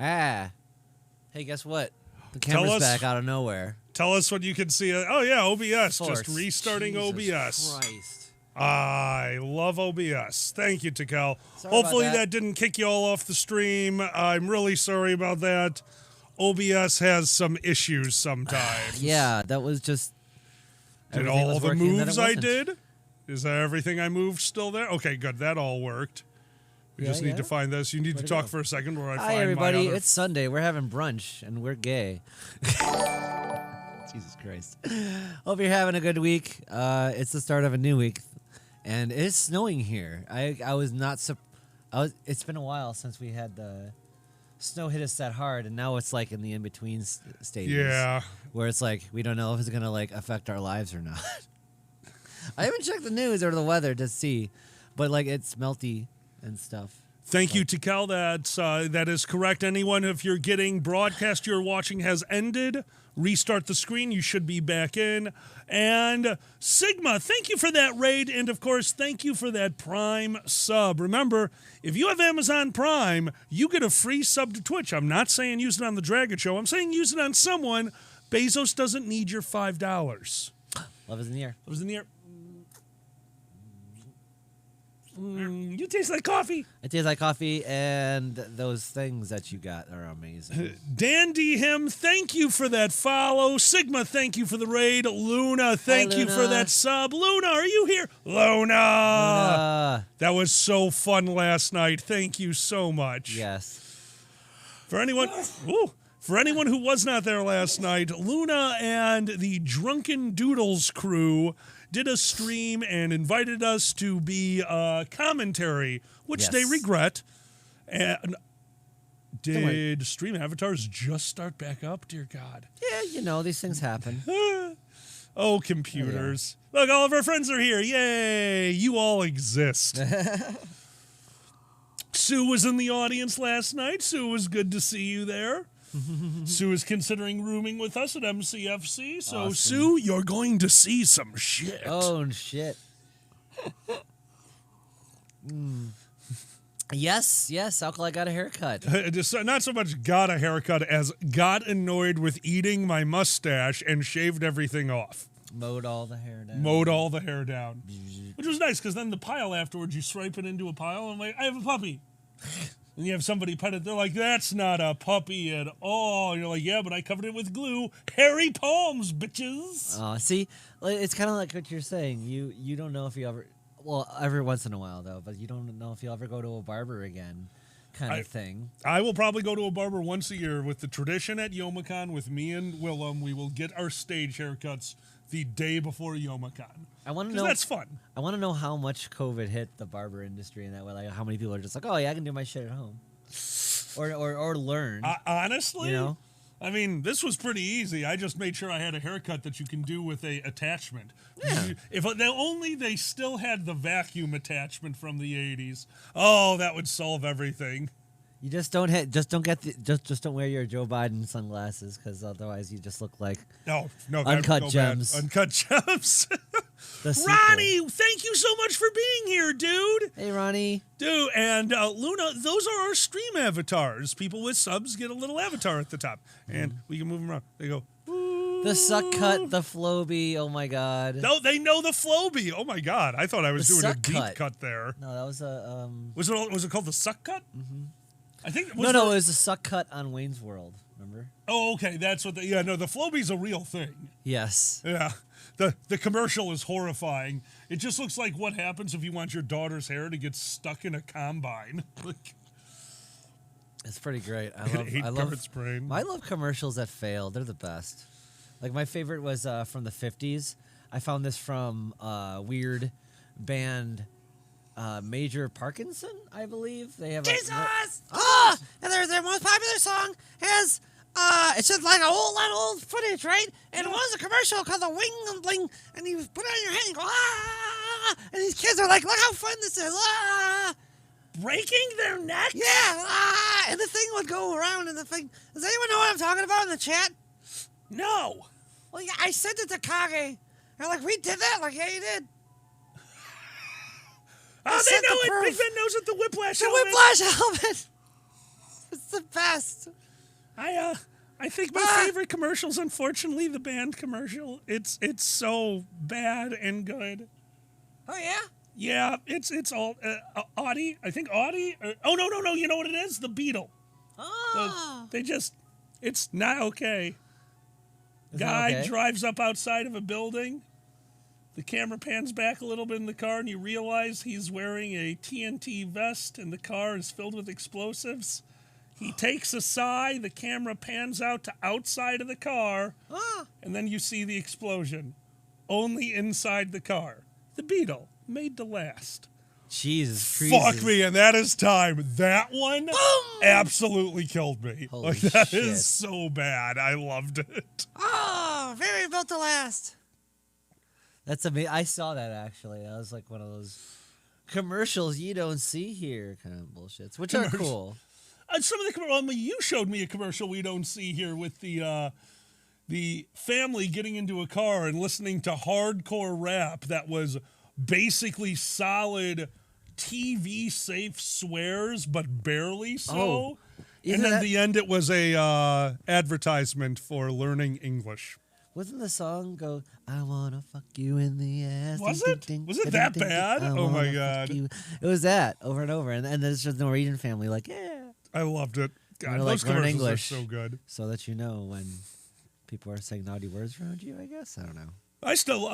Hey, guess what? The Tell camera's us- back out of nowhere. Tell us what you can see. Oh, yeah, OBS. Force. Just restarting Jesus OBS. Christ. I love OBS. Thank you, Tical. Sorry Hopefully about that. didn't kick you all off the stream. I'm really sorry about that. OBS has some issues sometimes. Yeah, that was just. Did everything all was the working, then it moves I wasn't. did? Is that everything I moved still there? Okay, good. That all worked. We just need to find this. You need to Where'd it talk go? for a second where I Hi, find everybody. my other... It's Sunday. We're having brunch, and we're gay. Jesus Christ. Hope you're having a good week. It's the start of a new week, and it's snowing here. I was not. It's been a while since we had the snow hit us that hard, and now it's like in the in-between stages. Yeah. Where it's like we don't know if it's gonna like affect our lives or not. I haven't checked the news or the weather to see, but like it's melty and stuff. Thank you, Tical. That is correct. Anyone, if you're getting broadcast you're watching has ended, restart the screen. You should be back in. And Sigma, thank you for that raid. And, of course, thank you for that Prime sub. Remember, if you have Amazon Prime, you get a free sub to Twitch. I'm not saying use it on the Dragon Show. I'm saying use it on someone. Bezos doesn't need your $5. Love is in the air. Love is in the air. You taste like coffee. It tastes like coffee, and those things that you got are amazing. Dandy Him, thank you for that follow. Sigma, thank you for the raid. Luna, thank you for Luna. that sub. Luna, are you here? Luna! That was so fun last night. Thank you so much. Yes. For anyone who was not there last night, Luna and the Drunken Doodles crew did a stream and invited us to be commentary, which they Yes. regret. And did Stream Avatars just start back up? Dear God. Yeah, you know, these things happen. Oh, computers. Look, all of our friends are here. Yay. You all exist. Sue was in the audience last night. Sue, it was good to see you there. Sue is considering rooming with us at MCFC. So, Awesome. Sue, you're going to see some shit. Oh, shit. Yes, Alkali got a haircut. Just not so much got a haircut as got annoyed with eating my mustache and shaved everything off. Mowed all the hair down. Mowed all the hair down. Which was nice, because then the pile afterwards, you swipe it into a pile, and I'm like, I have a puppy. And you have somebody pet it. They're like, that's not a puppy at all. And you're like, yeah, but I covered it with glue. Hairy palms, bitches. See, it's kind of like what you're saying. You don't know if you ever, well, every once in a while though, but you don't know if you'll ever go to a barber again, kind of thing. I will probably go to a barber once a year with the tradition at Youmacon with me and Willem. We will get our stage haircuts the day before Youmacon. I want to know. That's fun. I want to know how much COVID hit the barber industry in that way. Like how many people are just like, oh yeah, I can do my shit at home, or learn. Honestly, you know. I mean, this was pretty easy. I just made sure I had a haircut that you can do with a attachment. Yeah. If only they still had the vacuum attachment from the 80s. Oh, that would solve everything. You just don't don't wear your Joe Biden sunglasses, because otherwise you just look like No, Uncut go Gems. bad. Uncut Gems. the sequel. Ronnie, thank you so much for being here, dude. Hey, Ronnie. Dude, and Luna, those are our stream avatars. People with subs get a little avatar at the top, and we can move them around. They go, The suck cut, the Floby. Oh my God. no, they know the Floby. Oh my God, I thought I was The doing a suck deep cut. cut there. No, that was a Was it called the suck cut? Mm-hmm. I think it was no, it was a suck cut on Wayne's World. Remember? Oh, okay, that's what. The Floby's a real thing. Yes. Yeah, the commercial is horrifying. It just looks like what happens if you want your daughter's hair to get stuck in a combine. It's pretty great. I love commercials that fail. They're the best. Like my favorite was from the 50s. I found this from weird band Major Parkinson, I believe. They have Jesus! And their most popular song has it's just like old footage, right? And it was a commercial called the Wing and Bling, and you put it on your head and go and these kids are like, look how fun this is, breaking their necks. Yeah, and the thing would go around, and the thing. Does anyone know what I'm talking about in the chat? No. Well, yeah, I sent it to Kage. They're like, we did that. Like, yeah, you did. Oh, they know it. Big Ben knows it. The Whiplash The helmet. Whiplash helmet. It's the best. I think my favorite commercial is unfortunately the band commercial. It's so bad and good. Oh yeah. Yeah, it's all Audi. I think Audi. Oh no! You know what it is? The Beetle. Oh. It's not okay. It's not Guy okay? drives up outside of a building. The camera pans back a little bit in the car, and you realize he's wearing a TNT vest, and the car is filled with explosives. He takes a sigh. The camera pans out to outside of the car, and then you see the explosion. Only inside the car. The Beetle, made to last. Jesus Fuck me, and that is time. That one absolutely killed me. Holy That shit. is so bad. I loved it. Oh, very built to last. That's amazing. I saw that actually. That was like one of those commercials you don't see here kind of bullshits, which are cool. Some of the you showed me a commercial we don't see here with the family getting into a car and listening to hardcore rap that was basically solid TV safe swears, but barely so. Oh, and isn't at that- the end, it was a advertisement for learning English. Wasn't the song go, I wanna fuck you in the ass? Was ding, it? ding, ding, Was it ding, that ding, ding, bad? I Oh, my wanna God. fuck you. It was that over and over. And there's just Norwegian family like, yeah. I loved it. God, You're like, those learn commercials English. are so good. So that you know when people are saying naughty words around you, I guess. I don't know. I still,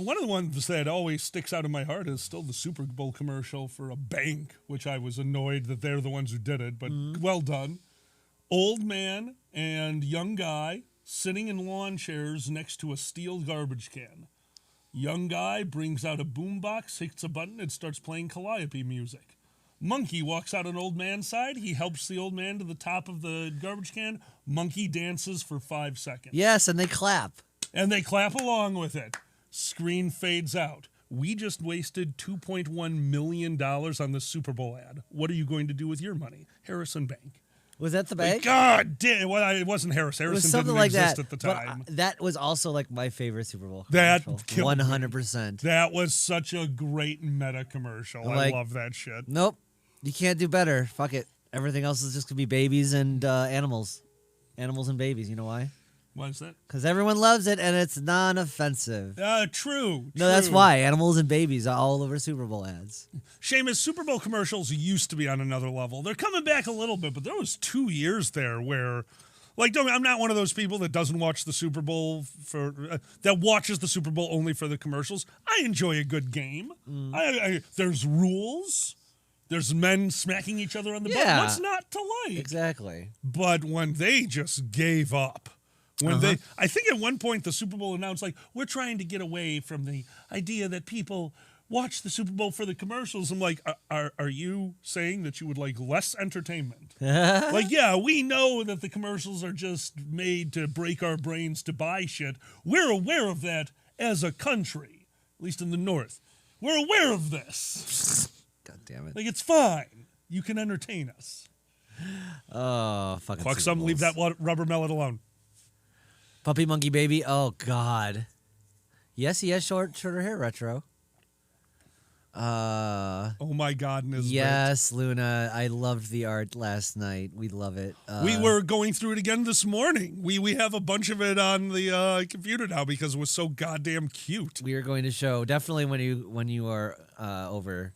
one of the ones that always sticks out in my heart is still the Super Bowl commercial for a bank, which I was annoyed that they're the ones who did it, but well done. Old man and young guy sitting in lawn chairs next to a steel garbage can. Young guy brings out a boombox, hits a button, and starts playing Calliope music. Monkey walks out on old man's side. He helps the old man to the top of the garbage can. Monkey dances for 5 seconds. Yes, and they clap. And they clap along with it. Screen fades out. We just wasted $2.1 million on the Super Bowl ad. What are you going to do with your money? Harrison Bank. Was that the bank? God damn. Well, it wasn't Harris. It was Harrison something didn't like exist that. at the But time. that was also like my favorite Super Bowl. That commercial. killed me. 100%. That was such a great meta commercial. Like- I love that shit. Nope. You can't do better. Fuck it. Everything else is just going to be babies and animals. Animals and babies. You know why? Why is that? Because everyone loves it and it's non-offensive. True. No, that's true. why. Animals and babies are all over Super Bowl ads. Seamus, Super Bowl commercials used to be on another level. They're coming back a little bit, but there was 2 years there where, like, I'm not one of those people that doesn't watch the Super Bowl that watches the Super Bowl only for the commercials. I enjoy a good game. There's rules. There's men smacking each other on the butt. Yeah. What's not to like? Exactly. But when they just gave up, I think at one point the Super Bowl announced, like, we're trying to get away from the idea that people watch the Super Bowl for the commercials. I'm like, are you saying that you would like less entertainment? Like, yeah, we know that the commercials are just made to break our brains to buy shit. We're aware of that as a country, at least in the North. We're aware of this. God damn it. Like, it's fine. You can entertain us. Oh, fucking Fuck Super some, leave Bowls. that rubber mallet alone. Puppy Monkey Baby. Oh, God. Yes, he has shorter hair, Retro. Oh my God, Nisbet. Yes, Luna. I loved the art last night. We love it. We were going through it again this morning. We have a bunch of it on the computer now because it was so goddamn cute. We are going to show definitely when you are over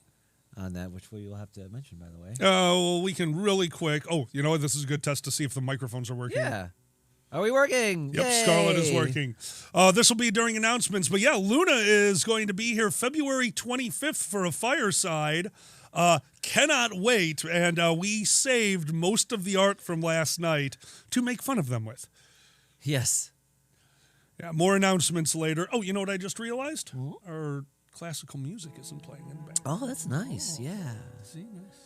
on that, which we will have to mention, by the way. Well, we can really quick. Oh, you know what? This is a good test to see if the microphones are working. Yeah. Are we working? Yep, Yay! Scarlett is working. This will be during announcements, but yeah, Luna is going to be here February 25th for a fireside. Cannot wait, and we saved most of the art from last night to make fun of them with. Yes. Yeah, more announcements later. Oh, you know what I just realized? Our classical music isn't playing in the back. Oh, that's nice. Yeah. See, nice.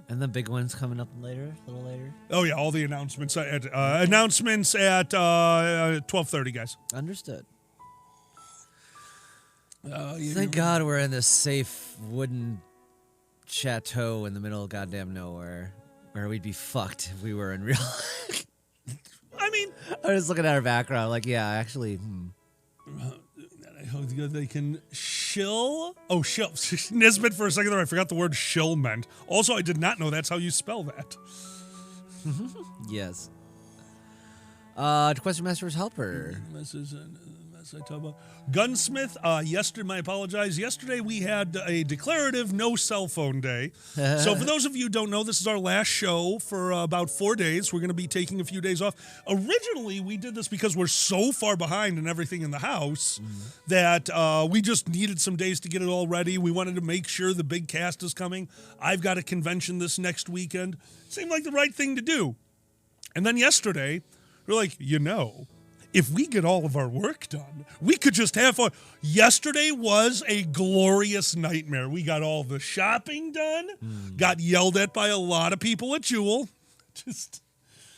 And the big one's coming up later, a little later. Oh yeah, all the announcements at 12:30, guys. Understood. Thank God we're in this safe wooden chateau in the middle of goddamn nowhere, where we'd be fucked if we were in real life. I mean, I was looking at our background, like, yeah, actually, I hope they can shill. Oh, shill. Nisbet for a second there. I forgot the word shill meant. Also, I did not know that's how you spell that. Yes. Question Master's helper. Gunsmith, yesterday, I apologize. Yesterday we had a declarative no cell phone day. So for those of you who don't know, this is our last show for about 4 days. We're going to be taking a few days off. Originally, we did this because we're so far behind in everything in the house that we just needed some days to get it all ready. We wanted to make sure the big cast is coming. I've got a convention this next weekend. Seemed like the right thing to do. And then yesterday, we're like, if we get all of our work done, we could just have fun. Yesterday was a glorious nightmare. We got all the shopping done, got yelled at by a lot of people at Jewel. Just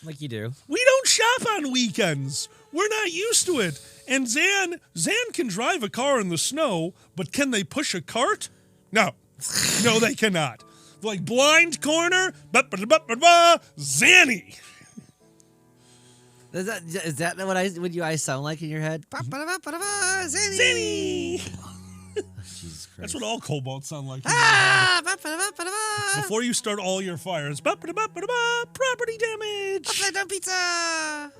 Like you do. we don't shop on weekends. We're not used to it. And Zan can drive a car in the snow, but can they push a cart? No. No, they cannot. Like blind corner, Zanny. Is that what you guys sound like in your head? Ba-ba-da-ba-ba-da-ba, Zanny. Zanny. Jesus Christ. That's what all kobolds sound like. Ah, ba-ba-da-ba-ba-da-ba. Before you start all your fires, property damage. Upside down pizza.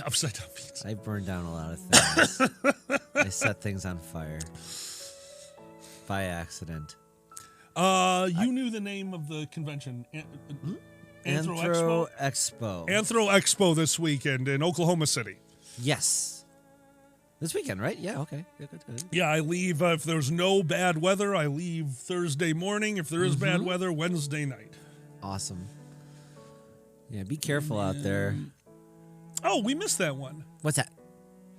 Upside down pizza. I burned down a lot of things. I set things on fire. By accident. You knew the name of the convention. Anthro Expo. Expo. Anthro Expo this weekend in Oklahoma City. Yes. This weekend, right? Yeah, okay. Yeah, good. Yeah, I leave if there's no bad weather. I leave Thursday morning. If there is bad weather, Wednesday night. Awesome. Yeah, be careful out there. Oh, we missed that one. What's that?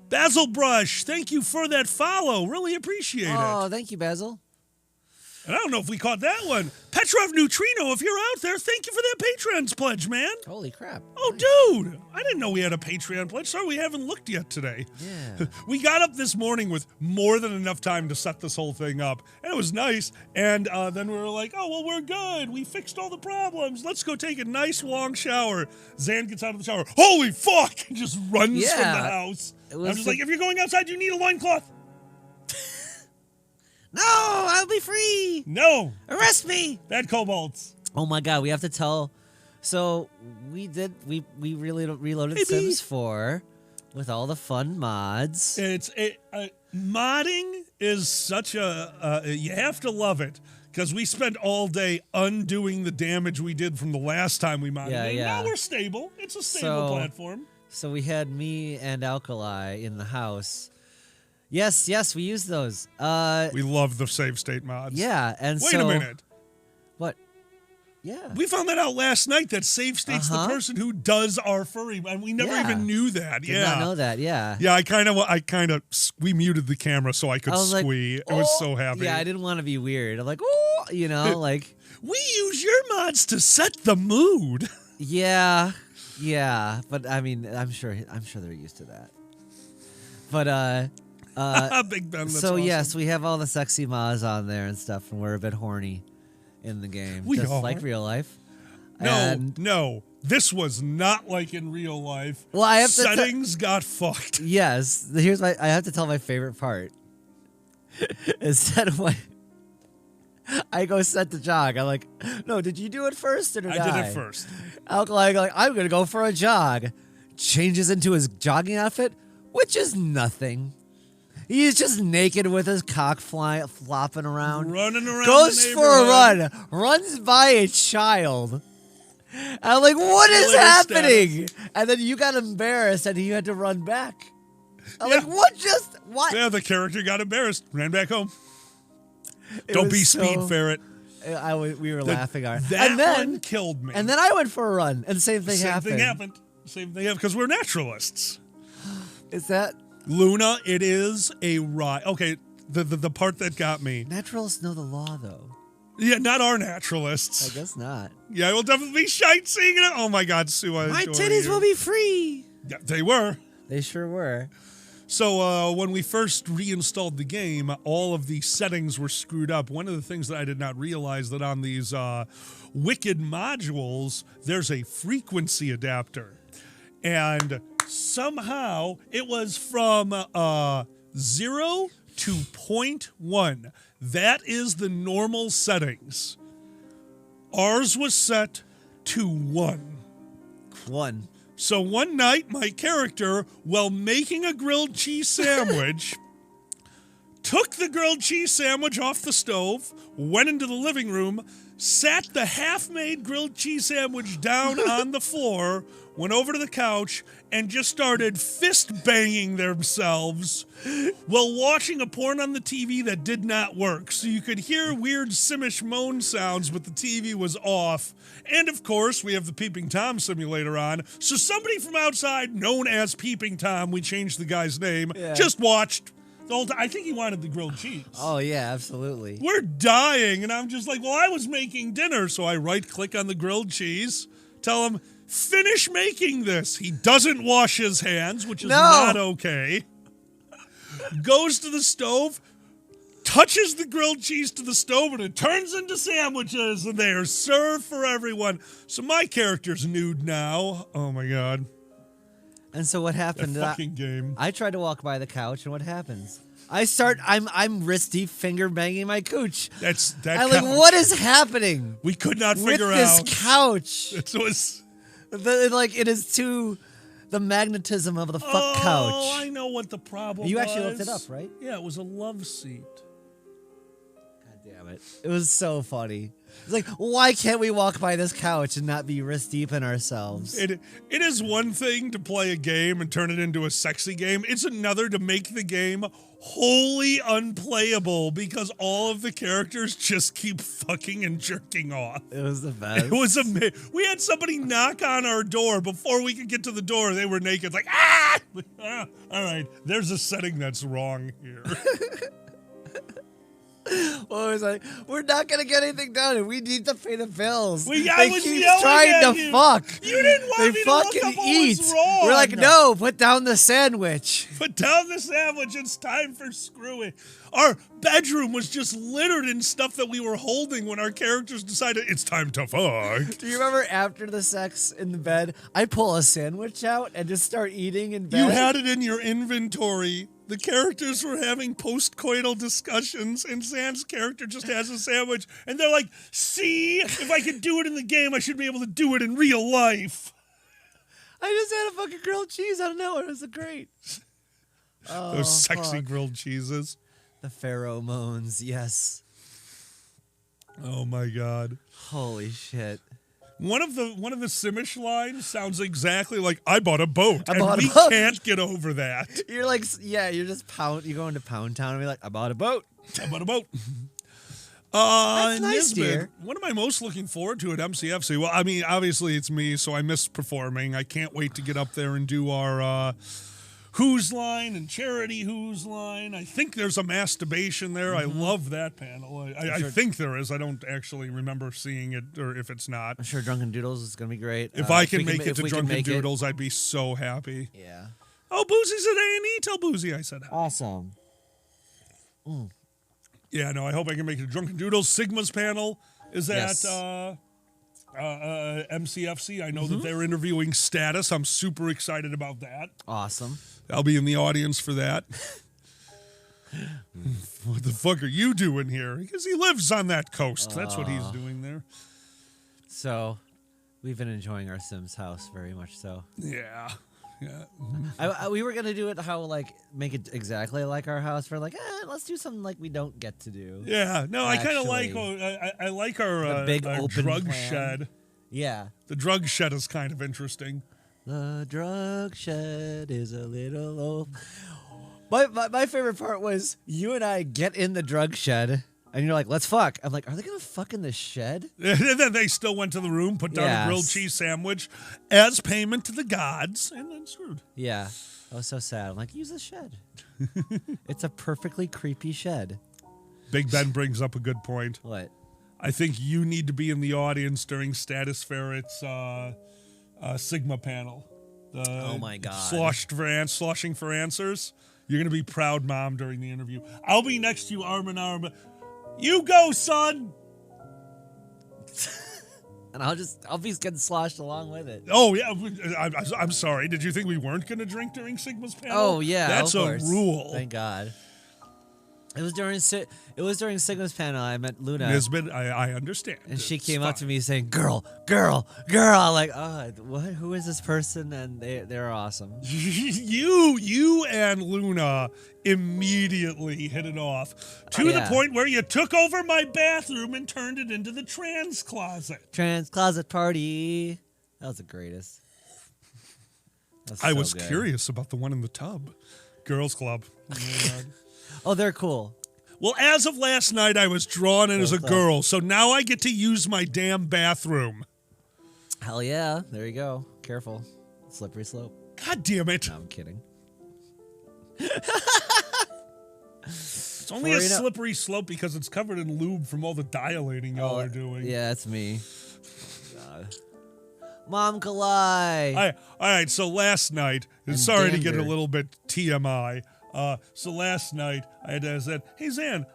Basil Brush, thank you for that follow. Really appreciate Oh, it. thank you, Basil. And I don't know if we caught that one. Petrov Neutrino, if you're out there, thank you for that Patreon's pledge, man. Holy crap. Oh, dude. I didn't know we had a Patreon pledge. Sorry, we haven't looked yet today. Yeah. We got up this morning with more than enough time to set this whole thing up. And it was nice. And then we were like, oh, well, we're good. We fixed all the problems. Let's go take a nice long shower. Zan gets out of the shower. Holy fuck! And just runs from the Yeah. house. It was I'm just like, if you're going outside, you need a loincloth. No, I'll be free. No. Arrest me. Bad kobolds. Oh my god, we have to tell. So we really reloaded Sims 4 with all the fun mods. Modding is such a you have to love it because we spent all day undoing the damage we did from the last time we modded. And Yeah. now we're stable. It's a stable So- platform. So we had me and Alkali in the house. Yes, we used those. We love the save state mods. Yeah, and Wait so a minute. What? Yeah. We found that out last night that save state's the person who does our furry, and we never Yeah. even knew that. Did not know that. Yeah. Yeah, we muted the camera so I could I was like, squee. I was so happy. Yeah, I didn't want to be weird. I'm like, oh, like, We use your mods to set the mood. yeah. But I mean, I'm sure they're used to that. But Big Ben. That's so awesome. yes, we have all the sexy mods on there and stuff, and we're a bit horny in the game, We just are. like real life. No, And- no. This was not like in real life. Well, I have to Settings got fucked. Yes, I have to tell my favorite part. Is that when I go set the jog, I'm like, no, did you do it first or did I? I did it first. Alkali, like, I'm gonna go for a jog. Changes into his jogging outfit, which is nothing. He's just naked with his cock flopping around. Running around Goes the for a neighborhood. run, runs by a child. And I'm like, what is Glitter happening? And then you got embarrassed and you had to run back. I'm like, what? Yeah, the character got embarrassed. Ran back home. It Don't was be speed so- ferret. We were laughing our That and then, one killed me. And then I went for a run, and the same thing Same happened. thing happened. Same thing happened because we're naturalists. Is that Luna, it is a ride. Okay, the part that got me. naturalists know the law, though? Yeah, not our I naturalists. guess sightseeing Yeah, we'll definitely be sightseeing it. Oh my God, Sue, I My adore titties you. will be free. Yeah, they were. They sure were. So when we first reinstalled the game, all of the settings were screwed up. One of the things that I did not realize that on these Wicked modules, there's a frequency adapter. And somehow it was from 0 to 0.1. That is the normal settings. Ours was set to 1. One. So one night, my character, while making a grilled cheese sandwich, took the grilled cheese sandwich off the stove, went into the living room, sat the half-made grilled cheese sandwich down on the floor, went over to the couch, and just started fist-banging themselves while watching a porn on the TV that did not work. So you could hear weird Simish moan sounds, but the TV was off. And, of course, we have the Peeping Tom simulator on. So somebody from outside, known as Peeping Tom, we changed the guy's name, just watched the whole time. I think he wanted the grilled cheese. Oh, yeah, absolutely. We're dying, and I'm just like, well, I was making dinner, so I right-click on the grilled cheese, tell him, finish making this. He doesn't wash his hands, which is not okay. Goes to the stove, touches the grilled cheese to the stove, and it turns into sandwiches, and they are served for everyone. So my character's nude now. Oh, my God. And so what happened? That fucking game. I tried to walk by the couch, and what happens? I'm wrist deep finger banging my cooch. That I'm like, what is happening? We could not with figure this out. couch? It was It is too the magnetism of the fuck couch. Oh, I know what the problem You was. actually looked it up, right? Yeah, it was a love seat. God damn it! It was so funny. It's like, why can't we walk by this couch and not be wrist deep in ourselves? It is one thing to play a game and turn it into a sexy game. It's another to make the game wholly unplayable because all of the characters just keep fucking and jerking off. It was the best. It was amazing. We had somebody knock on our door before we could get to the door. They were naked, like, ah! All right, there's a setting that's wrong here. Well, it was like, we're not gonna get anything done, and we need to pay the bills. I They was keep yelling trying at to you. fuck. You didn't want They me to look fucking up what eat. was wrong. We're like, no, put down the sandwich. Put down the sandwich. It's time for screwing. Our bedroom was just littered in stuff that we were holding when our characters decided it's time to fuck. Do you remember after the sex in the bed, I pull a sandwich out and just start eating in bed? You had it in your inventory. The characters were having post-coital discussions, and Zan's character just has a sandwich, and they're like, see, if I could do it in the game, I should be able to do it in real life. I just had a fucking grilled cheese out of nowhere. It was great. Those sexy fuck. grilled cheeses. The pheromones, yes. Oh, my God. Holy shit. One of the Simish lines sounds exactly like I bought a boat, I bought a we boat. can't get over that. You're like, yeah, you're just you go into Pound Town and be like, I bought a boat. I bought a boat. That's nice, Nisbet, dear. what am I most looking forward to at MCFC? Well, I mean, obviously it's me, so I miss performing. I can't wait to get up there and do our Who's Line and Charity Who's Line. I think there's a masturbation there. I love that panel. I think there is. I don't actually remember seeing it, or if it's not. I'm sure Drunken Doodles is going to be great. If I can we make it if to we can Drunken make it- Doodles, I'd be so happy. Yeah. Oh, Boozy's at A&E. Tell Boozy I said hi. Awesome. Yeah, no, I hope I can make it to Drunken Doodles. Sigma's panel is at Yes. MCFC. I know that they're interviewing Status. I'm super excited about that. Awesome. I'll be in the audience for that. What the fuck are you doing here? Because he lives on that coast. That's what he's doing there. So, we've been enjoying our Sims house very much so. Yeah. Yeah. We were going to do it make it exactly like our house. We're like, let's do something like we don't get to do. Yeah. No, I kind of like Actually, I like our, the big our open drug plan. shed. Yeah. The drug shed is kind of interesting. The drug shed is a little old. My favorite part was you and I get in the drug shed, and you're like, let's fuck. I'm like, are they going to fuck in the shed? And then they still went to the room, put down a Yes. grilled cheese sandwich as payment to the gods, and then screwed. Yeah. I was so sad. I'm like, use the shed. It's a perfectly creepy shed. Big Ben brings up a good point. What? I think you need to be in the audience during Status Ferret's Sigma panel. Oh my God. Sloshing for answers. You're going to be proud mom during the interview. I'll be next to you arm in arm. You go, son. And I'll be getting sloshed along with it. Oh, yeah. I'm sorry. Did you think we weren't going to drink during Sigma's panel? Oh, yeah. That's of a course. rule. Thank God. It was during Sigma's panel. I met Luna, Nisbet, I understand. and she It's came up to fine. me saying, "Girl, girl, girl." I'm like, "Oh, what? Who is this person?" And they're awesome. You and Luna immediately hit it off to the yeah. point where you took over my bathroom and turned it into the trans closet. Trans closet party. That was the greatest. That I so was good. curious about the one in the tub. Girls Club. Oh my God. Oh, they're cool. Well, as of last night, I was drawn in as a Girls Club. girl, so now I get to use my damn bathroom. Hell yeah. There you go. Careful. Slippery slope. God damn it. No, I'm kidding. It's only a Well, you know- slippery slope because it's covered in lube from all the dilating y'all are doing. Yeah, that's me. God. Mom Kalai. All right, so last night, And sorry to get a Dander. little bit TMI. So last night, I had said, "Hey, Zan,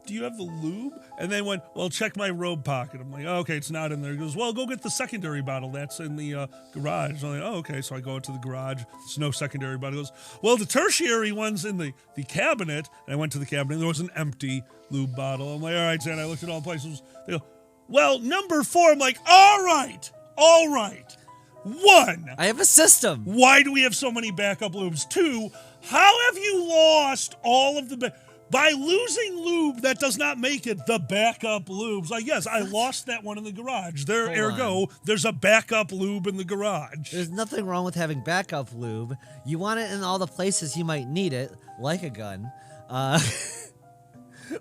do you have the lube?" And they went, "Well, check my robe pocket." I'm like, oh, "Okay, it's not in there." He goes, "Well, go get the secondary bottle. That's in the garage." I'm like, "Oh, okay." So I go into the garage. There's no secondary bottle. He goes, "Well, the tertiary one's in the cabinet." And I went to the cabinet. There was an empty lube bottle. I'm like, "All right, Zan." I looked at all the places. They go, "Well, number 4." I'm like, all right. 1, I have a system. why do we have so many backup lubes? 2, how have you lost all of the... By losing lube, that does not make it the backup lubes. Like, yes, I lost that one in the garage. There, Hold ergo, there's a backup lube in the garage. There's nothing wrong with having backup lube. You want it in all the places you might need it, like a gun.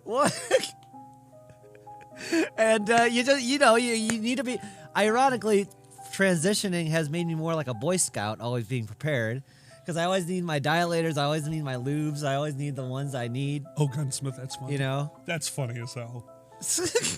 What? And you just you need to be. Ironically, transitioning has made me more like a Boy Scout, always being prepared. Because I always need my dilators, I always need my lubes, I always need the ones I need. Oh, Gunsmith, that's funny. You know. That's funny as hell.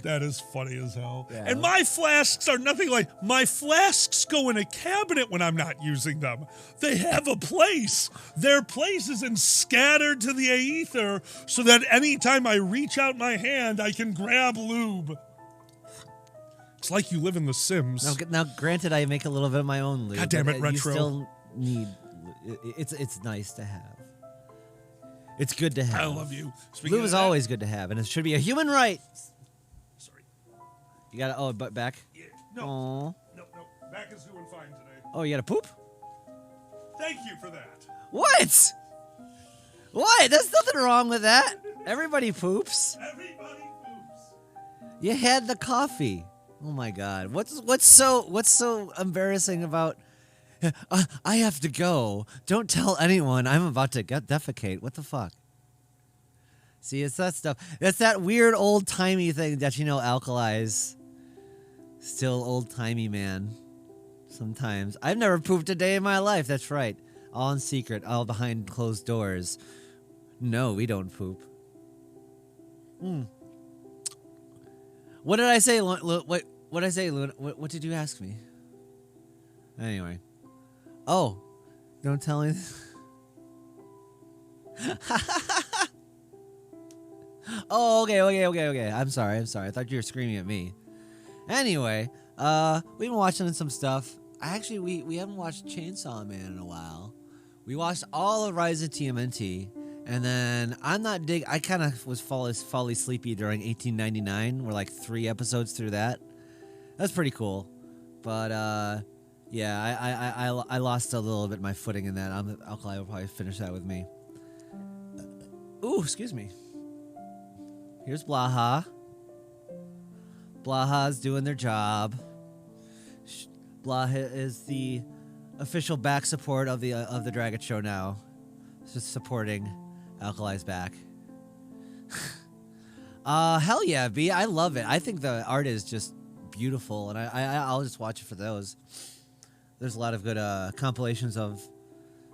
That is funny as hell. Yeah. And my flasks are nothing like... My flasks go in a cabinet when I'm not using them. They have a place. Their place isn't scattered to the aether so that anytime I reach out my hand, I can grab lube. It's like you live in The Sims. Now, granted, I make a little bit of my own lube. God damn but it, you Retro. still need. It's nice to have. It's good to have. I love you. Speaking Lube of is that- always good to have, and it should be a human right. Sorry. You gotta. Oh, but back. Yeah. No. Aw. No. Back is doing fine today. Oh, you gotta poop. Thank you for that. What? What? There's nothing wrong with that. Everybody poops. Everybody poops. You had the coffee. Oh my God. What's so embarrassing about? I have to go. Don't tell anyone. I'm about to defecate. What the fuck? See, it's that stuff. It's that weird old timey thing that Alkali's still old timey, man. Sometimes I've never pooped a day in my life. That's right. All in secret, all behind closed doors. No, we don't poop. What did I say? What did I say, Luna? What did you ask me? Anyway. Oh, don't tell me. Oh, okay. I'm sorry. I thought you were screaming at me. Anyway, we've been watching some stuff. We haven't watched Chainsaw Man in a while. We watched all of Rise of TMNT, and then I kind of was falling sleepy during 1899. We're like 3 episodes through that. That's pretty cool, but yeah, I lost a little bit my footing in that. Alkali will probably finish that with me. Ooh, excuse me. Here's Blaha. Blaha's doing their job. Blaha is the official back support of the Dragon Show now. Just supporting Alkali's back. Hell yeah, B. I love it. I think the art is just beautiful, and I'll just watch it for those. There's a lot of good compilations of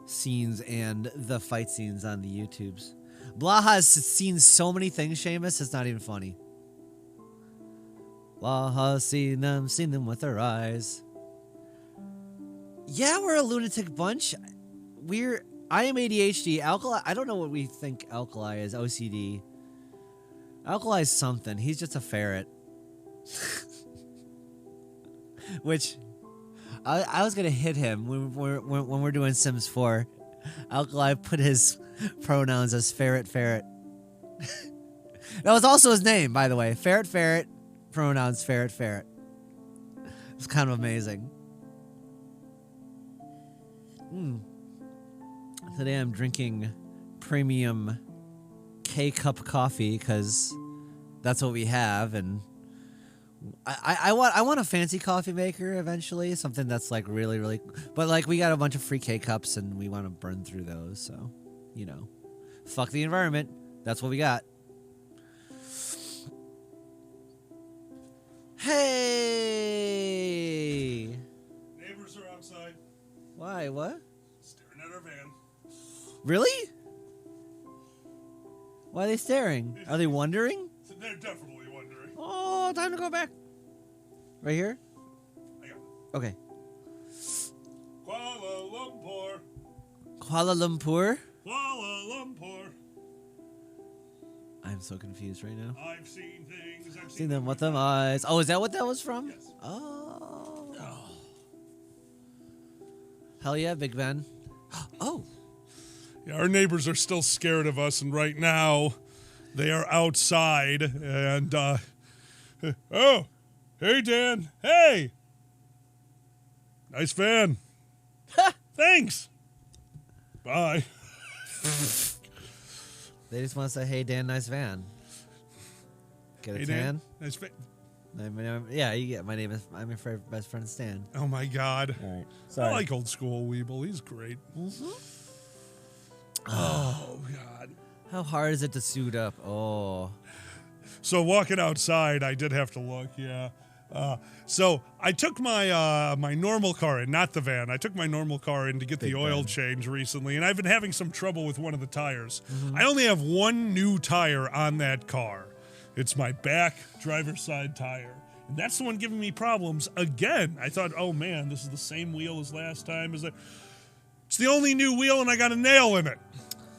scenes and the fight scenes on the YouTubes. Blaha has seen so many things, Seamus, it's not even funny. Blaha's seen them with her eyes. Yeah, we're a lunatic bunch. I am ADHD. Alkali, I don't know what we think Alkali is. OCD. Alkali is something. He's just a ferret. Which, I was gonna hit him when we're doing Sims 4. Alkali put his pronouns as ferret. That was also his name, by the way. Ferret, ferret. Pronouns ferret, ferret. It's kind of amazing. Today I'm drinking premium K-cup coffee because that's what we have, and I want a fancy coffee maker eventually, something that's like really, really. But like we got a bunch of free K-cups, and we want to burn through those, so fuck the environment. That's what we got. Hey! Neighbors are outside. Why? What? Staring at our van. Really? Why are they staring? Are they wondering? They're definitely wondering. Oh, time to go back. Right here? I got it. Okay. Kuala Lumpur. Kuala Lumpur? Kuala Lumpur. I'm so confused right now. I've seen things. I've Seen them with them eyes. Oh, is that what that was from? Yes. Oh. Hell yeah, Big Ben. Oh. Yeah, our neighbors are still scared of us, and right now they are outside. And oh, hey Dan, hey, nice van. Thanks. Bye. They just want to say, hey, Dan, nice van. Get a Hey tan? Dan, nice van. Yeah, you get my name is I'm your best friend Stan. Oh my God. All right. I Sorry. like old school Weeble. He's great. Oh God. How hard is it to suit up? Oh. So walking outside, I did have to look. Yeah. So I took my my normal car in, not the van. I took my normal car in to get Big the oil van. change recently, and I've been having some trouble with one of the tires. I only have one new tire on that car. It's my back driver's side tire. And that's the one giving me problems again. I thought, oh man, this is the same wheel as last time. It's the only new wheel, and I got a nail in it.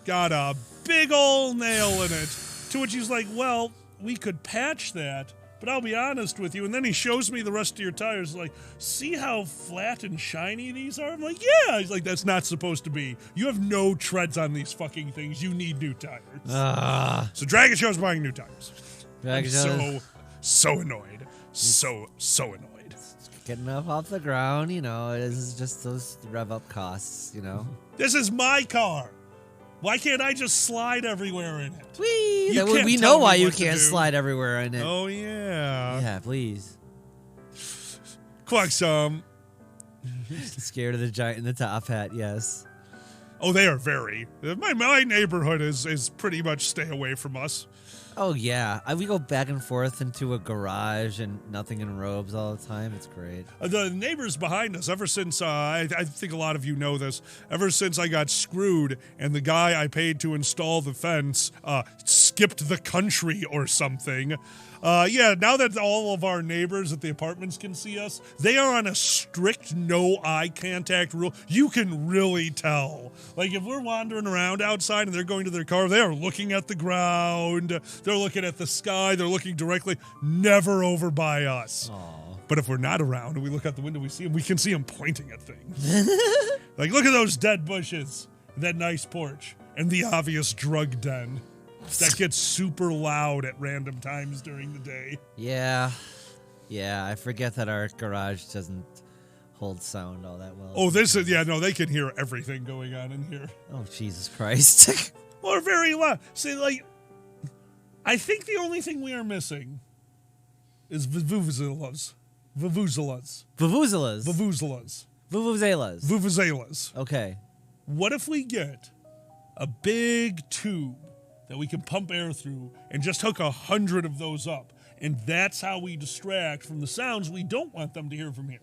Got a big old nail in it. To which he's like, well, we could patch that, but I'll be honest with you. And then he shows me the rest of your tires, like, see how flat and shiny these are? I'm like, yeah. He's like, that's not supposed to be. You have no treads on these fucking things. You need new tires. So Dragon Show's buying new tires. Dragon I'm Show so annoyed. So annoyed. getting up off the ground, this is just those rev up costs, This is my car. Why can't I just slide everywhere in it? Whee! You We can't know tell me why you what to can't do. slide everywhere in it. Oh, yeah. Yeah, please. Quacksum. Scared of the giant in the top hat, yes. Oh, they are very. My neighborhood is pretty much stay away from us. Oh, yeah. We go back and forth into a garage and nothing in robes all the time. It's great. The neighbors behind us, ever since, I think a lot of you know this, ever since I got screwed and the guy I paid to install the fence skipped the country or something. Now that all of our neighbors at the apartments can see us, they are on a strict no eye contact rule. You can really tell. Like, if we're wandering around outside and they're going to their car, they are looking at the ground, they're looking at the sky, they're looking directly, never over by us. Aw. But if we're not around and we look out the window, we can see them pointing at things. Like, look at those dead bushes, that nice porch, and the obvious drug den that gets super loud at random times during the day. Yeah. Yeah, I forget that our garage doesn't hold sound all that well. Oh, they can hear everything going on in here. Oh, Jesus Christ. Well, they're very loud. See, like, I think the only thing we are missing is vuvuzelas. Vuvuzelas. Vuvuzelas. Vuvuzelas. Vuvuzelas. Vuvuzelas. Okay. What if we get a big tube that we can pump air through and just hook 100 of those up? And that's how we distract from the sounds we don't want them to hear from here.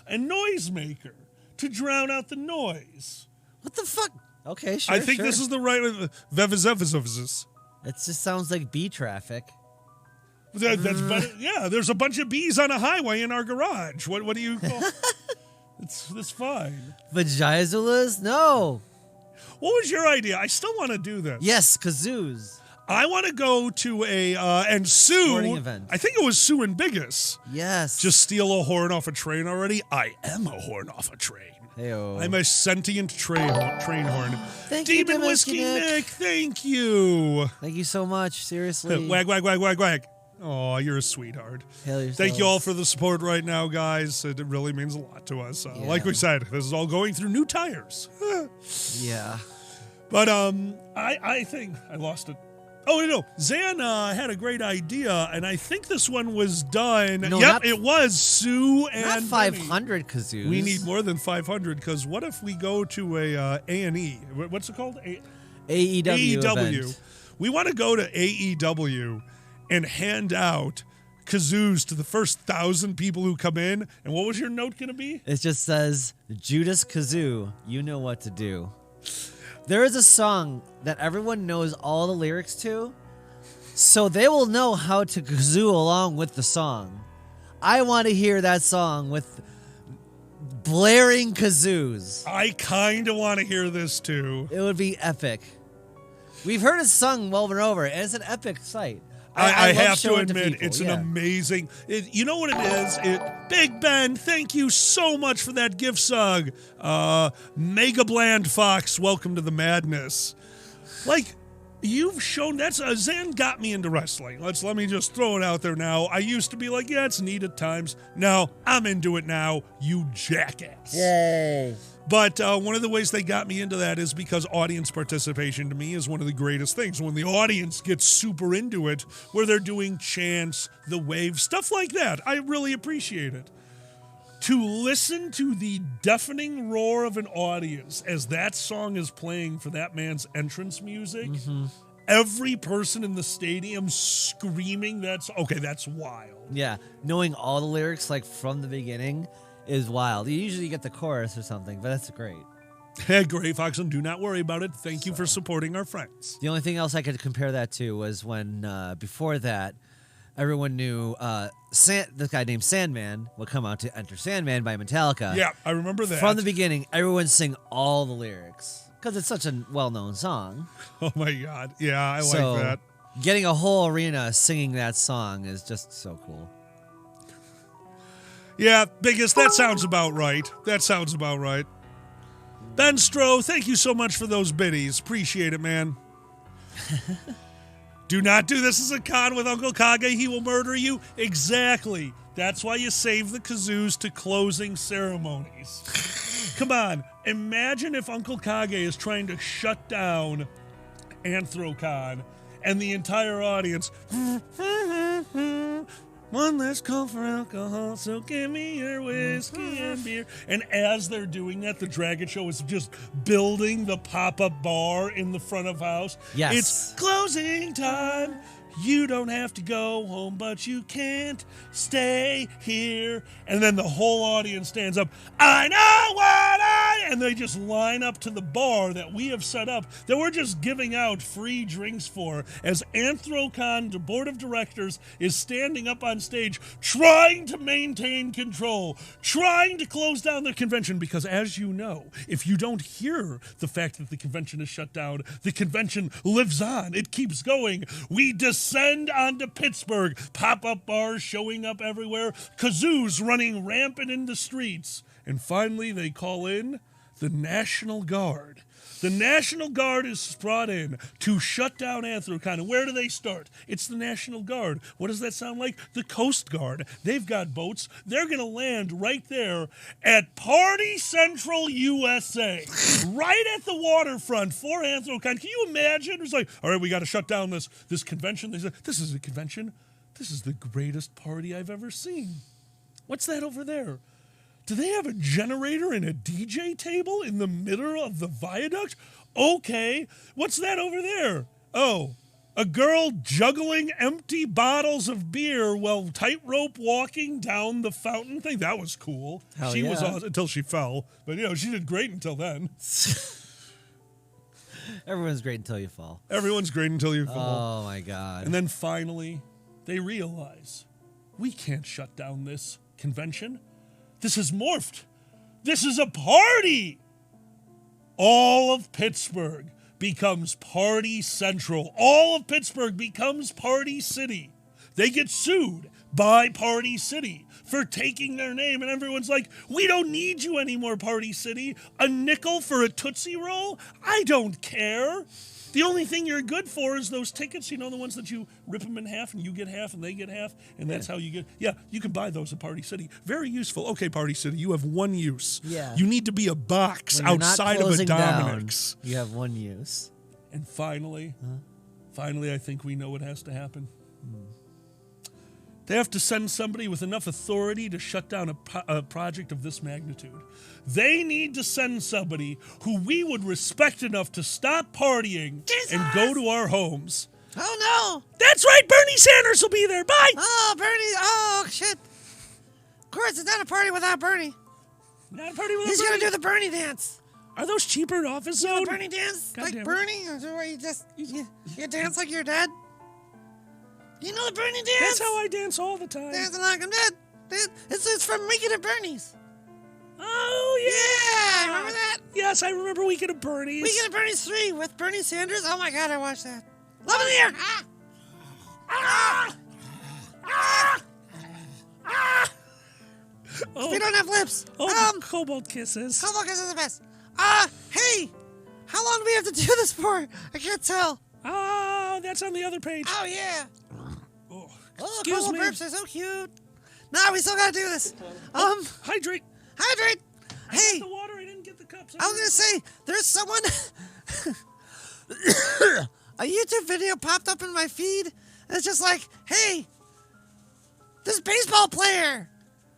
A noisemaker to drown out the noise. What the fuck? Okay, sure. I think this is the right vevizevizovizes. It just sounds like bee traffic. That's better. Yeah, there's a bunch of bees on a highway in our garage. What do you call It's fine. Vagizulas? No. What was your idea? I still want to do this. Yes, kazoos. I want to go to a and Sue. Sporting event. I think it was Sue and Biggis. Yes. Just steal a horn off a train already. I am a horn off a train. Heyo. I'm a sentient train horn. Thank you, Demon Whiskey Nick. Thank you. Thank you so much. Seriously. Wag, wag, wag, wag, wag. Oh, you're a sweetheart. Hail yourselves. Thank you all for the support right now, guys. It really means a lot to us. Like we said, this is all going through new tires. Yeah. But I think I lost it. Oh, no. Zan had a great idea, and I think this one was done. No, yep, not- it was Sue and Not Benny. 500 kazoos. We need more than 500, because what if we go to a A&E? What's it called? AEW. AEW. Event. We want to go to AEW and hand out kazoos to the first 1,000 people who come in. And what was your note going to be? It just says, Judas Kazoo, you know what to do. There is a song that everyone knows all the lyrics to, so they will know how to kazoo along with the song. I want to hear that song with blaring kazoos. I kind of want to hear this too. It would be epic. We've heard it sung over and over, and it's an epic sight. I love have to showing it admit, people, it's an yeah. amazing. You know what it is? Big Ben, thank you so much for that gift song. Mega Bland Fox, welcome to the madness. Like, you've shown that's Zan got me into wrestling. Let me just throw it out there now. I used to be like, yeah, it's neat at times. No, I'm into it now. You jackass. Yay. But one of the ways they got me into that is because audience participation to me is one of the greatest things. When the audience gets super into it, where they're doing chants, the wave, stuff like that. I really appreciate it. To listen to the deafening roar of an audience as that song is playing for that man's entrance music, every person in the stadium screaming okay, that's wild. Yeah, knowing all the lyrics like from the beginning is wild. You usually get the chorus or something, but that's great. Hey, Gray Fox, and do not worry about it. Thank you for supporting our friends. The only thing else I could compare that to was when before that, everyone knew this guy named Sandman would come out to Enter Sandman by Metallica. Yeah, I remember that. From the beginning, everyone sing all the lyrics because it's such a well-known song. Oh my God. Yeah, I So, like that. Getting a whole arena singing that song is just so cool. Yeah, Biggest, that sounds about right. That sounds about right. Ben Stroh, thank you so much for those biddies. Appreciate it, man. Do not do this as a con with Uncle Kage. He will murder you. Exactly. That's why you save the kazoos to closing ceremonies. Come on. Imagine if Uncle Kage is trying to shut down Anthrocon and the entire audience. One last call for alcohol, so give me your whiskey and beer. And as they're doing that, the Dragon Show is just building the pop-up bar in the front of house. Yes. It's closing time. You don't have to go home, but you can't stay here. And then the whole audience stands up. I know what and they just line up to the bar that we have set up that we're just giving out free drinks for as Anthrocon, the board of directors, is standing up on stage trying to maintain control, trying to close down the convention. Because as you know, if you don't hear the fact that the convention is shut down, the convention lives on. It keeps going. We descend onto Pittsburgh. Pop-up bars showing up everywhere. Kazoos running rampant in the streets. And finally, they call in the National Guard. The National Guard is brought in to shut down Anthrocon. And where do they start? It's the National Guard. What does that sound like? The Coast Guard. They've got boats. They're going to land right there at Party Central, USA. Right at the waterfront for Anthrocon. Can you imagine? It's like, all right, we got to shut down this convention. They said, this is a convention. This is the greatest party I've ever seen. What's that over there? Do they have a generator and a DJ table in the middle of the viaduct? Okay. What's that over there? Oh, a girl juggling empty bottles of beer while tightrope walking down the fountain thing. That was cool. Hell She was yeah. awesome until she fell. But, she did great until then. Everyone's great until you fall. Everyone's great until you fall. Oh my God. And then finally, they realize we can't shut down this convention. This is morphed. This is a party. All of Pittsburgh becomes Party Central. All of Pittsburgh becomes Party City. They get sued by Party City for taking their name, and everyone's like, we don't need you anymore, Party City. A nickel for a Tootsie Roll? I don't care. The only thing you're good for is those tickets, the ones that you rip them in half and you get half and they get half, and that's how you get. Yeah, you can buy those at Party City. Very useful. Okay, Party City, you have one use. Yeah. You need to be a box When you're not outside of a closing down, Dominick's. you have one use. And finally, I think we know what has to happen. They have to send somebody with enough authority to shut down a project of this magnitude. They need to send somebody who we would respect enough to stop partying and go to our homes. Oh, no. That's right, Bernie Sanders will be there. Bye. Oh, Bernie. Oh, shit. Of course, it's not a party without Bernie. Not a party with He's Bernie. going to do the Bernie dance. Are those cheaper in Office Zone? The Bernie dance? God Like damn it. Bernie? Or where you dance like you're dead? You know the Bernie dance? That's how I dance all the time. Dancing like I'm dead. It's from Weekend at Bernie's. Oh, Yeah, remember that? Yes, I remember Weekend at Bernie's. Weekend at Bernie's 3 with Bernie Sanders. Oh my God, I watched that. Love in the air. Oh, We don't have lips. Cobalt Kisses. How long is the best? Hey, how long do we have to do this for? I can't tell. Oh, that's on the other page. Oh yeah. Oh, Oh, excuse Cold me. burps are so cute. Nah, we still gotta do this. Hydrate. Hydrate. I Hey, got the water. I didn't get the cups. I was gonna say, there's someone. A YouTube video popped up in my feed. And it's just like, hey, this baseball player.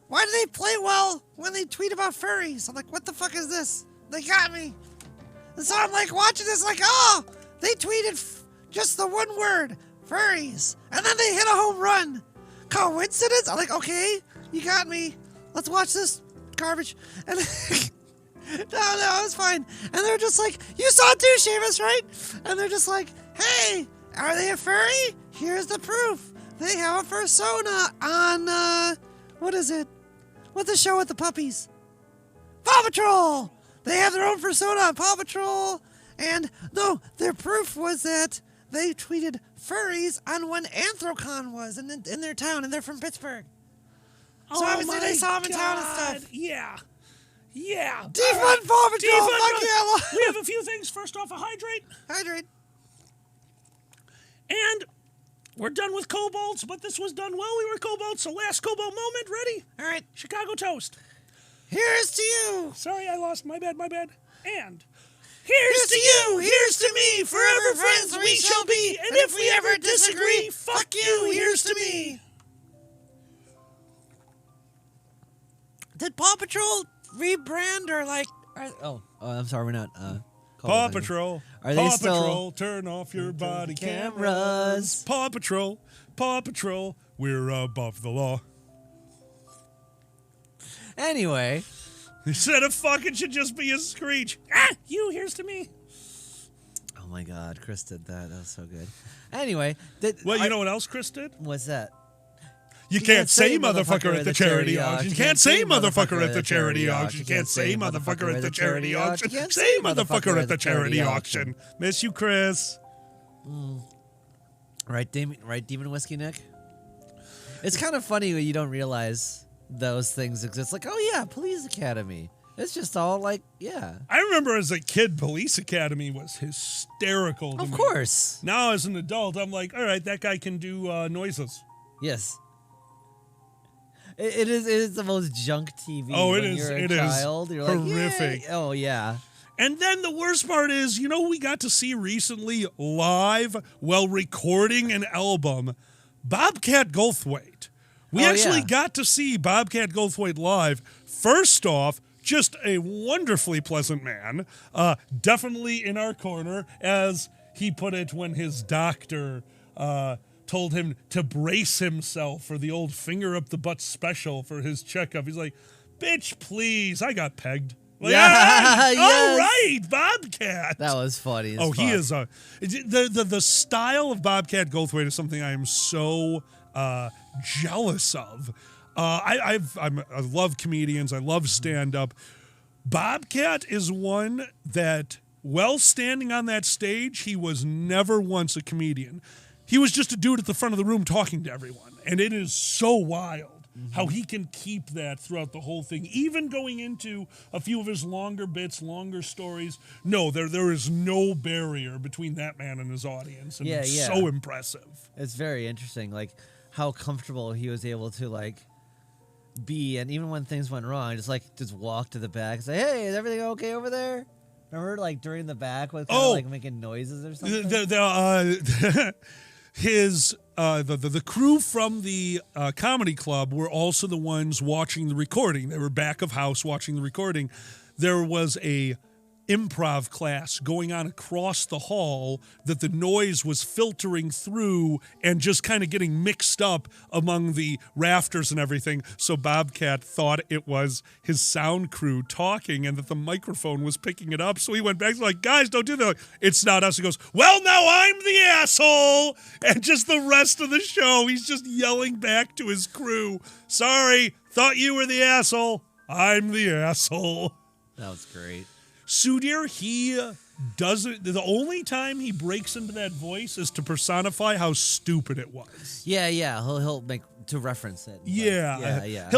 Why do they play well when they tweet about furries? I'm like, what the fuck is this? They got me. And so I'm like watching this, like, oh, they tweeted just the one word, furries, and then they hit a home run. Coincidence? I'm like, okay, you got me. Let's watch this garbage. And no, it was fine. And they're just like, you saw it too, Seamus, right? And they're just like, hey, are they a furry? Here's the proof. They have a fursona on, what is it? What's the show with the puppies? Paw Patrol! They have their own persona on Paw Patrol. And no, their proof was that they tweeted furries on when Anthrocon was in their town, and they're from Pittsburgh. So obviously they saw them in town and stuff. Yeah. Yeah. Defund Paw Patrol! Defund Fuck Paw- yeah! We have a few things. First off, a hydrate. Hydrate. And we're done with Cobalts, but this was done well. We were Cobalts, so last Cobalt moment. Ready? All right, Chicago toast. here's to you. Sorry, I lost. My bad. And here's to you, here's to me, forever friends we shall be. And if we ever disagree, fuck you, here's to me. Did Paw Patrol rebrand or like? Oh, I'm sorry, we're not. Paw Patrol. Are they Paw still- Patrol, turn off your body cameras. cameras. Paw Patrol, we're above the law. Anyway, Instead of fucking should just be a screech. Ah, you, here's to me. oh my God, Chris did that. That was so good. Anyway, Well, you know what else Chris did? what's that? You can't say motherfucker at the charity auction. You can't say motherfucker at the charity auction. You can't say motherfucker at the charity auction. Say motherfucker at the charity auction. Miss you, Chris. Right, Demon Whiskey Nick? It's kind of funny when you don't realize those things exist. Like, oh yeah, Police Academy. It's just all like, yeah. I remember as a kid, Police Academy was hysterical to Of me. course. Now as an adult, I'm like, all right, that guy can do noises. Yes. It is the most junk TV. Oh, it when is. You're a It is child. You're like, horrific. "Yay." Oh yeah. And then the worst part is, you know who we got to see recently live while recording an album? Bobcat Goldthwait. We Oh, actually yeah. got to see Bobcat Goldthwait live. First off, just a wonderfully pleasant man. Definitely in our corner, as he put it when his doctor told him to brace himself for the old finger up the butt special for his checkup. He's like, bitch, please, I got pegged. Like, Yeah, "Ah, yes. all right, Bobcat. That was funny. Oh, he is the style of Bobcat Goldthwait is something I am so jealous of. I love comedians. I love stand up. Bobcat is one that while standing on that stage, he was never once a comedian. He was just a dude at the front of the room talking to everyone. And it is so wild how he can keep that throughout the whole thing, even going into a few of his longer bits, longer stories. No, there is no barrier between that man and his audience. And Yeah, it's yeah. so impressive. It's very interesting, like how comfortable he was able to like be, and even when things went wrong, just walk to the back and say, "Hey, is everything okay over there?" Remember, like during the back with like making noises or something. The crew from the comedy club were also the ones watching the recording. They were back of house watching the recording. There was a improv class going on across the hall that the noise was filtering through and just kind of getting mixed up among the rafters and everything. So Bobcat thought it was his sound crew talking and that the microphone was picking it up. So he went back to like, guys, don't do that. Like, it's not us. He goes, well, now I'm the asshole. And just the rest of the show, he's just yelling back to his crew. Sorry, thought you were the asshole. I'm the asshole. That was great. Sudhir, he doesn't. The only time he breaks into that voice is to personify how stupid it was. Yeah, he'll make to reference it. Yeah, yeah.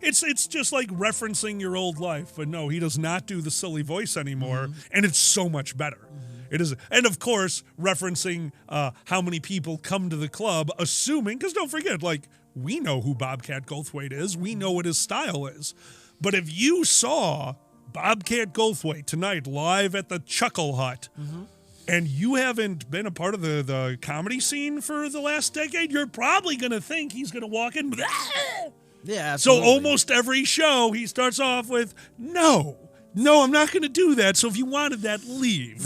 It's just like referencing your old life, but no, he does not do the silly voice anymore, and it's so much better. It is, and of course, referencing how many people come to the club, assuming, because don't forget, like we know who Bobcat Goldthwait is, we know what his style is, but if you saw Bobcat Goldthwait tonight live at the Chuckle Hut, and you haven't been a part of the comedy scene for the last decade, you're probably going to think he's going to walk in. Yeah, So absolutely. almost every show, he starts off with, no, I'm not going to do that. So if you wanted that, leave.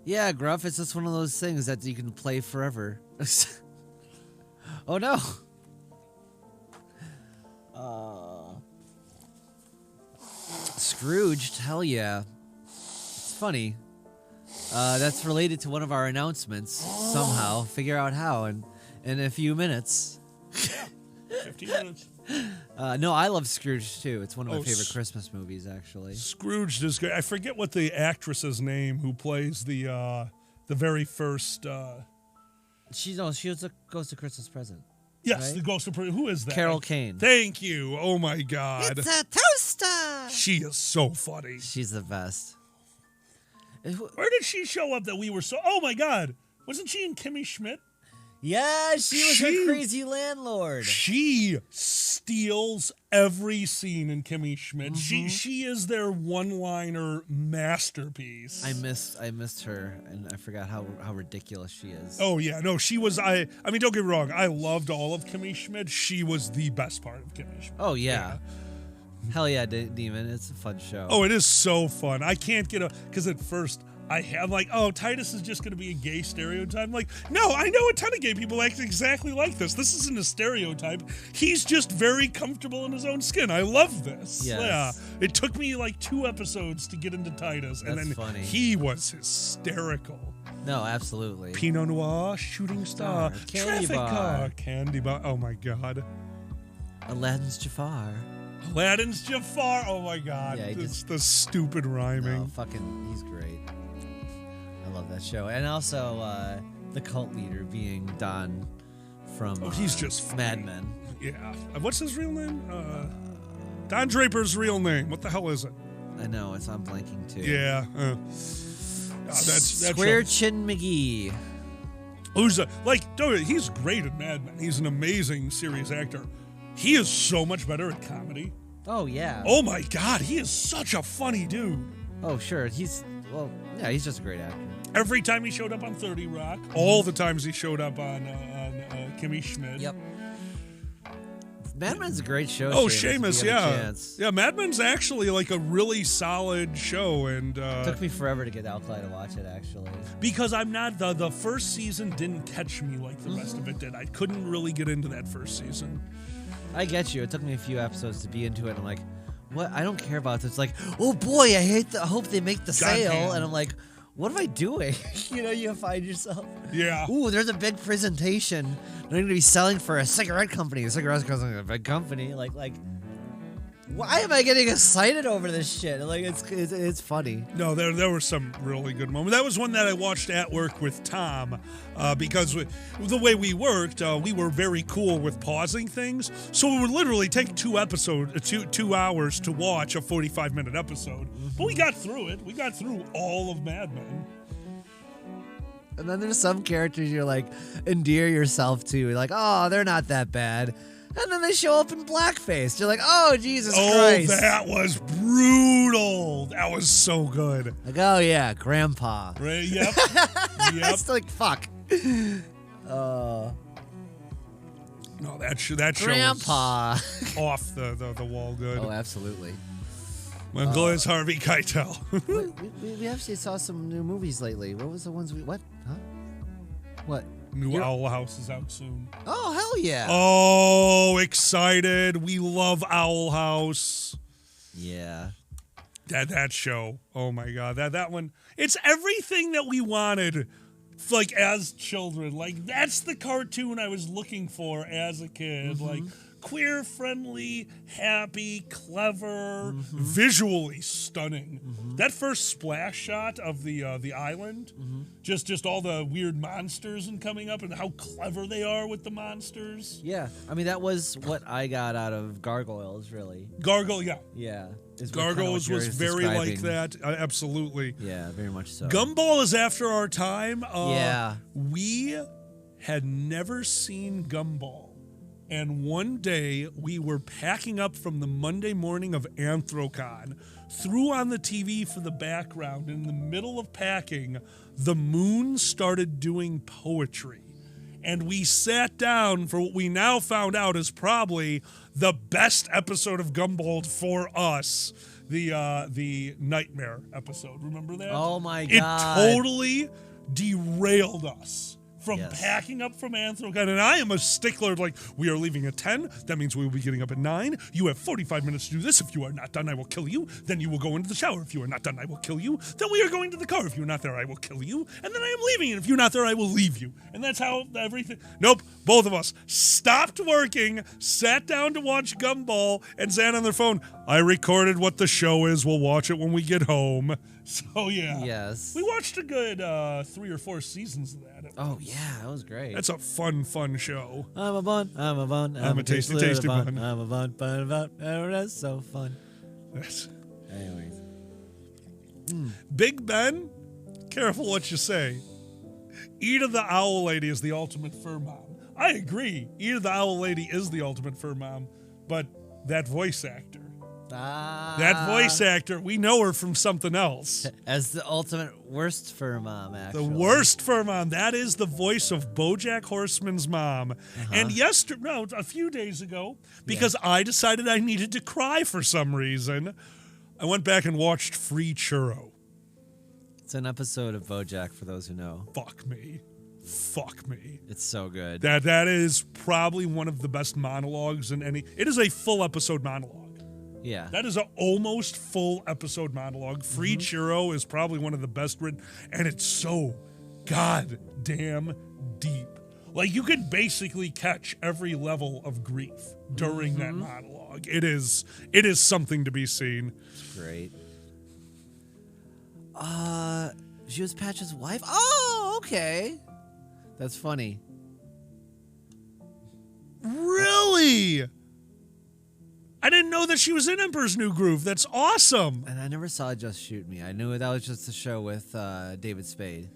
Yeah, Gruff, it's just one of those things that you can play forever. Oh, no. Scrooged, hell yeah. It's funny. That's related to one of our announcements somehow. Figure out how in a few minutes. 15 minutes. No, I love Scrooge too. It's one of my Oh, favorite Christmas movies, actually. Scrooged is great. I forget what the actress's name who plays the very first. She goes to Christmas Present. Yes, Right? the Ghost of Who is that? Carol Kane. Thank you. Oh my God. It's a toaster. She is so funny. She's the best. Where did she show up that we were so? Oh my God. Wasn't she in Kimmy Schmidt? Yeah, she was She- her crazy landlord. She steals every scene in Kimmy Schmidt. Mm-hmm. She is their one-liner masterpiece. I missed her, and I forgot how ridiculous she is. Oh yeah, no, she was. I mean, don't get me wrong. I loved all of Kimmy Schmidt. She was the best part of Kimmy Schmidt. Oh yeah. Hell yeah, Demon. It's a fun show. Oh, it is so fun. I can't get because at first I'm like, oh, Titus is just going to be a gay stereotype. I'm like, no, I know a ton of gay people act exactly like this. This isn't a stereotype. He's just very comfortable in his own skin. I love this. Yes. Yeah. It took me like 2 episodes to get into Titus, and That's then funny. he was hysterical. No, absolutely. Pinot Noir, Shooting Star, Candy Traffic Bar. Car, Candy Bar. Oh my God. Aladdin's Jafar. Aladdin's Jafar. Oh my God. Yeah, he It's just- the stupid rhyming. No, fucking, he's great. I love that show, and also the cult leader being Don from. Oh, he's just funny. Mad Men. Yeah. What's his real name? Don Draper's real name. What the hell is it? I know I'm blanking too. Yeah. That's Square Chin McGee. Who's he's great at Mad Men. He's an amazing serious actor. He is so much better at comedy. Oh yeah. Oh my God, he is such a funny dude. Oh sure. He's just a great actor. Every time he showed up on 30 Rock, all the times he showed up on Kimmy Schmidt. Yep. Mad Men's a great show. Oh, Seamus, Seamus, if you have a yeah. chance. Yeah, Mad Men's actually like a really solid show, and Took me forever to get Alcali to watch it, actually. because I'm not the first season didn't catch me like the rest Mm-hmm. of it did. I couldn't really get into that first season. I get you. It took me a few episodes to be into it. I'm like, what? I don't care about this. It's like, oh boy, I hope they make the sale. Goddamn. And I'm like, what am I doing? You find yourself. Yeah. Ooh, there's a big presentation. They're going to be selling for a cigarette company. A cigarette company, a big company. Like, Why am I getting excited over this shit? Like it's funny. No, there were some really good moments. That was one that I watched at work with Tom, because the way we worked, we were very cool with pausing things. So we would literally take 2 hours to watch a 45-minute episode. But we got through it. We got through all of Mad Men. And then there's some characters you're like endear yourself to. You're like, oh, they're not that bad. And then they show up in blackface. You're like, oh, Jesus Christ. Oh, that was brutal. That was so good. Like, oh, yeah, Grandpa. Right? Yep. Yep. It's like, fuck. No, that show Grandpa. was off the wall good. Oh, absolutely. When Glorious Harvey Keitel. we actually saw some new movies lately. What was the ones what? Huh? What? New Owl House is out soon. Oh, hell yeah. Oh, excited. We love Owl House. Yeah. That show. Oh my God. That one. It's everything that we wanted, like, as children. Like, that's the cartoon I was looking for as a kid. Like, queer friendly, happy, clever, visually stunning. That first splash shot of the island, just all the weird monsters and coming up and how clever they are with the monsters. Yeah. I mean, that was what I got out of Gargoyles, really. Yeah. Yeah. Gargoyles was very like that. Absolutely. Yeah, very much so. Gumball is after our time. Yeah. We had never seen Gumball. And one day we were packing up from the Monday morning of Anthrocon, threw on the TV for the background. In the middle of packing, the moon started doing poetry. And we sat down for what we now found out is probably the best episode of Gumball for us. The Nightmare episode. Remember that? Oh my God. It totally derailed us from Yes. packing up from Anthrocon. And I am a stickler, like, we are leaving at 10. That means we will be getting up at 9. You have 45 minutes to do this. If you are not done, I will kill you. Then you will go into the shower. If you are not done, I will kill you. Then we are going to the car. If you're not there, I will kill you. And then I am leaving. And if you're not there, I will leave you. And that's how everything... Nope. Both of us stopped working, sat down to watch Gumball, and sat on their phone. I recorded what the show is. We'll watch it when we get home. So, yeah. Yes. We watched a good 3 or 4 seasons of that. Oh, yeah, that was great. That's a fun show. I'm a bun, I'm a bun, I'm a tasty bun. I'm a bun, that's so fun. Yes. Anyways. Big Ben, careful what you say. Edith the Owl Lady is the ultimate fur mom. I agree. Edith the Owl Lady is the ultimate fur mom, but that voice actor. That voice actor, we know her from something else. As the ultimate worst fur mom, actually. The worst fur mom. That is the voice of BoJack Horseman's mom. And a few days ago, because I decided I needed to cry for some reason, I went back and watched Free Churro. It's an episode of BoJack, for those who know. Fuck me. It's so good. That is probably one of the best monologues in any... It is a full episode monologue. Yeah. That is an almost full episode monologue. Free Churro is probably one of the best written, and it's so goddamn deep. Like, you could basically catch every level of grief during that monologue. It is something to be seen. It's great. She was Patch's wife? Oh, okay. That's funny. Really? I didn't know that she was in Emperor's New Groove. That's awesome. And I never saw Just Shoot Me. I knew that was just a show with David Spade.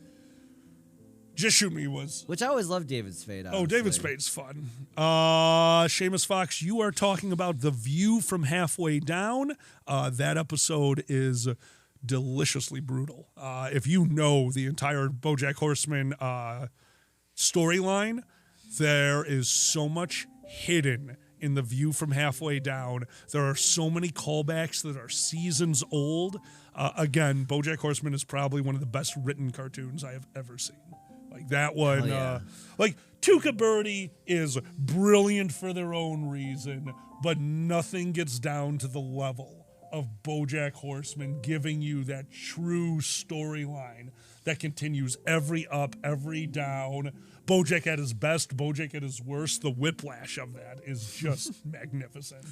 Just Shoot Me was. Which I always loved David Spade. Oh, honestly. David Spade's fun. Seamus Fox, you are talking about The View from Halfway Down. That episode is deliciously brutal. If you know the entire BoJack Horseman storyline, there is so much hidden in The View from Halfway Down. There are so many callbacks that are seasons old. Again, BoJack Horseman is probably one of the best written cartoons I have ever seen. Like that one, yeah. like Tuca Birdie is brilliant for their own reason, but nothing gets down to the level of BoJack Horseman giving you that true storyline that continues every up, every down. BoJack at his best, BoJack at his worst. The whiplash of that is just magnificent.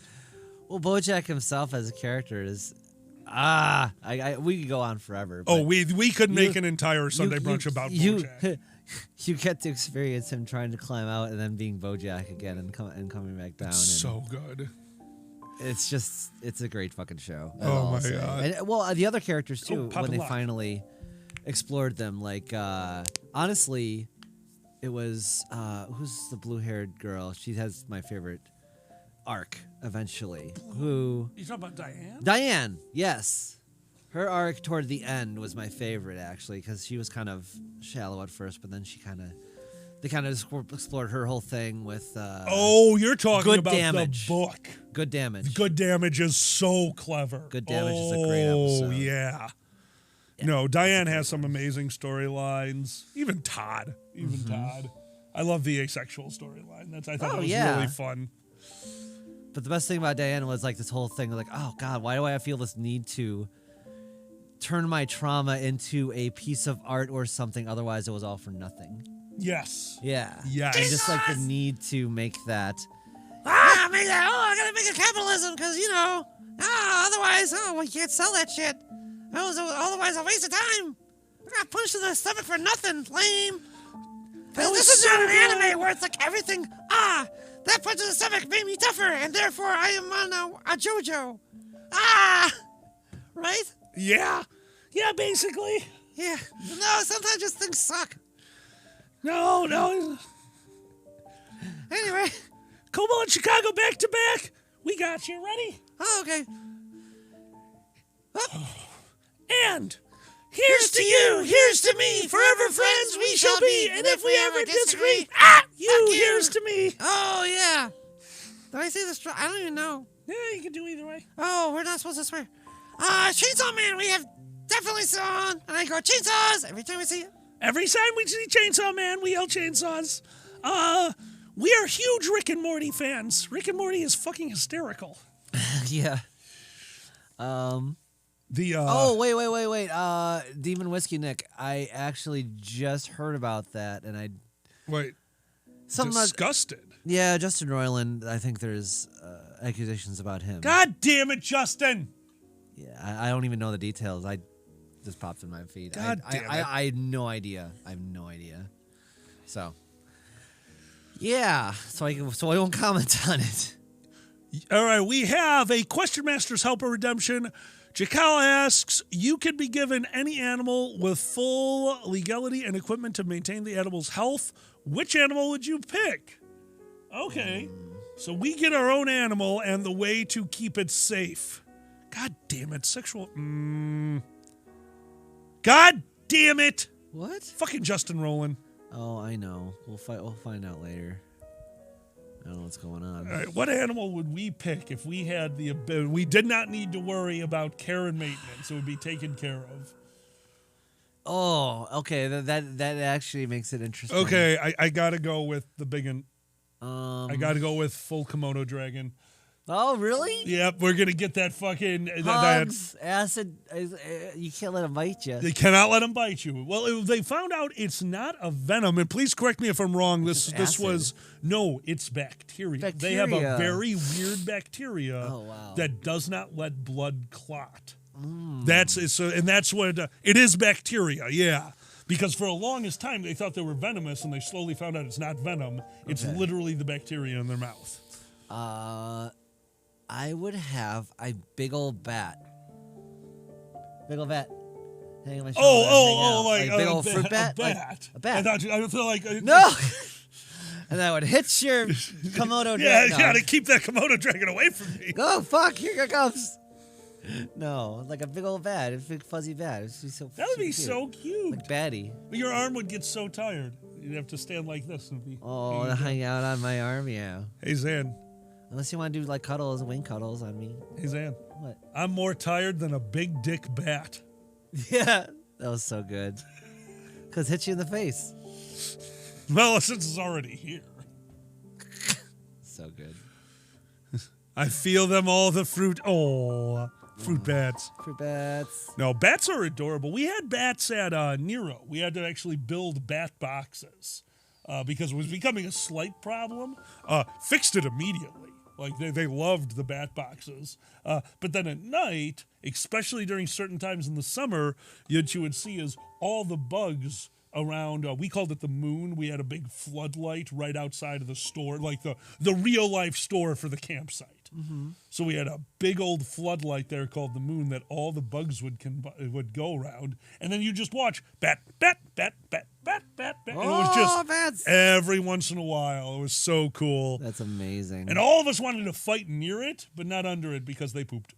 Well, BoJack himself as a character is we could go on forever. Oh, but we could make you- an entire Sunday brunch about you, BoJack. You get to experience him trying to climb out and then being BoJack again and coming back down. And So good. it's a great fucking show. that's Oh all I'll my say. God. And, well, the other characters too, Papa when they Lock. finally explored them, like honestly, it was who's the blue-haired girl? She has my favorite arc eventually. Who? You talking about Diane? Diane, yes. Her arc toward the end was my favorite, actually, because she was kind of shallow at first, but then they kind of explored her whole thing with Oh, you're talking Good about Damage. the book. Good Damage. Good Damage is so clever. Good Damage is a great episode. Oh, yeah. No, Diane has some amazing storylines. Even Todd. Todd. I love the asexual storyline. I thought that was really fun. But the best thing about Diane was like this whole thing, like, oh God, why do I feel this need to turn my trauma into a piece of art or something? Otherwise, it was all for nothing. Yes. Yeah. Yes. And just like the need to make that. Make that. I gotta make it capitalism, because, otherwise, we can't sell that shit. Otherwise, a waste of time. I got punched in the stomach for nothing. Lame. This is not an anime where it's like everything. That punch in the stomach made me tougher, and therefore I am on a JoJo. Right? Yeah. Yeah, basically. Yeah. No, sometimes just things suck. No. Anyway. Como and Chicago back to back. We got you. Ready? Oh, okay. And here's to you, here's to me, forever friends we shall be, and if we ever disagree, you. here's to me. Oh, yeah. Did I say this? I don't even know. Yeah, you can do either way. Oh, we're not supposed to swear. Chainsaw Man, we have definitely saw on. And I go, chainsaws, every time we see it. Every time we see Chainsaw Man, we yell chainsaws. We are huge Rick and Morty fans. Rick and Morty is fucking hysterical. Yeah. The wait. Demon Whiskey Nick. I actually just heard about that, and wait, something disgusted. yeah, Justin Roiland. I think there's accusations about him. God damn it, Justin! Yeah, I don't even know the details. I just popped in my feed. God damn it. I had no idea. I have no idea. So, yeah. So I won't comment on it. All right, we have a Question Master's Helper Redemption. Jakal asks, you could be given any animal with full legality and equipment to maintain the animal's health. Which animal would you pick? Okay, so we get our own animal and the way to keep it safe. God damn it, sexual... God damn it! What? Fucking Justin Rowland. Oh, I know. We'll find out later. I don't know what's going on. All right, what animal would we pick if we had the ability? We did not need to worry about care and maintenance. It would be taken care of. Oh, okay. That actually makes it interesting. Okay, I gotta go with the big one. I gotta go with full Komodo dragon. Oh, really? Yep, we're gonna get that fucking... Hugs, acid. You can't let them bite you. They cannot let them bite you. Well, they found out it's not a venom, and please correct me if I'm wrong. This was... No, it's bacteria. They have a very weird bacteria that does not let blood clot. That's what... it is bacteria, yeah. Because for the longest time, they thought they were venomous, and they slowly found out it's not venom. It's literally the bacteria in their mouth. I would have a big old bat. Big old bat. Hang on my shoulder, like big old fruit bat? A bat. A bat. I feel like... No! And I would hit your Komodo dragon. Yeah, you gotta keep that Komodo dragon away from me. Oh, fuck, here it comes. No, like a big old bat, a big fuzzy bat. It'd be so That would be cute. so cute. Like Batty. But your arm would get so tired. You'd have to stand like this and be... Oh, to hang out on my arm, yeah. Hey, Zan. Unless you want to do like cuddles, wing cuddles on me. Hey, Zan. What? I'm more tired than a big dick bat. Yeah, that was so good. Because hit you in the face. Well, since it's already here. So good. I feel them all, the fruit. Oh, fruit bats. Fruit bats. No, bats are adorable. We had bats at Nero. We had to actually build bat boxes because it was becoming a slight problem. Fixed it immediately. Like they loved the bat boxes. But then at night, especially during certain times in the summer, what you would see is all the bugs around. We called it the moon. We had a big floodlight right outside of the store, like the real life store for the campsite. Mm-hmm. So we had a big old floodlight there called the moon that all the bugs would go around, and then you just watch bat, bat, bat, bat, bat, bat, bat. And it was just bats. every once in a while. It was so cool. That's amazing. And all of us wanted to fight near it, but not under it because they pooped.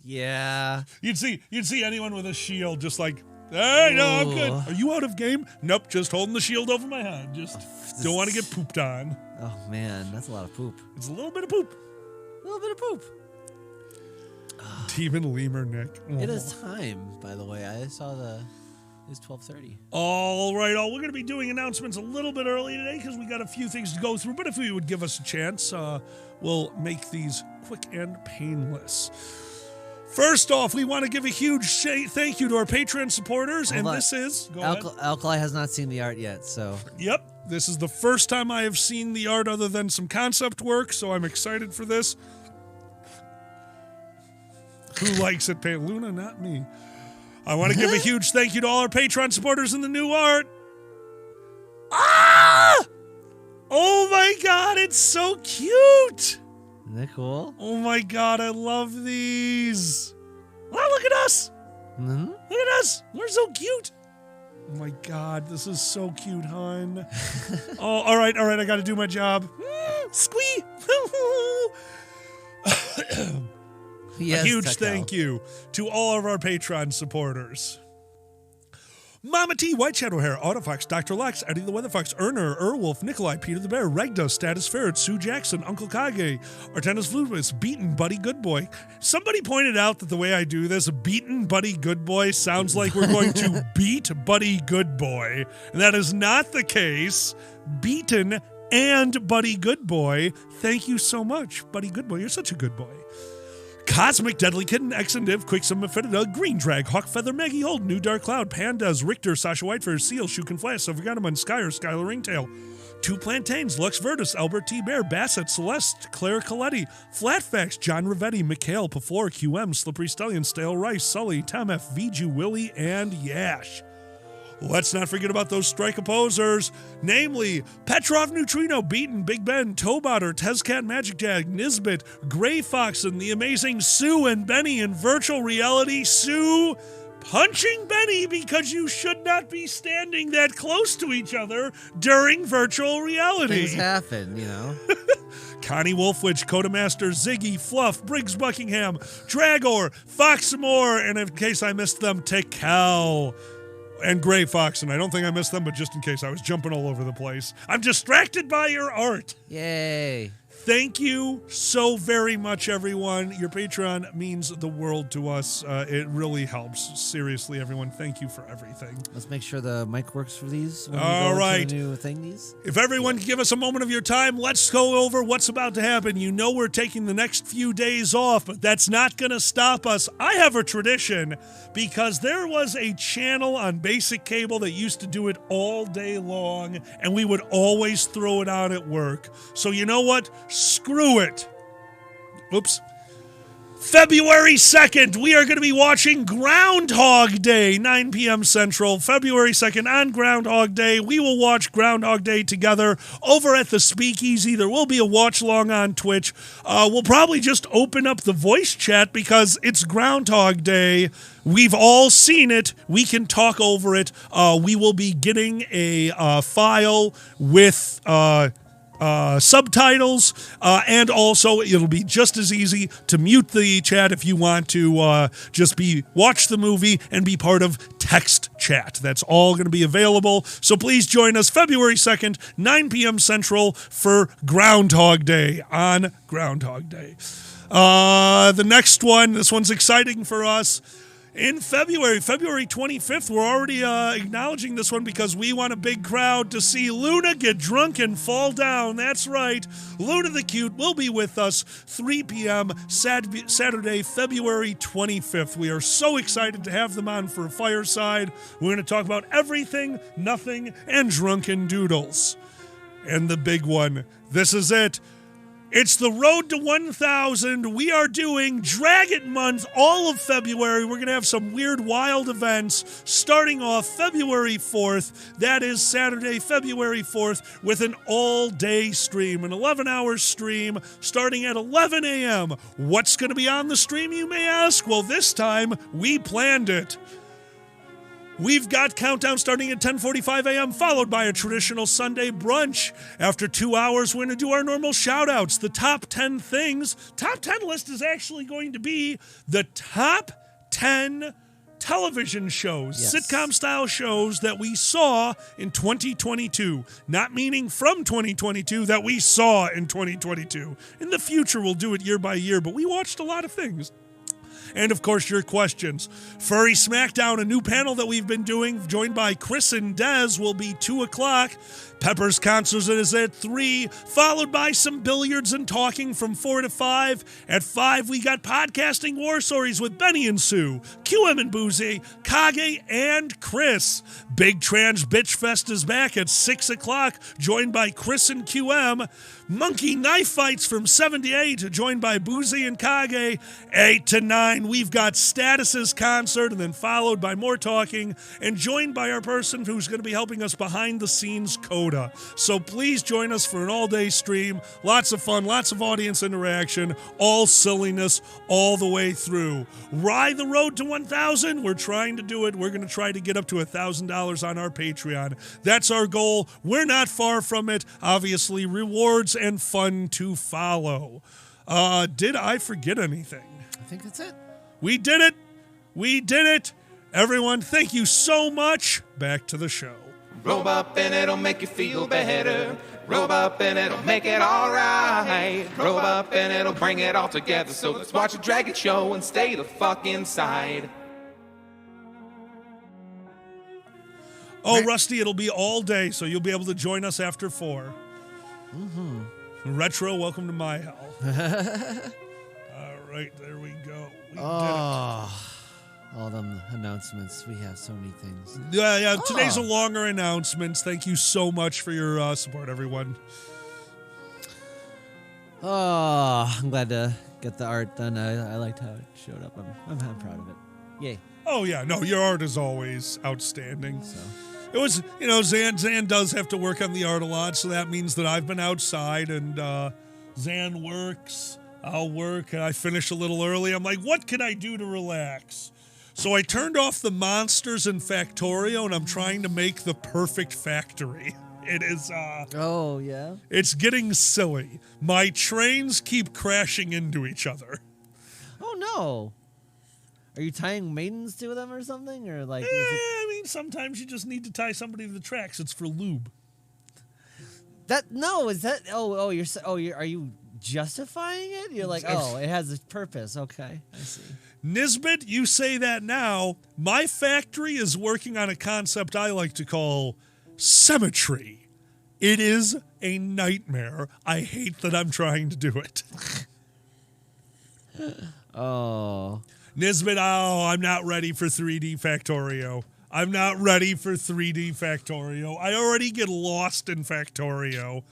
Yeah. You'd see anyone with a shield just like, hey, no, I'm good. Ooh. Are you out of game? Nope, just holding the shield over my head. Just don't want to get pooped on. Oh man, that's a lot of poop. It's a little bit of poop. A little bit of poop. Demon Lemur, Nick. It is time, by the way. I saw it's 12:30. All right, we're going to be doing announcements a little bit early today because we got a few things to go through. But if you would give us a chance, we'll make these quick and painless. First off, we want to give a huge thank you to our Patreon supporters. Hold on. This is... Go ahead. Alkali has not seen the art yet, so... Yep. This is the first time I have seen the art other than some concept work, so I'm excited for this. Who likes it? Luna, not me. I want to give a huge thank you to all our Patreon supporters in the new art. Ah! Oh my God, it's so cute! Isn't that cool? Oh my God, I love these. Wow, look at us! Mm-hmm. Look at us! We're so cute! Oh my God, this is so cute, hon. Oh, all right, I gotta do my job. Squee! Yes, a huge Tactile. thank you to all of our Patreon supporters. Mama T, White Shadowhair, Autofox, Dr. Lux, Eddie the Weather Fox, Erner, Erwolf, Nikolai, Peter the Bear, Regda, Status Ferret, Sue Jackson, Uncle Kage, Artenis Flutwist, Beaten, Buddy Goodboy. Somebody pointed out that the way I do this, Beaten, Buddy Goodboy, sounds like we're going to beat Buddy Goodboy. And that is not the case. Beaten and Buddy Goodboy. Thank you so much, Buddy Goodboy. You're such a good boy. Cosmic, Deadly Kitten, Exendiv, Quicksum, Mephidida, Green Drag, Hawkfeather, Maggie Hold, New Dark Cloud, Pandas, Richter, Sasha Whitefair, Seal, Shukin Flash, Silverganamon, Skyer, Skylar Ringtail, Two Plantains, Lux Vertus, Albert T. Bear, Bassett, Celeste, Claire Coletti, Flatfax, John Rivetti, Mikhail, Paflor, QM, Slippery Stallion, Stale Rice, Sully, Tom F., Viju, Willie, and Yash. Let's not forget about those strike opposers, namely Petrov Neutrino, Beaten, Big Ben, Tobotter, Tezcat, Magic Jag, Nisbet, Gray Fox, and the amazing Sue and Benny in virtual reality. Sue punching Benny because you should not be standing that close to each other during virtual reality. Things happen, you know. Connie Wolfwich, Codemaster, Ziggy, Fluff, Briggs Buckingham, Dragor, Foxmore, and in case I missed them, Tekel. And Gray Fox, and I don't think I missed them, but just in case, I was jumping all over the place. I'm distracted by your art. Yay. Thank you so very much, everyone. Your Patreon means the world to us. It really helps. Seriously, everyone, thank you for everything. Let's make sure the mic works for these. When All we go right. To the new thingies. If everyone can give us a moment of your time, let's go over what's about to happen. You know we're taking the next few days off, but that's not going to stop us. I have a tradition because there was a channel on basic cable that used to do it all day long, and we would always throw it on at work. So you know what? Screw it. Oops. February 2nd, we are going to be watching Groundhog Day, 9 p.m. Central. February 2nd on Groundhog Day. We will watch Groundhog Day together over at the Speakeasy. There will be a watch-along on Twitch. We'll probably just open up the voice chat because it's Groundhog Day. We've all seen it. We can talk over it. We will be getting a file with... subtitles, and also it'll be just as easy to mute the chat if you want to just watch the movie and be part of text chat. That's all going to be available. So please join us February 2nd, 9 p.m. Central for Groundhog Day on Groundhog Day. The next one, this one's exciting for us. In February 25th, we're already acknowledging this one because we want a big crowd to see Luna get drunk and fall down. That's right. Luna the Cute will be with us 3 p.m. Saturday, February 25th. We are so excited to have them on for a fireside. We're going to talk about everything, nothing, and drunken doodles. And the big one, this is it. It's the road to 1,000. We are doing Dragon Month all of February. We're going to have some weird, wild events starting off February 4th. That is Saturday, February 4th, with an all-day stream, an 11-hour stream starting at 11 a.m. What's going to be on the stream, you may ask? Well, this time we planned it. We've got countdown starting at 10:45 a.m., followed by a traditional Sunday brunch. After 2 hours, we're going to do our normal shout-outs, the top 10 things. Top 10 list is actually going to be the top 10 television shows, Yes. sitcom-style shows that we saw in 2022. Not meaning from 2022, that we saw in 2022. In the future, we'll do it year by year, but we watched a lot of things. And, of course, your questions. Furry Smackdown, a new panel that we've been doing, joined by Chris and Dez, will be 2 o'clock. Pepper's concert is at 3, followed by some billiards and talking from 4 to 5. At 5, we got Podcasting War Stories with Benny and Sue, QM and Boozy, Kage, and Chris. Big Trans Bitch Fest is back at 6 o'clock, joined by Chris and QM. Monkey Knife Fights from 7 to 8, joined by Boozy and Kage. 8 to 9, we've got Status's concert, and then followed by more talking, and joined by our person who's going to be helping us behind the scenes, Coda. So please join us for an all-day stream. Lots of fun, lots of audience interaction, all silliness all the way through. Ride the road to 1,000. We're trying to do it. We're going to try to get up to $1,000 on our Patreon. That's our goal. We're not far from it. Obviously, rewards and fun to follow. Did I forget anything? I think that's it. We did it. We did it. Everyone, thank you so much. Back to the show. Roll up and it'll make you feel better. Roll up and it'll make it alright. Roll up and it'll bring it all together. So let's watch a Dragon show and stay the fuck inside. Oh, Rusty, it'll be all day, so you'll be able to join us after 4. Mm-hmm. Retro, welcome to my hell. All right, there we go. We did it. All them announcements. We have so many things. Yeah. Today's a longer announcements. Thank you so much for your support, everyone. Oh, I'm glad to get the art done. I liked how it showed up. I'm proud of it. Yay. Oh, yeah. No, your art is always outstanding. So. It was, Zan does have to work on the art a lot, so that means that I've been outside and Zan works. I'll work, and I finish a little early. I'm like, what can I do to relax? So I turned off the monsters in Factorio, and I'm trying to make the perfect factory. It is, Oh, yeah? it's getting silly. My trains keep crashing into each other. Oh, no. Are you tying maidens to them or something? Or like, I mean, sometimes you just need to tie somebody to the tracks. It's for lube. are you justifying it? You're like, oh, it has a purpose. Okay, I see. Nisbet, you say that now. My factory is working on a concept I like to call symmetry. It is a nightmare. I hate that I'm trying to do it. Oh. Nisbet, I'm not ready for 3D Factorio. I'm not ready for 3D Factorio. I already get lost in Factorio.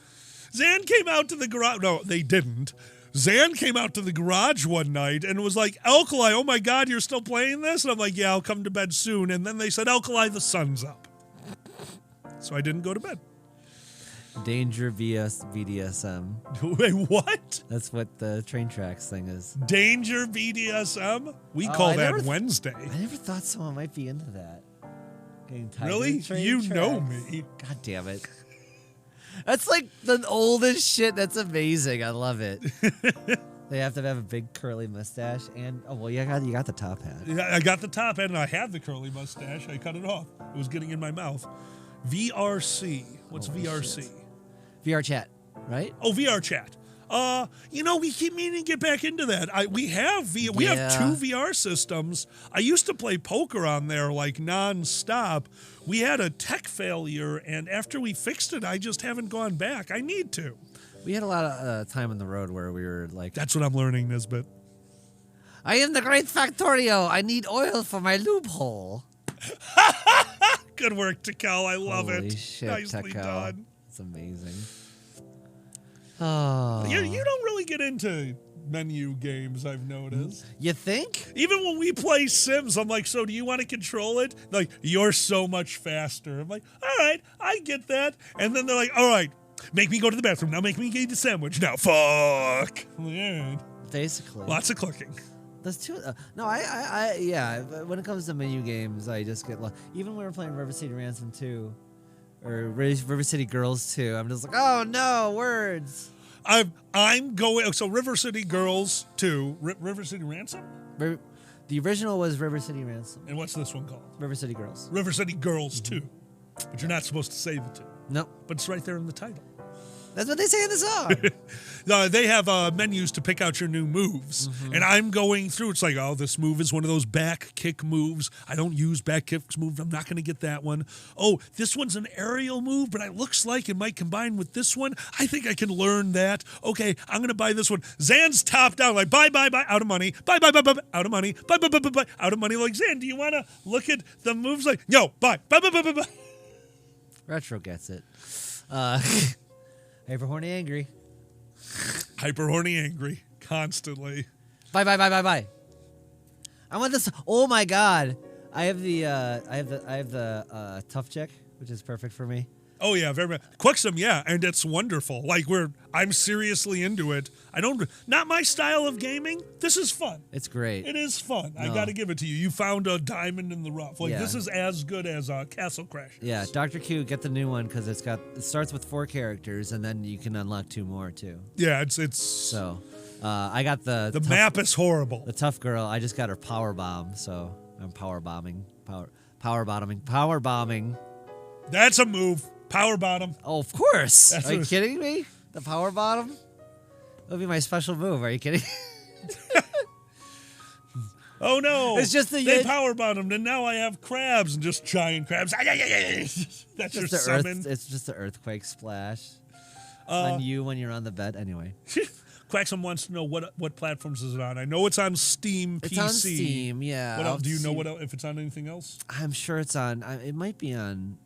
Zan came out to the garage. No, they didn't. Zan came out to the garage one night and was like, Alkali, oh my God, you're still playing this? And I'm like, yeah, I'll come to bed soon. And then they said, Alkali, the sun's up. So I didn't go to bed. Danger vs BDSM. Wait, what? That's what the train tracks thing is. Danger BDSM? We Oh, call I that never Wednesday. I never thought someone might be into that. Getting tied to Really? the train You know tracks. me. God damn it. That's like the oldest shit. That's amazing. I love it. They have to have a big curly mustache and you got the top hat. Yeah, I got the top hat and I had the curly mustache. I cut it off. It was getting in my mouth. VRC. What's Holy VRC? shit. VR chat, right? Oh, VR chat. We keep meaning to get back into that. We have two VR systems. I used to play poker on there like nonstop. We had a tech failure, and after we fixed it, I just haven't gone back. I need to. We had a lot of time on the road where we were like, That's what I'm learning, Nisbet. I am the great Factorio. I need oil for my loophole. Good work, Tikal. I love Holy it. shit, Nicely Tekal. done. It's amazing. Oh, You don't really get into menu games, I've noticed. you think? Even when we play Sims, I'm like, so do you want to control it? Like, you're so much faster. I'm like, all right, I get that. And then they're like, all right, make me go to the bathroom. Now make me eat the sandwich. Now, fuck. Yeah. Basically. Lots of clicking. That's too. No, yeah. When it comes to menu games, I just get lost. Even when we were playing River City Ransom 2, or River City Girls 2, I'm just like, oh no, words. I'm going. So River City Girls 2, River City Ransom? The original was River City Ransom. And what's this one called? River City Girls. River City Girls 2. But you're not supposed to say the two. Nope. But it's right there in the title. That's what they say in the song. They have menus to pick out your new moves. And I'm going through. It's like, oh, this move is one of those back kick moves. I don't use back kick moves. I'm not going to get that one. Oh, this one's an aerial move, but it looks like it might combine with this one. I think I can learn that. Okay, I'm going to buy this one. Zan's top down, like, buy, out of money. Buy, out of money. Buy, out of money. Like, Zan, do you want to look at the moves? Like, no, buy. Retro gets it. Hyper horny angry. Hyper horny angry. Constantly. Bye. I want this. Oh my god. I have the tough check, which is perfect for me. Oh yeah, very much. Quixum, yeah, and it's wonderful. Like I'm seriously into it. Not my style of gaming. This is fun. It's great. It is fun. I No. got to give it to you. You found a diamond in the rough. Like Yeah. this is as good as Castle Crashers. Yeah, Dr. Q, get the new one because it starts with 4 characters and then you can unlock 2 more too. Yeah, it's So, I got the the map is horrible. The tough girl. I just got her power bomb, so I'm power bombing. Power bombing. That's a move. Power bottom. Oh, of course. That's Are you what- kidding me? The power bottom? That would be my special move. Are you kidding? Oh no! It's just the- they power bottomed, and now I have crabs and just giant crabs. That's your Just the summon. it's just the earthquake splash on you when you're on the bed. Anyway, Quaxum wants to know what platforms is it on. I know it's on Steam PC. it's on Steam. Yeah. What else? I'll Do you know see- what else, if it's on anything else? I'm sure it's on. It might be on.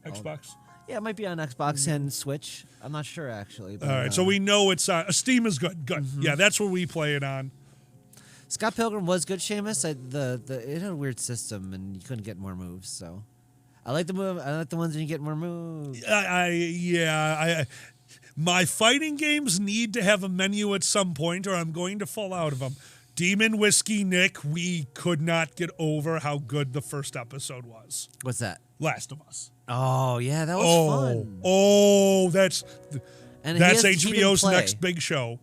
Xbox. Yeah, it might be on Xbox and Switch. I'm not sure actually. But, All right, so we know it's on. Steam is good. Good. Mm-hmm. Yeah, that's where we play it on. Scott Pilgrim was good, Seamus. It had a weird system and you couldn't get more moves. So I like the move. I like the ones when you get more moves. My fighting games need to have a menu at some point, or I'm going to fall out of them. Demon Whiskey Nick, we could not get over how good the first episode was. What's that? Last of Us. Oh yeah, that was fun. That's And that's he didn't HBO's play. next big show.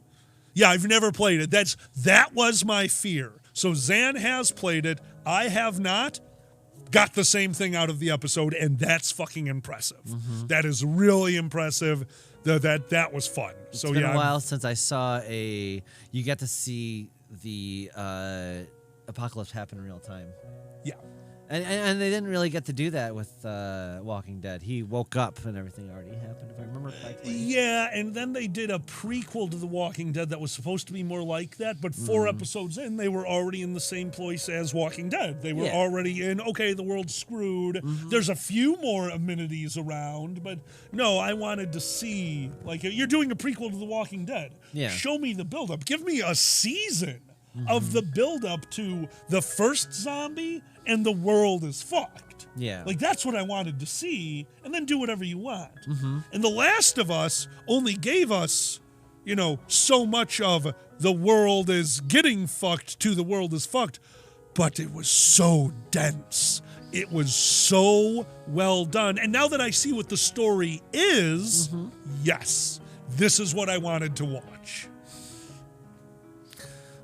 Yeah, I've never played it. That was my fear. So Zan has played it. I have not. Got the same thing out of the episode, and that's fucking impressive. Mm-hmm. That is really impressive. That was fun. It's So been yeah, a while since I saw you get to see the apocalypse happen in real time. yeah. And they didn't really get to do that with Walking Dead. He woke up and everything already happened, if I remember correctly. Yeah, and then they did a prequel to The Walking Dead that was supposed to be more like that, but 4 episodes in, they were already in the same place as Walking Dead. They were Yeah. already in, okay, the world's screwed. There's a few more amenities around, but no, I wanted to see, like, you're doing a prequel to The Walking Dead. Yeah. Show me the buildup. Give me a season of the buildup to the first zombie and the world is fucked. Yeah. Like, that's what I wanted to see, and then do whatever you want. And The Last of Us only gave us, so much of the world is getting fucked to the world is fucked, but it was so dense. It was so well done. And now that I see what the story is, yes, this is what I wanted to watch.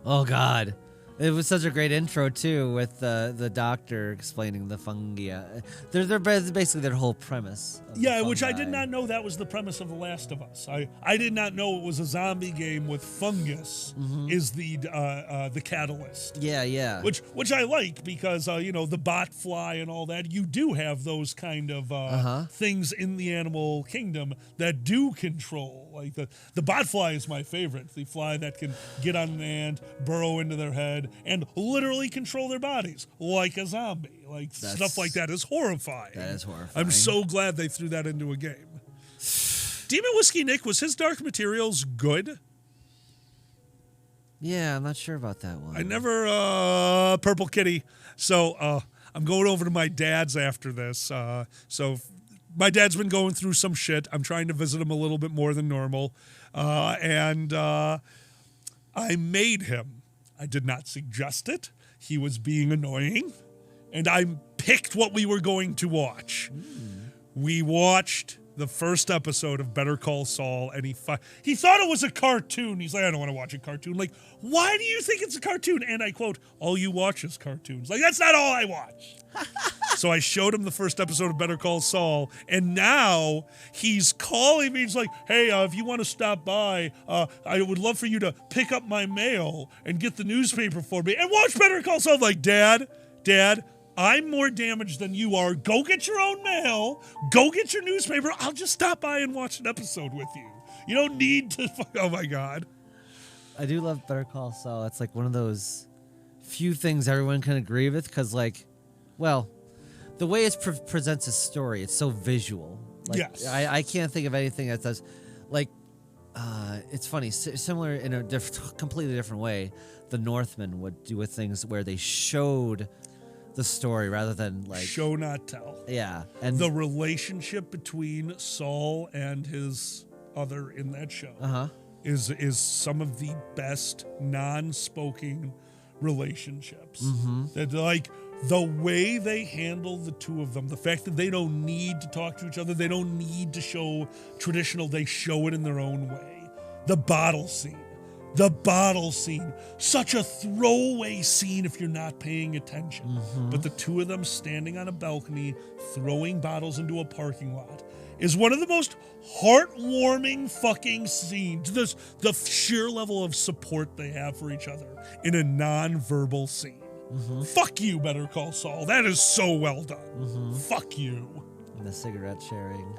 Oh God, it was such a great intro too, with the doctor explaining the fungi. They're basically their whole premise. Of the Yeah, which I did fungi. not know that was the premise of The Last of Us. I did not know it was a zombie game with fungus is the catalyst. Yeah. Which I like because the bot fly and all that. You do have those kind of things in the animal kingdom that do control. Like the bot fly is my favorite. The fly that can get on an ant, burrow into their head, and literally control their bodies like a zombie. Like stuff like that is horrifying. That is horrifying. I'm so glad they threw that into a game. Demon Whiskey Nick, was his Dark Materials good? Yeah, I'm not sure about that one. I never Purple Kitty. So I'm going over to my dad's after this. So my dad's been going through some shit. I'm trying to visit him a little bit more than normal. And I made him. I did not suggest it. He was being annoying. And I picked what we were going to watch. We watched the first episode of Better Call Saul, and he thought it was a cartoon. He's like, I don't want to watch a cartoon. Like, why do you think it's a cartoon? And I quote, all you watch is cartoons. Like, that's not all I watch. So I showed him the first episode of Better Call Saul, and now he's calling me. He's like, hey, if you want to stop by, I would love for you to pick up my mail and get the newspaper for me and watch Better Call Saul. I'm like, Dad, I'm more damaged than you are. Go get your own mail. Go get your newspaper. I'll just stop by and watch an episode with you. You don't need to. Oh, my God. I do love Better Call Saul. It's like one of those few things everyone can agree with because, like, well, the way it presents a story, it's so visual. Like, Yes. I can't think of anything that does, like, it's funny, similar in a completely different way. The Northman would do with things where they showed the story rather than like Show, not tell. Yeah, and The relationship between Saul and his other in that show is some of the best non-spoken relationships. That, like, the way they handle the two of them, the fact that they don't need to talk to each other, they don't need to show traditional, they show it in their own way. The bottle scene. Such a throwaway scene if you're not paying attention. But the two of them standing on a balcony, throwing bottles into a parking lot, is one of the most heartwarming fucking scenes. The sheer level of support they have for each other in a non-verbal scene. Fuck you, Better Call Saul. That is so well done. Fuck you. and the cigarette sharing.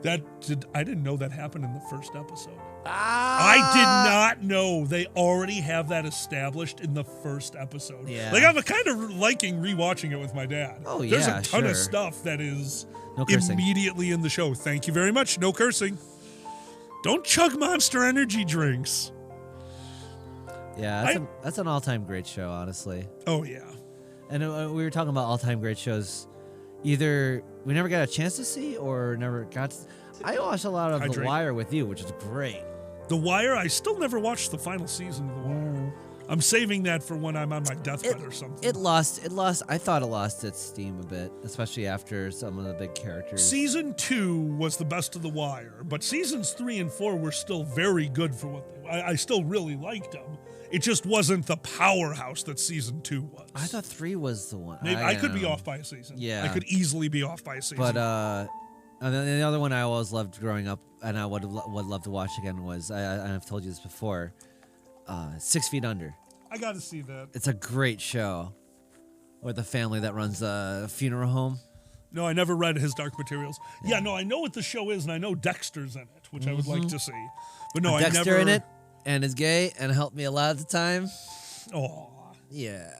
I didn't know that happened in the first episode. I did not know they already have that established in the first episode. Yeah. Like, I'm kind of liking rewatching it with my dad. Oh, There's yeah, a ton sure. of stuff that is No cursing. immediately in the show. Thank you very much. No cursing. Don't chug Monster Energy drinks. Yeah, that's an all-time great show, honestly. Oh, yeah. And we were talking about all-time great shows. Either we never got a chance to see or never got to... I watched a lot of The Hydrate. Wire with you, which is great. The Wire, I still never watched the final season of The Wire. I'm saving that for when I'm on my deathbed or something. It lost. I thought it lost its steam a bit, especially after some of the big characters. Season 2 was the best of The Wire, but seasons 3 and 4 were still very good for what they... I still really liked them. It just wasn't the powerhouse that season 2 was. I thought 3 was the one. Maybe I could be off by a season. Yeah. I could easily be off by a season. But and then the other one I always loved growing up, and I would love to watch again was I've told you this before. 6 Feet Under. I got to see that. It's a great show, with the family that runs a funeral home. No, I never read his Dark Materials. Yeah, no, I know what the show is, and I know Dexter's in it, which I would like to see. But no, I never... Dexter in it, and is gay, and helped me a lot at the time. Oh, Yeah.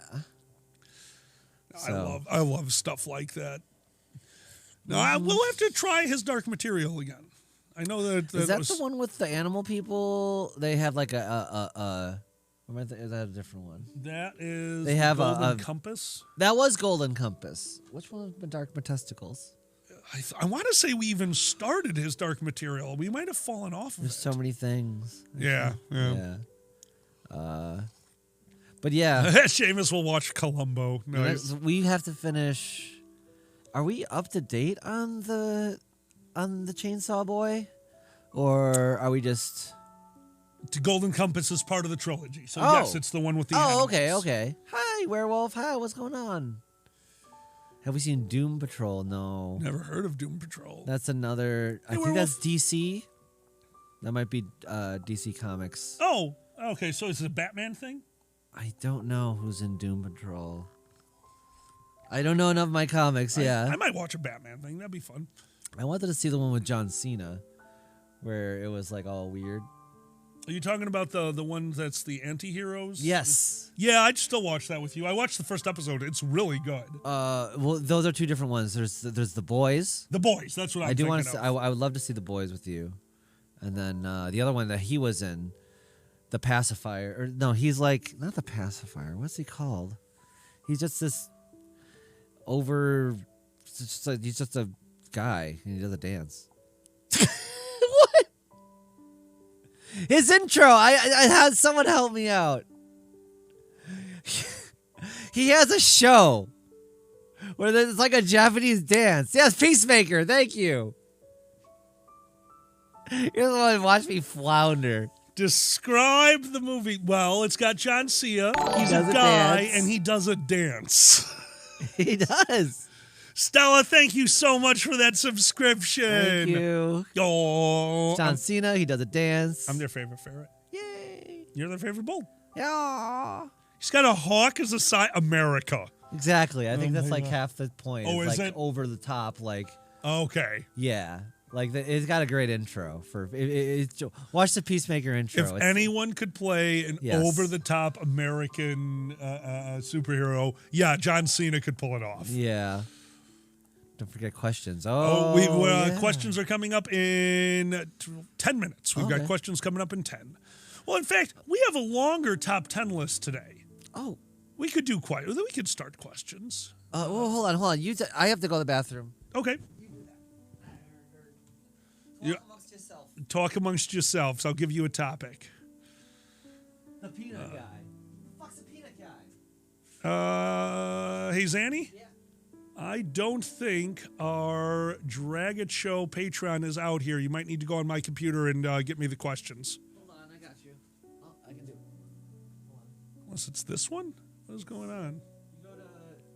I love stuff like that. No, I will have to try his Dark Material again. I know that... Is that was, the one with the animal people? They have like a or is that a different one? That is They have Golden a- Compass. That was Golden Compass. Which one was Dark Testicles? I want to say we even started his Dark Material. We might have fallen off of There's it. so many things. Yeah. Yeah. But yeah, Seamus will watch Columbo. No, we have to finish. Are we up to date on the Chainsaw Boy, or are we just? Golden Compass is part of the trilogy. So Oh. yes, it's the one with the Oh, okay, animals. okay. Hi, werewolf. Hi, what's going on? Have we seen Doom Patrol? No. Never heard of Doom Patrol. That's another. I Hey, think that's werewolf. DC. That might be DC Comics. Oh, okay. So it's a Batman thing? I don't know who's in Doom Patrol. I don't know enough of my comics. Yeah, I might watch a Batman thing. That'd be fun. I wanted to see the one with John Cena, where it was like all weird. Are you talking about the one that's the anti-heroes? Yes. Yeah, I'd still watch that with you. I watched the first episode. It's really good. Well, those are two different ones. There's The Boys. The Boys, that's what I'm I do want thinking to. of. I would love to see The Boys with you, and then the other one that he was in, The Pacifier. Or no, he's like not The Pacifier. What's he called? He's just this he's just a guy and he does a dance. What? His intro. I had someone help me out. He has a show where it's like a Japanese dance. Yes, Peacemaker. Thank you. You're the one who watched me flounder. Describe the movie. Well, it's got John Cena. He's a does a guy, dance. and he does a dance. He does. Stella, thank you so much for that subscription. Thank you. Oh, John Cena. He does a dance. I'm their favorite ferret. Yay. You're their favorite bull. Yeah. He's got a hawk as a side. America. Exactly. I think that's my like God. half the point. Oh, It's is like it? over the top, like Okay. yeah. Like it's got a great intro for watch the Peacemaker intro. If It's- anyone could play an Yes. over-the-top American superhero, yeah, John Cena could pull it off. yeah. Don't forget questions. Oh, Yeah. questions are coming up in 10 minutes. We've got Okay. questions coming up in 10. Well, in fact, we have a longer top 10 list today. Oh. We could do we could start questions. Well, hold on. I have to go to the bathroom. Okay. Yeah. Amongst yourself. Talk amongst yourselves. I'll give you a topic. The peanut guy. Fuck's the peanut guy? Hey, Zanny? Yeah. I don't think our Drag It Show Patreon is out here. You might need to go on my computer and get me the questions. Hold on, I got you. Oh, I can do it. Hold on. Unless it's this one? What is going on? You go to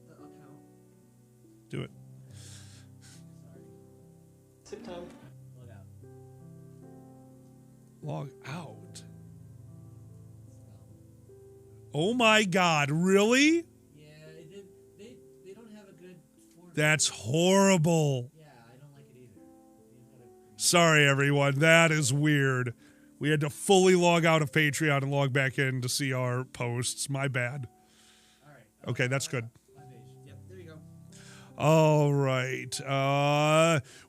the account. Do it. Sorry. Log out. Log out. Oh my God, really? Yeah, they don't have a good format. That's horrible. Yeah, I don't like it either. Sorry, everyone. That is weird. We had to fully log out of Patreon and log back in to see our posts. My bad. All right. Okay, that's good. My page. Yep, there you go. All right.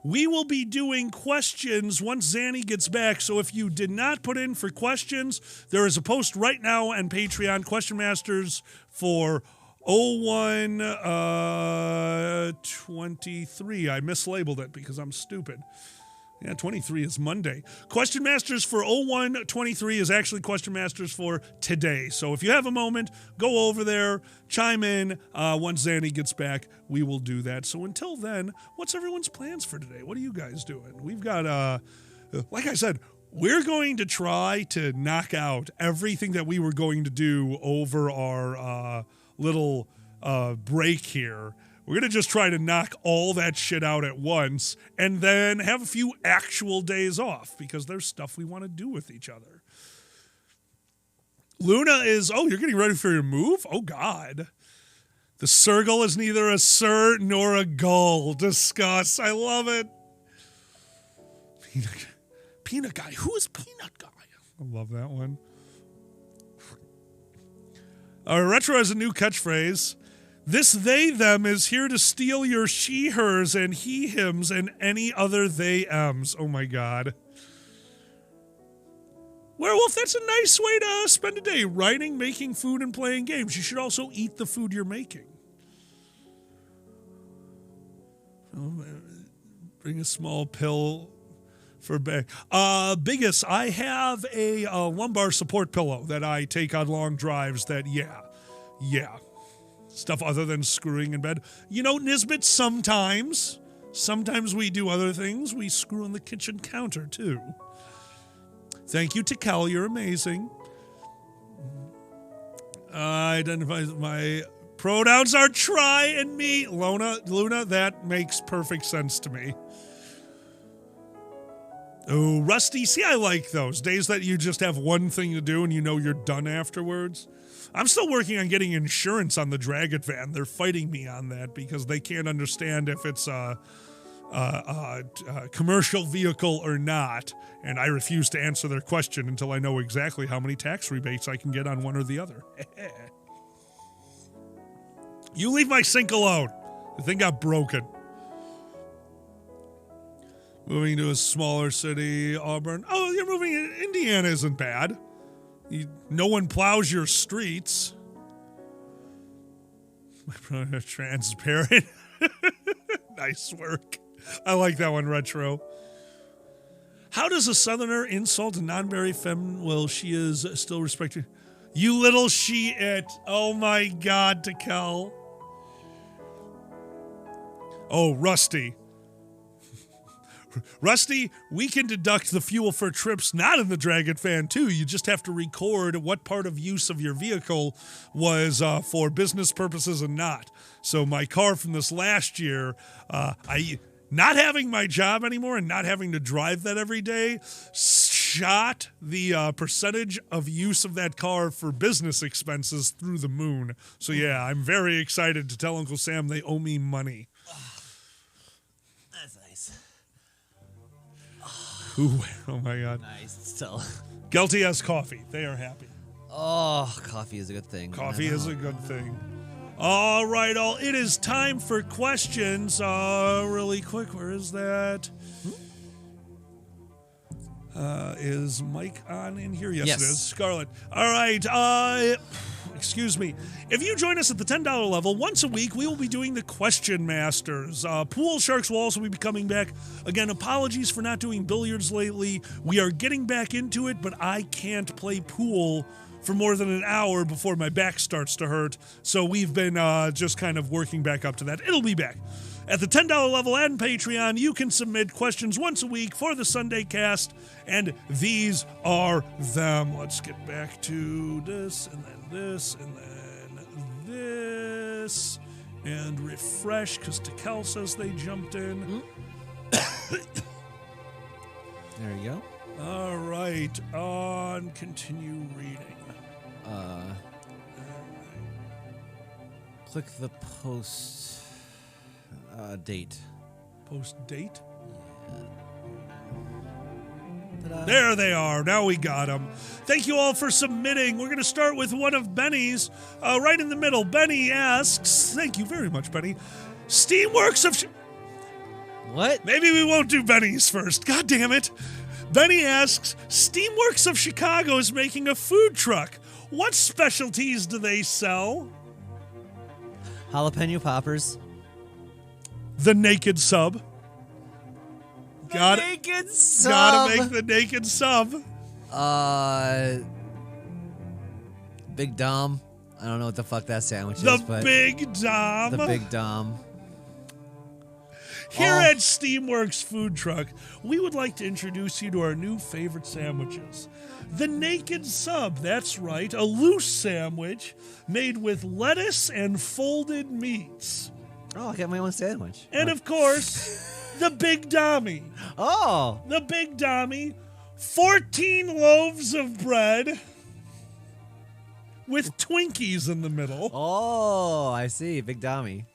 We will be doing questions once Zanny gets back. So if you did not put in for questions, there is a post right now on Patreon, Question Masters for 0123. I mislabeled it because I'm stupid. Yeah, 23 is Monday. Question Masters for 0123 is actually Question Masters for today. So if you have a moment, go over there, chime in. Once Zanny gets back, we will do that. So until then, what's everyone's plans for today? What are you guys doing? We've got, like I said, we're going to try to knock out everything that we were going to do over our little break here. We're going to just try to knock all that shit out at once and then have a few actual days off because there's stuff we want to do with each other. Luna is, you're getting ready for your move? Oh, God. The Sergal is neither a sir nor a gull. Discuss. I love it. Peanut Guy. Who is Peanut Guy? I love that one. Retro has a new catchphrase. This they, them is here to steal your she, hers, and he, hims, and any other they, ems. Oh my God. Werewolf, that's a nice way to spend a day. Writing, making food, and playing games. You should also eat the food you're making. Bring a small pill for bag. Biggest, I have a lumbar support pillow that I take on long drives that, yeah. Stuff other than screwing in bed. You know, Nisbet, sometimes we do other things. We screw on the kitchen counter, too. Thank you to Cal. You're amazing. Identify my pronouns are try and me. Luna, that makes perfect sense to me. Oh, Rusty. See, I like those. Days that you just have one thing to do and you know you're done afterwards. I'm still working on getting insurance on the Drag It van. They're fighting me on that because they can't understand if it's commercial vehicle or not, and I refuse to answer their question until I know exactly how many tax rebates I can get on one or the other. You leave my sink alone. The thing got broken. Moving to a smaller city, Auburn. Oh, you're moving. Indiana isn't bad. No one plows your streets. Transparent. Nice work. I like that one, Retro. How does a Southerner insult a non-berry femme while she is still respected? You little she-it. Oh my God, Takel. Oh, Rusty. Rusty, we can deduct the fuel for trips not in the Dragon Fan, too. You just have to record what part of use of your vehicle was for business purposes and not. So my car from this last year, not having my job anymore and not having to drive that every day, shot the percentage of use of that car for business expenses through the moon. So yeah, I'm very excited to tell Uncle Sam they owe me money. That's nice. Ooh, oh my God. Nice. Still. Guilty as coffee. They are happy. Oh, coffee is a good thing. Coffee is a good thing. All right, it is time for questions. Really quick, where is that? Is Mike on in here? Yes, Yes. it is. Scarlett. All right. Excuse me. If you join us at the $10 level, once a week, we will be doing the Question Masters. Pool Sharks will also be coming back. Again, apologies for not doing billiards lately. We are getting back into it, but I can't play pool for more than an hour before my back starts to hurt. So we've been just kind of working back up to that. It'll be back. At the $10 level and Patreon, you can submit questions once a week for the Sunday cast, and these are them. Let's get back to this, and then this, and then this, and refresh, because Takel says they jumped in. There you go. All right, on continue reading. Click the post date. Post date? Ta-da. There they are. Now we got them. Thank you all for submitting. We're going to start with one of Benny's. Right in the middle, Benny asks, thank you very much, Benny. Steamworks of... What? Maybe we won't do Benny's first. God damn it. Benny asks, Steamworks of Chicago is making a food truck. What specialties do they sell? Jalapeno poppers. The naked sub. Naked sub. Gotta make the naked sub. Big Dom. I don't know what the fuck that sandwich The is, but Big Dom. the Big Dom. Here at Steamworks Food Truck, we would like to introduce you to our new favorite sandwiches. The Naked Sub, that's right, a loose sandwich made with lettuce and folded meats. Oh, I got my own sandwich. And of course, the Big Dommy. Oh, The Big Dommy, 14 loaves of bread with Twinkies in the middle. oh, I see. Big Dommy.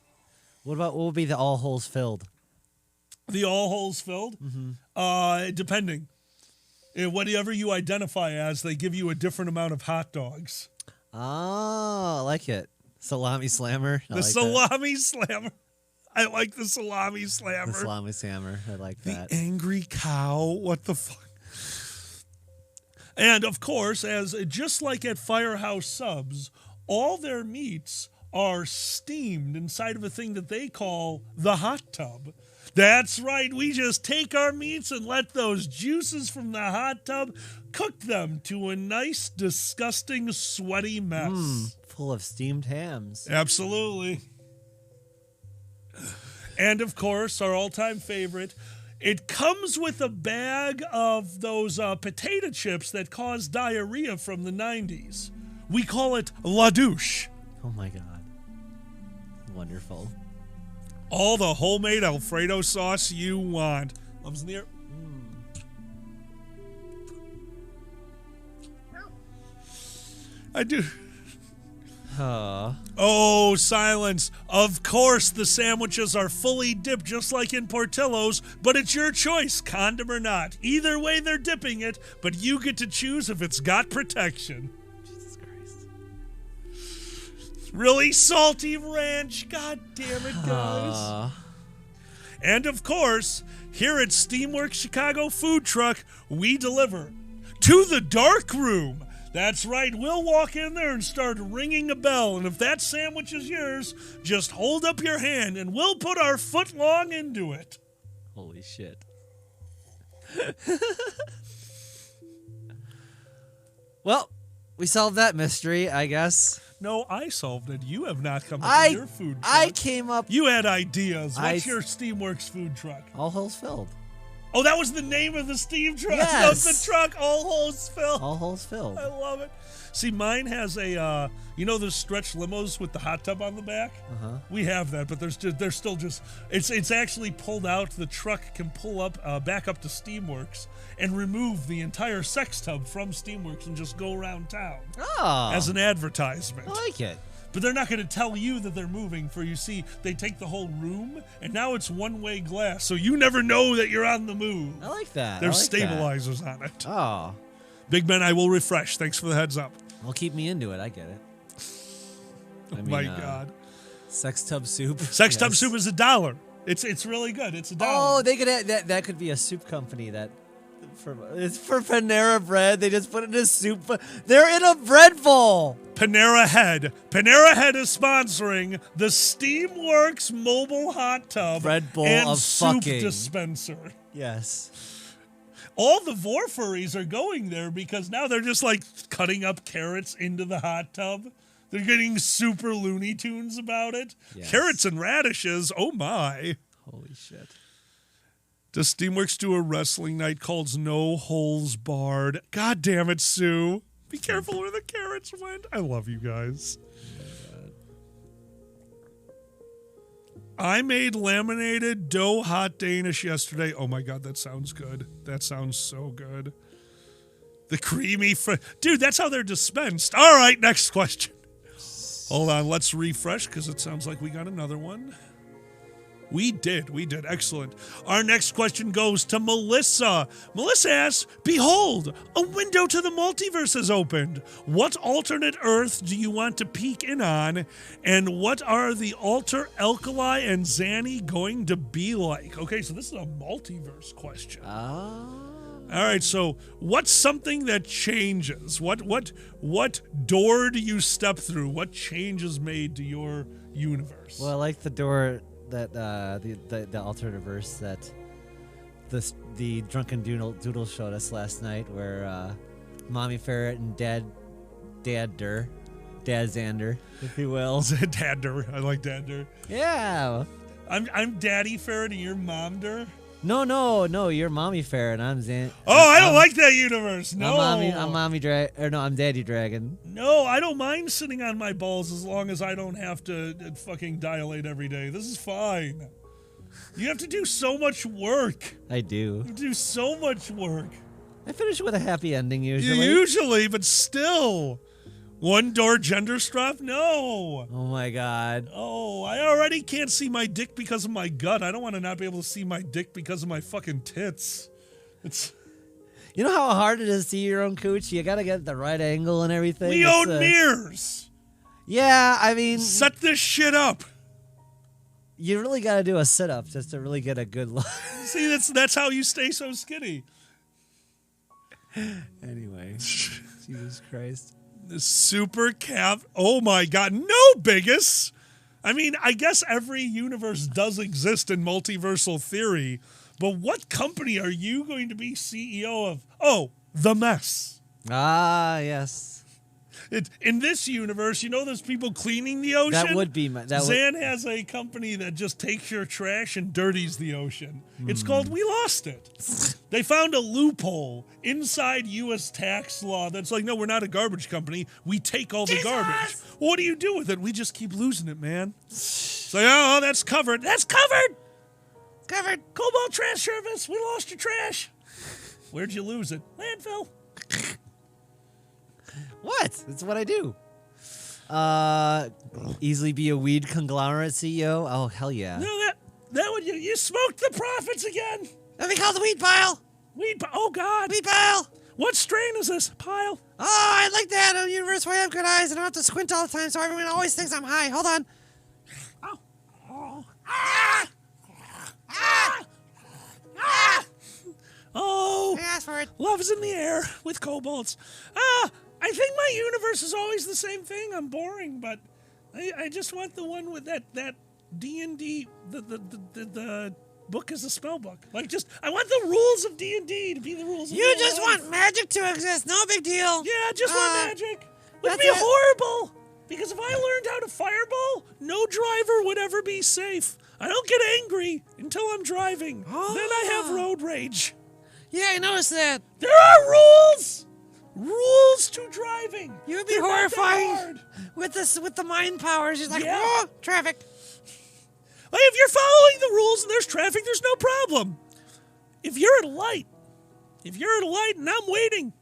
What will be the all holes filled? The all holes filled? Depending. Whatever you identify as, they give you a different amount of hot dogs. Oh, I like it. Salami slammer. I The like that. salami slammer. I like the salami slammer. The salami slammer. I like that. The angry cow. What the fuck? And of course, just like at Firehouse Subs, all their meats are steamed inside of a thing that they call the hot tub. That's right, we just take our meats and let those juices from the hot tub cook them to a nice, disgusting, sweaty mess. Full of steamed hams. Absolutely. And of course, our all-time favorite, it comes with a bag of those potato chips that caused diarrhea from the 90s. We call it La Douche. Oh my god. Wonderful. All the homemade Alfredo sauce you want. Thumbs in the air. I do. Oh, silence. Of course, the sandwiches are fully dipped just like in Portillo's, but it's your choice, condom or not. Either way, they're dipping it, but you get to choose if it's got protection. Jesus Christ. Really salty ranch. God damn it, guys. And of course, here at Steamworks Chicago Food Truck, we deliver to the dark room. That's right, we'll walk in there and start ringing a bell, and if that sandwich is yours, just hold up your hand and we'll put our foot long into it. Holy shit. Well, we solved that mystery, I guess. No, I solved it. You have not come up with your food truck. I came up. You had ideas. What's your Steamworks food truck? All holes filled. Oh, that was the name of the steam truck. Yes. Of the truck, all holes filled. All holes filled. I love it. See, mine has a, those stretch limos with the hot tub on the back? Uh-huh. We have that, but they're still just, it's actually pulled out. The truck can pull up, back up to Steamworks and remove the entire sex tub from Steamworks and just go around town Oh. as an advertisement. I like it. But they're not going to tell you that they're moving for, you see, they take the whole room, and now it's one-way glass, so you never know that you're on the move. I like that. There's I like that. stabilizers on it. Oh. Big Ben, I will refresh. Thanks for the heads up. Well, keep me into it. I get it. Oh my God. Sex tub soup. Sex tub Yes. soup is $1. It's really good. It's $1. Oh, they could that could be a soup company that it's for Panera Bread. They just put it in a soup. They're in a bread bowl. Panera Head. Panera Head is sponsoring the Steamworks mobile hot tub Bread bowl and of soup fucking. dispenser. Yes. All the Vorfurries are going there because now they're just like cutting up carrots into the hot tub. They're getting super Looney Tunes about it. Yes. Carrots and radishes. Oh my. Holy shit. Does Steamworks do a wrestling night called No Holes Barred? God damn it, Sue. Be careful where the carrots went. I love you guys. I made laminated dough hot Danish yesterday. Oh my God, that sounds good. That sounds so good. The creamy, dude, that's how they're dispensed. All right, next question. Hold on, let's refresh because it sounds like we got another one. We did. Excellent. Our next question goes to Melissa. Melissa asks, behold, a window to the multiverse has opened. What alternate Earth do you want to peek in on? And what are the alter Alkali and Zanny going to be like? Okay, so this is a multiverse question. All right, so what's something that changes? What door do you step through? What change is made to your universe? Well, I like the door that the alternate verse that the Drunken Doodle showed us last night, where Mommy Ferret and Dad Xander, if you will. Dadder. I like Dadder. Yeah. I'm Daddy Ferret and you're Momder. No, you're Mommy Ferret and I'm Xan. Oh, I don't like that universe. No. I'm Daddy Dragon. No, I don't mind sitting on my balls as long as I don't have to fucking dilate every day. This is fine. You have to do so much work. I do. You have to do so much work. I finish with a happy ending usually. Usually, but still. One door gender strap? No. Oh my God. Oh, I already can't see my dick because of my gut. I don't want to not be able to see my dick because of my fucking tits. It's. You know how hard it is to see your own cooch? You gotta get the right angle and everything. We own mirrors. Yeah, I mean, Set this shit up. you really gotta do a sit-up just to really get a good look. See, that's how you stay so skinny. Anyway, Jesus Christ. The super cap. Oh my God. No, Biggest. I mean, I guess every universe does exist in multiversal theory, but what company are you going to be CEO of? Oh, The Mess. Ah, yes. In this universe, you know there's people cleaning the ocean? That would be my. Zan has a company that just takes your trash and dirties the ocean. It's called We Lost It. They found a loophole inside U.S. tax law that's like, no, we're not a garbage company. We take all the garbage. Well, what do you do with it? We just keep losing it, man. It's like, oh, that's covered. That's covered. Covered. Cobalt Trash Service. We lost your trash. Where'd you lose it? Landfill. What? That's what I do. Easily be a weed conglomerate CEO. Oh hell yeah. No, that would you smoked the profits again. Let me call the weed pile. Oh God. Weed pile. What strain is this pile? Oh, I like that on universe where I have good eyes and I don't have to squint all the time, so everyone always thinks I'm high. Hold on. Oh, I asked for it. love is in the air with kobolds. I think my universe is always the same thing. I'm boring, but I just want the one with that D&D, the book is a spell book. Like, I want the rules of D&D to be the rules of You real just life. want magic to exist. No big deal. Yeah, I just want magic. Would that's be it. horrible. Because if I learned how to fireball, no driver would ever be safe. I don't get angry until I'm driving. Then I have road rage. Yeah, I noticed that. There are rules! Rules to driving. You would be They're not that horrifying hard. with the mind powers. He's like, Yeah. oh, traffic. Like, if you're following the rules and there's traffic, there's no problem. If you're at a light and I'm waiting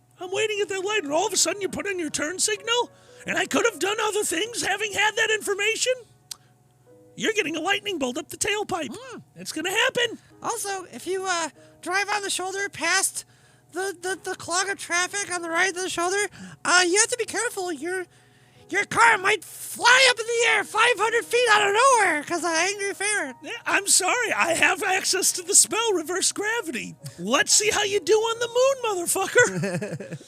at that light, and all of a sudden you put in your turn signal, and I could have done other things having had that information, you're getting a lightning bolt up the tailpipe. It's going to happen. Also, if you drive on the shoulder past the clog of traffic on the right of the shoulder, you have to be careful. Your car might fly up in the air 500 feet out of nowhere because of angry ferret. Yeah, I'm sorry. I have access to the spell reverse gravity. Let's see how you do on the moon, motherfucker.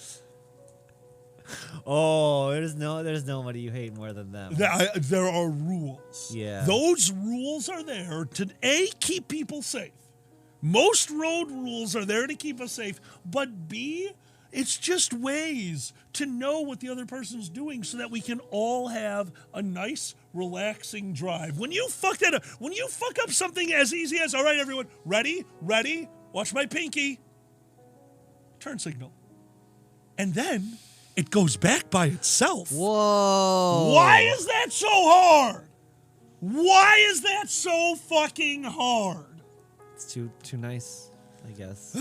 Oh, there's nobody you hate more than them. There are rules. Yeah. Those rules are there to, A, keep people safe. Most road rules are there to keep us safe. But B, it's just ways to know what the other person's doing so that we can all have a nice, relaxing drive. When you fuck that up, when you fuck up something as easy as, all right, everyone, ready, watch my pinky, turn signal. And then it goes back by itself. Whoa. Why is that so hard? Why is that so fucking hard? It's too nice, I guess.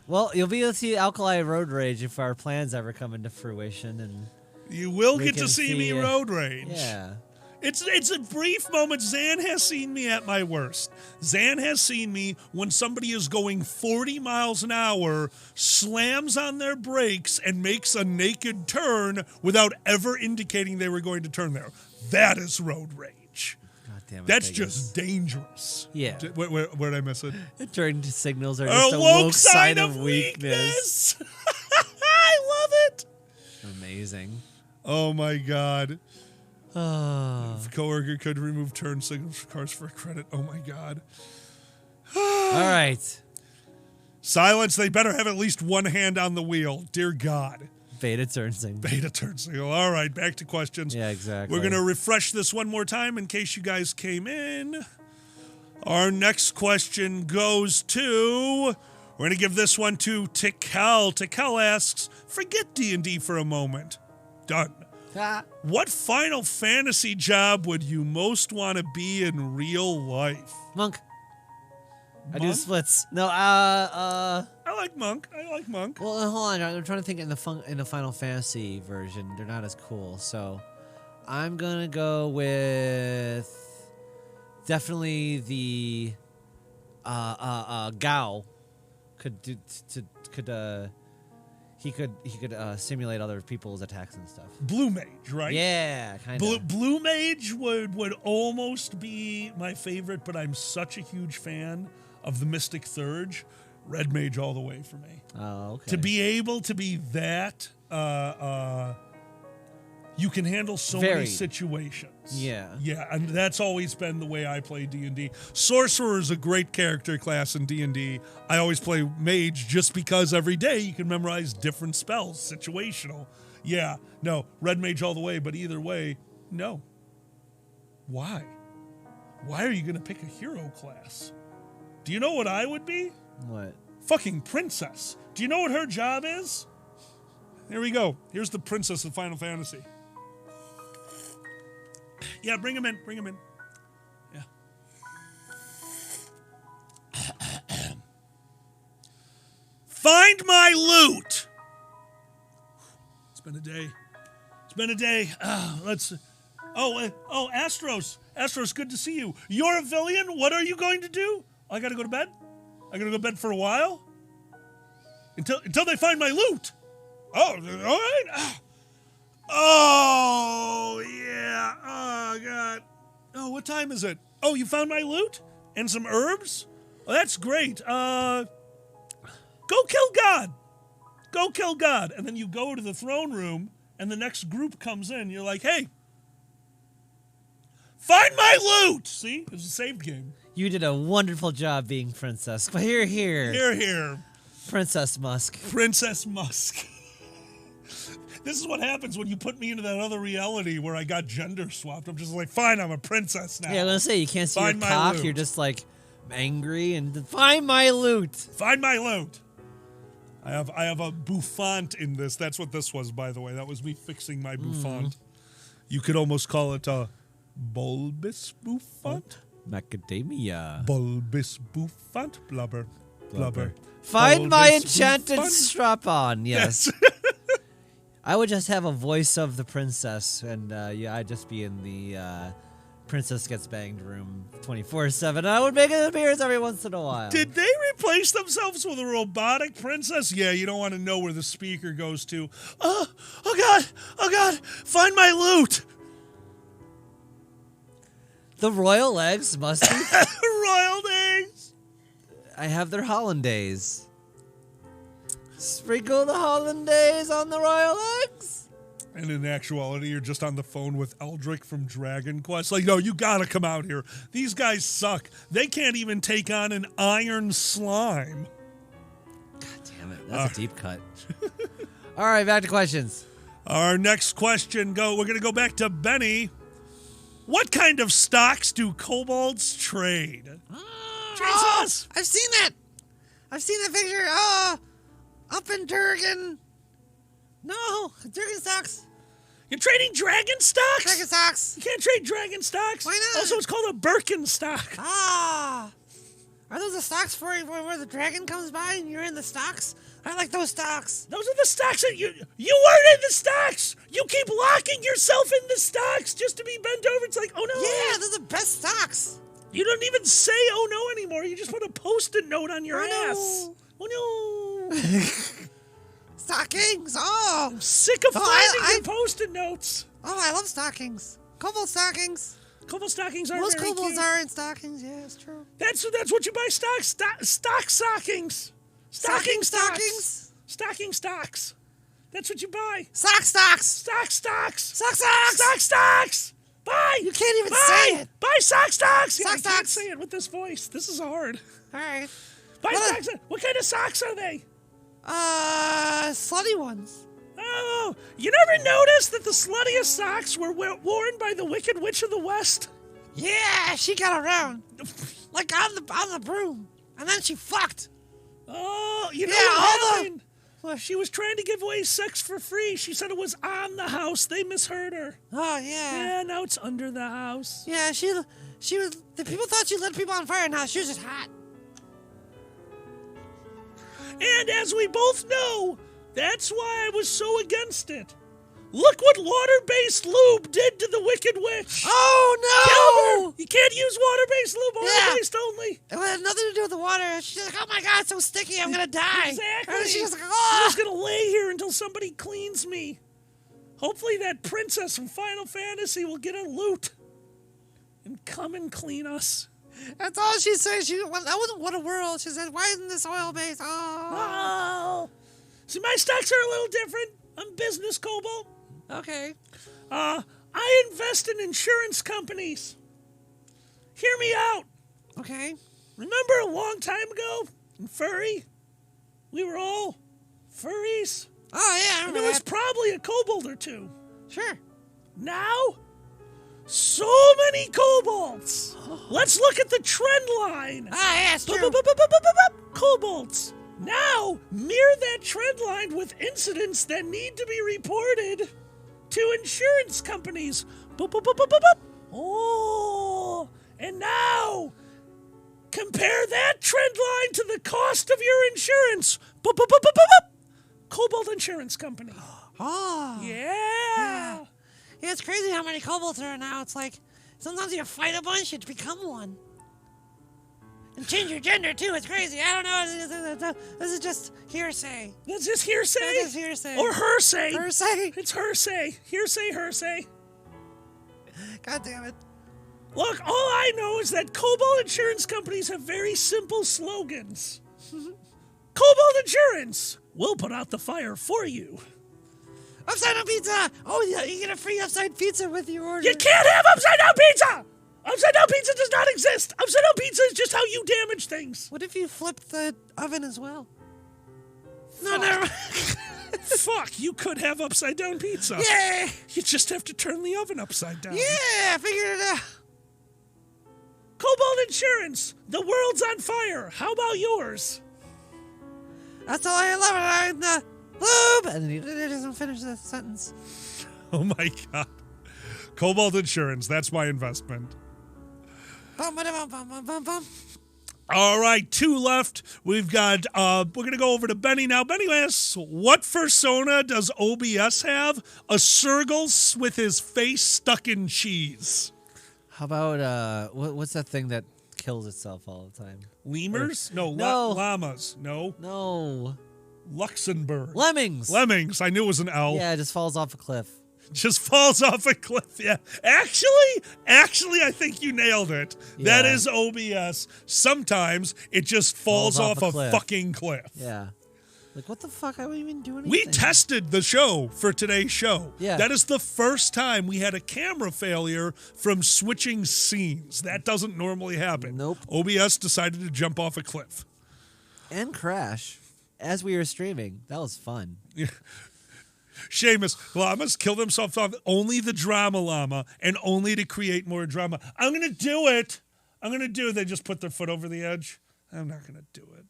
Well, you'll be able to see Alkali Road Rage if our plans ever come into fruition, and You will We get can to see me see, road rage. yeah. It's a brief moment. Zan has seen me at my worst. Zan has seen me when somebody is going 40 miles an hour, slams on their brakes, and makes a naked turn without ever indicating they were going to turn there. That is road rage. God damn it, That's Vegas. just dangerous. Yeah. Where did I miss it? Turn signals are A just a woke sign of weakness. I love it. Amazing. Oh my God. Oh. If a coworker could remove turn signals for cars for credit. Oh my God. All right. Silence. They better have at least one hand on the wheel. Dear God. Beta turn signal. Beta turn signal. All right, back to questions. Yeah, exactly. We're going to refresh this one more time in case you guys came in. Our next question goes to... We're going to give this one to Tikel. Tikel asks, forget D&D for a moment. Done. What Final Fantasy job would you most want to be in real life? Monk. I do Monk? splits. No, I like Monk. well, hold on. I'm trying to think in the Final Fantasy version. They're not as cool. So I'm going to go with definitely the Gao could do he could simulate other people's attacks and stuff. Blue Mage, right? Yeah, kind of. Blue Mage would almost be my favorite, but I'm such a huge fan of the Mystic Thurge. Red Mage all the way for me. Oh, okay. To be able to be that, you can handle so many Varied. situations. Yeah. Yeah, and that's always been the way I play D&D. Sorcerer is a great character class in D&D. I always play Mage just because every day you can memorize different spells, situational. Yeah, no, Red Mage all the way, but either way, no. Why? Why are you going to pick a hero class? Do you know what I would be? What? Fucking princess. Do you know what her job is? Here we go. Here's the princess of Final Fantasy. Yeah, bring him in. Yeah. Find my loot. It's been a day. been a day. Astros. Astros, good to see you. You're a villain. What are you going to do? I got to go to bed? I got to go to bed for a while? Until they find my loot. Oh, all right. Oh, yeah. Oh, God. Oh, what time is it? Oh, you found my loot? And some herbs? Oh, that's great. Go kill God. Go kill God. And then you go to the throne room, and the next group comes in. You're like, hey, find my loot. See? It was a saved game. You did a wonderful job being princess. But here. Here. Princess Musk. Princess Musk. This is what happens when you put me into that other reality where I got gender swapped. I'm just like, fine, I'm a princess now. Yeah, I was gonna say, you can't see Find your my cock. loot. You're just like angry and find my loot. Find my loot. I have a bouffant in this. That's what this was, by the way. That was me fixing my bouffant. You could almost call it a bulbous bouffant. Macadamia. Bulbous bouffant. Blubber. Find my Bulbous enchanted bouffant. strap-on. Yes. I would just have a voice of the princess, and I'd just be in the Princess Gets Banged room 24/7. I would make an appearance every once in a while. Did they replace themselves with a robotic princess? Yeah, you don't want to know where the speaker goes to. Oh God, find my loot. The royal eggs must be. Royal eggs. I have their hollandaise. Sprinkle the hollandaise on the royal eggs. And in actuality, you're just on the phone with Eldrick from Dragon Quest. Like, no, you gotta come out here. These guys suck. They can't even take on an iron slime. God damn it. That's a deep cut. All right, back to questions. Our next question, we're gonna go back to Benny. What kind of stocks do kobolds trade? Jesus! I've seen that. I've seen that picture. Up in Durgan. No, Durgan stocks. You're trading dragon stocks? Dragon stocks. You can't trade dragon stocks. Why not? Also, it's called a Birkenstock. Are those the stocks for where the dragon comes by and you're in the stocks? I like those stocks. Those are the stocks that you weren't in the stocks. You keep locking yourself in the stocks just to be bent over. It's like, oh no. Yeah, those are the best stocks. You don't even say oh no anymore. You just put a Post-it note on your Oh, ass. no. Oh no. Stockings. Oh. I'm sick of finding your Post-it notes. Oh, I love stockings. Kobold stockings. Kobold stockings are Most very kobolds cute. are in stockings. Yeah, it's true. That's what you buy stocks. Stock stockings. Stocking stockings. Stocking stocks. That's what you buy. Sock stocks. Stock stocks. Sock stocks. Stock stocks. Buy. You can't even Buy. say it. Buy sock stocks. Sock I can't stocks. say it with this voice. This is hard. All right. Buy What socks. What kind of socks are they? Slutty ones. Oh, you never noticed that the sluttiest socks were worn by the Wicked Witch of the West? Yeah, she got around. Like on the broom. And then she fucked. Oh, you know Yeah, what hold on. happened? She was trying to give away sex for free. She said it was on the house. They misheard her. Oh, yeah. Yeah, now it's under the house. Yeah, she was, the people thought she lit people on fire. Now she was just hot. And as we both know, that's why I was so against it. Look what water-based lube did to the Wicked Witch. Oh, Killed no! her. You can't use water-based lube, Yeah. oil-based only. It had nothing to do with the water. She's like, oh my God, it's so sticky, I'm gonna die. Exactly. And she's just like, I'm oh! just gonna lay here until somebody cleans me. Hopefully that princess from Final Fantasy will get a loot and come and clean us. That's all she said. That wasn't What a World. She said, why isn't this oil based? Oh. Oh. See, my stocks are a little different. I'm business Cobalt. Okay. I invest in insurance companies. Hear me out. Okay. Remember a long time ago in Furry? We were all furries. Oh, yeah, I And remember there was that. probably a kobold or two. Sure. Now, so many kobolds. Let's look at the trend line. Ah, yeah, it's true. Kobolds. Now, mirror that trend line with incidents that need to be reported to insurance companies. Oh, and now, compare that trend line to the cost of your insurance. Kobold Insurance Company. Oh. Yeah. Yeah, it's crazy how many kobolds there are now. It's like sometimes you fight a bunch, you become one. And change your gender too. It's crazy. I don't know. This is just hearsay. That's just hearsay. That is hearsay. Or hearsay. Hearsay. It's hearsay. Hearsay. God damn it. Look, all I know is that Cobalt Insurance companies have very simple slogans. Cobalt Insurance, we'll put out the fire for you. Upside down pizza. Oh yeah, you get a free upside pizza with your order. You can't have upside down pizza. Upside down pizza does not exist. Upside down pizza is just how you damage things. What if you flipped the oven as well? No, Fuck. never mind. Fuck, you could have upside down pizza. Yeah. You just have to turn the oven upside down. Yeah, I figured it out. Cobalt Insurance, the world's on fire. How about yours? That's all I love. And the lube. And then he doesn't finish the sentence. Oh my God. Cobalt Insurance, that's my investment. Bum, bum, bum, bum, bum, bum. All right, 2 left. We've got, we're going to go over to Benny now. Benny asks, what fursona does OBS have? A Sergals with his face stuck in cheese. How about what's that thing that kills itself all the time? Lemurs? No. No. Llamas. No. No. Luxembourg. Lemmings. Lemmings. I knew it was an L. Yeah, it just falls off a cliff. Just falls off a cliff. Yeah. Actually, I think you nailed it. That Yeah. is OBS. Sometimes it just falls off a cliff. fucking cliff. Yeah. Like, what the fuck? I wouldn't even do anything. We tested the show for today's show. Yeah. That is the first time we had a camera failure from switching scenes. That doesn't normally happen. Nope. OBS decided to jump off a cliff. And crash as we were streaming. That was fun. Seamus, llamas killed himself off only the drama llama and only to create more drama. I'm going to do it. They just put their foot over the edge. I'm not going to do it.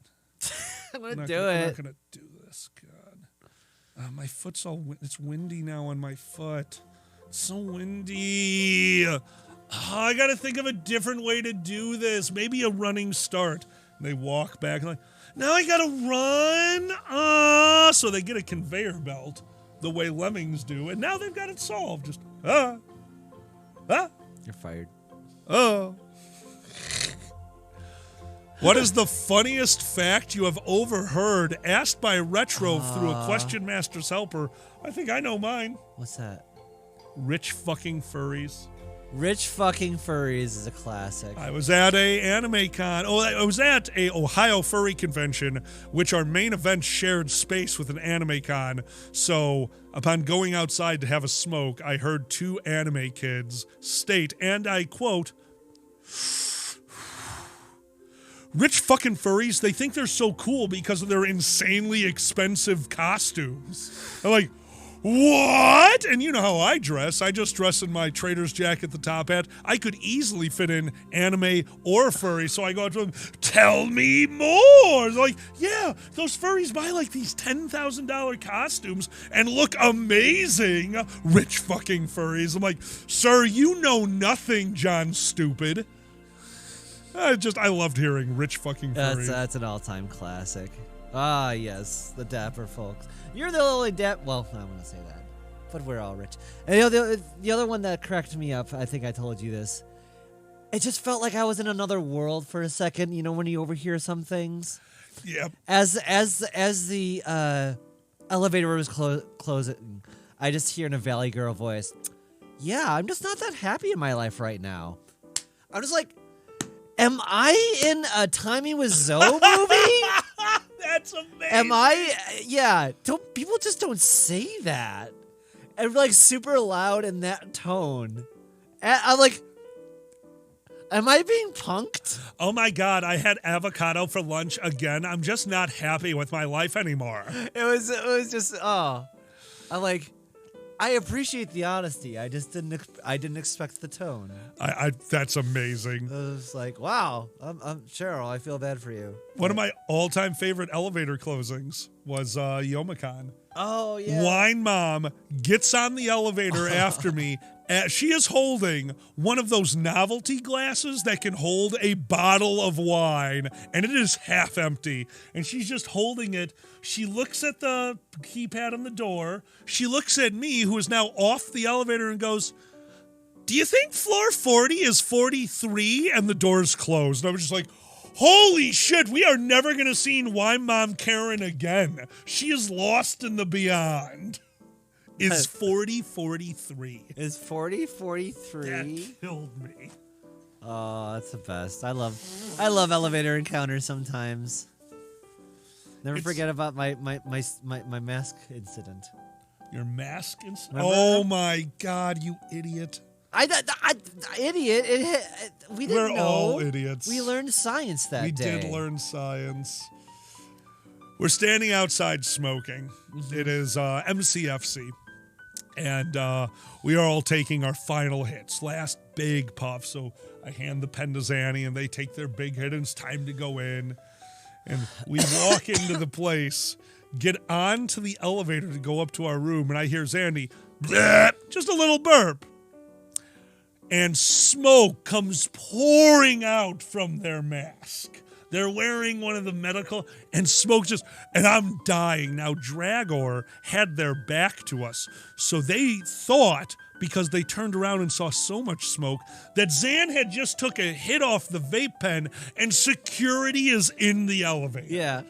I'm going to I'm do not it. going to do this. God. My foot's all it's windy now on my foot. It's so windy. I got to think of a different way to do this. Maybe a running start. And they walk back like, now I got to run. So they get a conveyor belt the way lemmings do. And now they've got it solved. Just, You're fired. What is the funniest fact you have overheard asked by Retro through a Question Master's helper? I think I know mine. What's that? Rich fucking furries. Rich fucking furries is a classic. I was at a anime con. I was at a Ohio furry convention, which our main event shared space with an anime con. So upon going outside to have a smoke, I heard 2 anime kids state, and I quote, rich fucking furries, they think they're so cool because of their insanely expensive costumes. I'm like, what? And you know how I dress. I just dress in my trader's jacket, the top hat. I could easily fit in anime or furry. So I go up to them, tell me more. They're like, yeah, those furries buy like these $10,000 costumes and look amazing. Rich fucking furries. I'm like, sir, you know nothing, John Stupid. I loved hearing rich fucking furries. That's an all-time classic. Ah, yes, the dapper folks. You're the only well, I'm going to say that, but we're all rich. And the other one that cracked me up, I think I told you this, it just felt like I was in another world for a second, you know, when you overhear some things. Yep. As the elevator was closing, I just hear in a Valley Girl voice, yeah, I'm just not that happy in my life right now. I'm just like, am I in a Timey with Zoe movie? That's amazing. Am I? Yeah. People just don't say that, and like super loud in that tone. And I'm like, am I being punked? Oh my God, I had avocado for lunch again. I'm just not happy with my life anymore. It was just I'm like, I appreciate the honesty. I just didn't expect the tone. That's amazing. I was like, wow, I'm Cheryl. I feel bad for you. One of my all-time favorite elevator closings was Youmacon. Oh yeah. Wine Mom gets on the elevator after me, She is holding one of those novelty glasses that can hold a bottle of wine, and it is half empty. And she's just holding it. She looks at the keypad on the door. She looks at me, who is now off the elevator, and goes, "Do you think floor 40 is 43?" And the door's closed. And I was just like, holy shit, we are never going to see Wine Mom Karen again. She is lost in the beyond. Is 4043. Is 4043? That killed me. Oh, that's the best. I love elevator encounters sometimes. Never forget about my mask incident. Your mask incident? Remember Oh that? my God, you idiot. Idiot. We didn't We're know. all idiots. We learned science that We day. did learn science. We're standing outside smoking. It is MCFC. And we are all taking our final hits, last big puff. So I hand the pen to Zanny, and they take their big hit, and it's time to go in. And we walk into the place, get onto the elevator to go up to our room, and I hear Zandy, "Bleh," just a little burp. And smoke comes pouring out from their mask. They're wearing one of the medical, and smoke just, and I'm dying. Now, Dragor had their back to us, so they thought, because they turned around and saw so much smoke, that Zan had just took a hit off the vape pen, and security is in the elevator. Yeah.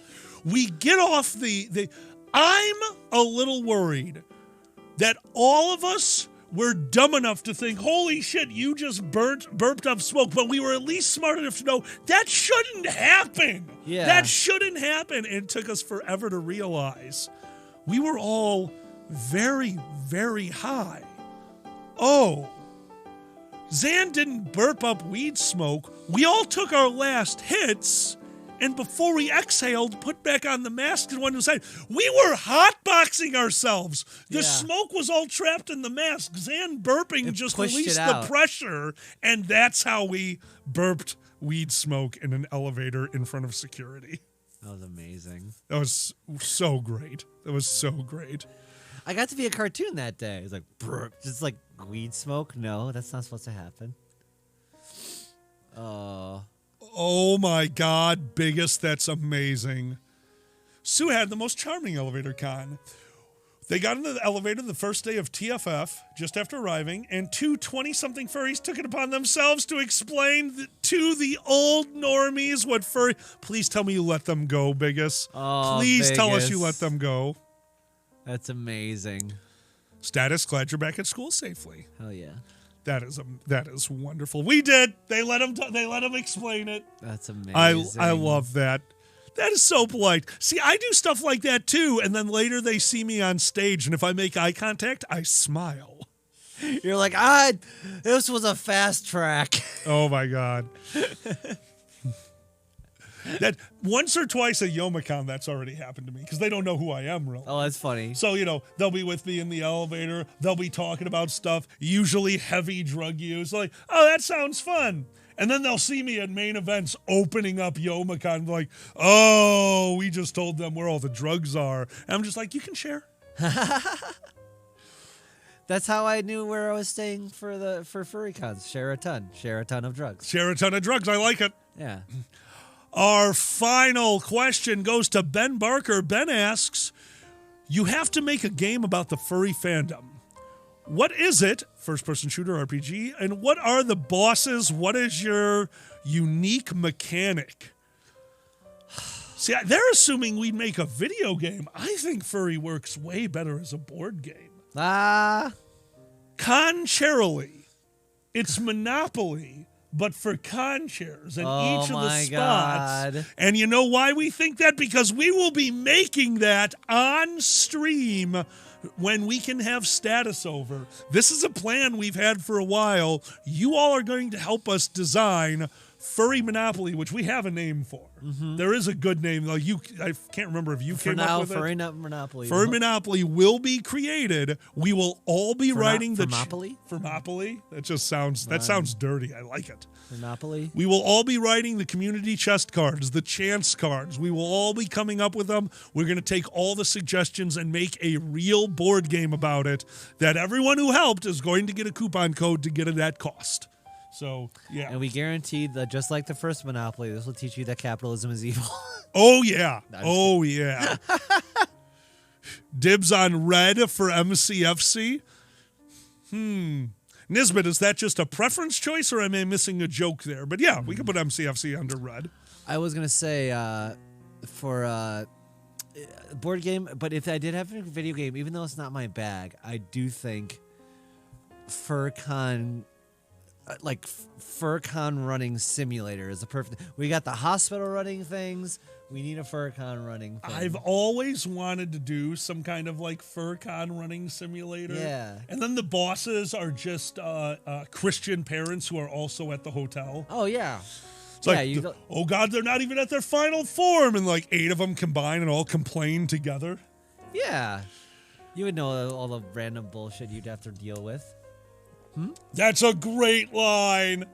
We get off I'm a little worried that all of us were dumb enough to think, holy shit, you just burped up smoke, but we were at least smart enough to know that shouldn't happen. Yeah. That shouldn't happen. And it took us forever to realize we were all very, very high. Oh, Zan didn't burp up weed smoke. We all took our last hits, and before we exhaled, put back on the mask and went inside. We were hotboxing ourselves. The Yeah. smoke was all trapped in the mask. Zan burping It just pushed released it the out. pressure, and that's how we burped weed smoke in an elevator in front of security. That was amazing. That was so great. That was so great. I got to be a cartoon that day. It was like, brr, just like weed smoke. No, that's not supposed to happen. Oh. Oh my God, biggest, that's amazing. Sue had the most charming elevator con. They got into the elevator the first day of TFF, just after arriving, and two 20-something furries took it upon themselves to explain to the old normies what furry... Please tell me you let them go, Biggest. Oh, Please tell us Biggest. you let them go. That's amazing. Status, glad you're back at school safely. Hell yeah. That is wonderful. We did. They let him explain it. That's amazing. I love that. That is so polite. See, I do stuff like that too, and then later they see me on stage, and if I make eye contact, I smile. You're like, this was a fast track. Oh my God. That once or twice at YomaCon, that's already happened to me because they don't know who I am really. Oh, that's funny. So, they'll be with me in the elevator. They'll be talking about stuff, usually heavy drug use. Like, oh, that sounds fun. And then they'll see me at main events opening up YomaCon, like, oh, we just told them where all the drugs are. And I'm just like, you can share. That's how I knew where I was staying for FurryCons. Share a ton of drugs. Share a ton of drugs. I like it. Yeah. Our final question goes to Ben Barker. Ben asks, you have to make a game about the furry fandom. What is it? First-person shooter RPG. And what are the bosses? What is your unique mechanic? See, they're assuming we'd make a video game. I think furry works way better as a board game. Contrarily, it's Monopoly, but for con chairs in Oh each of the my spots. God. And you know why we think that? Because we will be making that on stream when we can have status over. This is a plan we've had for a while. You all are going to help us design Furry Monopoly, which we have a name for. There is a good name. Like I can't remember if you For came now, up with Furry it. Monopoly. Furry Monopoly will be created. We will all be writing the Monopoly. Monopoly. That just sounds dirty. I like it. Monopoly. We will all be writing the community chest cards, the chance cards. We will all be coming up with them. We're going to take all the suggestions and make a real board game about it that everyone who helped is going to get a coupon code to get it at cost. So, yeah. And we guarantee that just like the first Monopoly, this will teach you that capitalism is evil. Oh, yeah. No, I'm Oh, yeah. Dibs on red for MCFC. Nisbet, is that just a preference choice or am I missing a joke there? But yeah, we can put MCFC under red. I was gonna say for board game, but if I did have a video game, even though it's not my bag, I do think FurCon, FurCon running simulator is the perfect. We got the hospital running things. We need a FurCon running thing. I've always wanted to do some kind of like FurCon running simulator. Yeah. And then the bosses are just Christian parents who are also at the hotel. Oh yeah. It's Yeah, like, you go- oh God, they're not even at their final form. And like 8 of them combine and all complain together. Yeah. You would know all the random bullshit you'd have to deal with. That's a great line.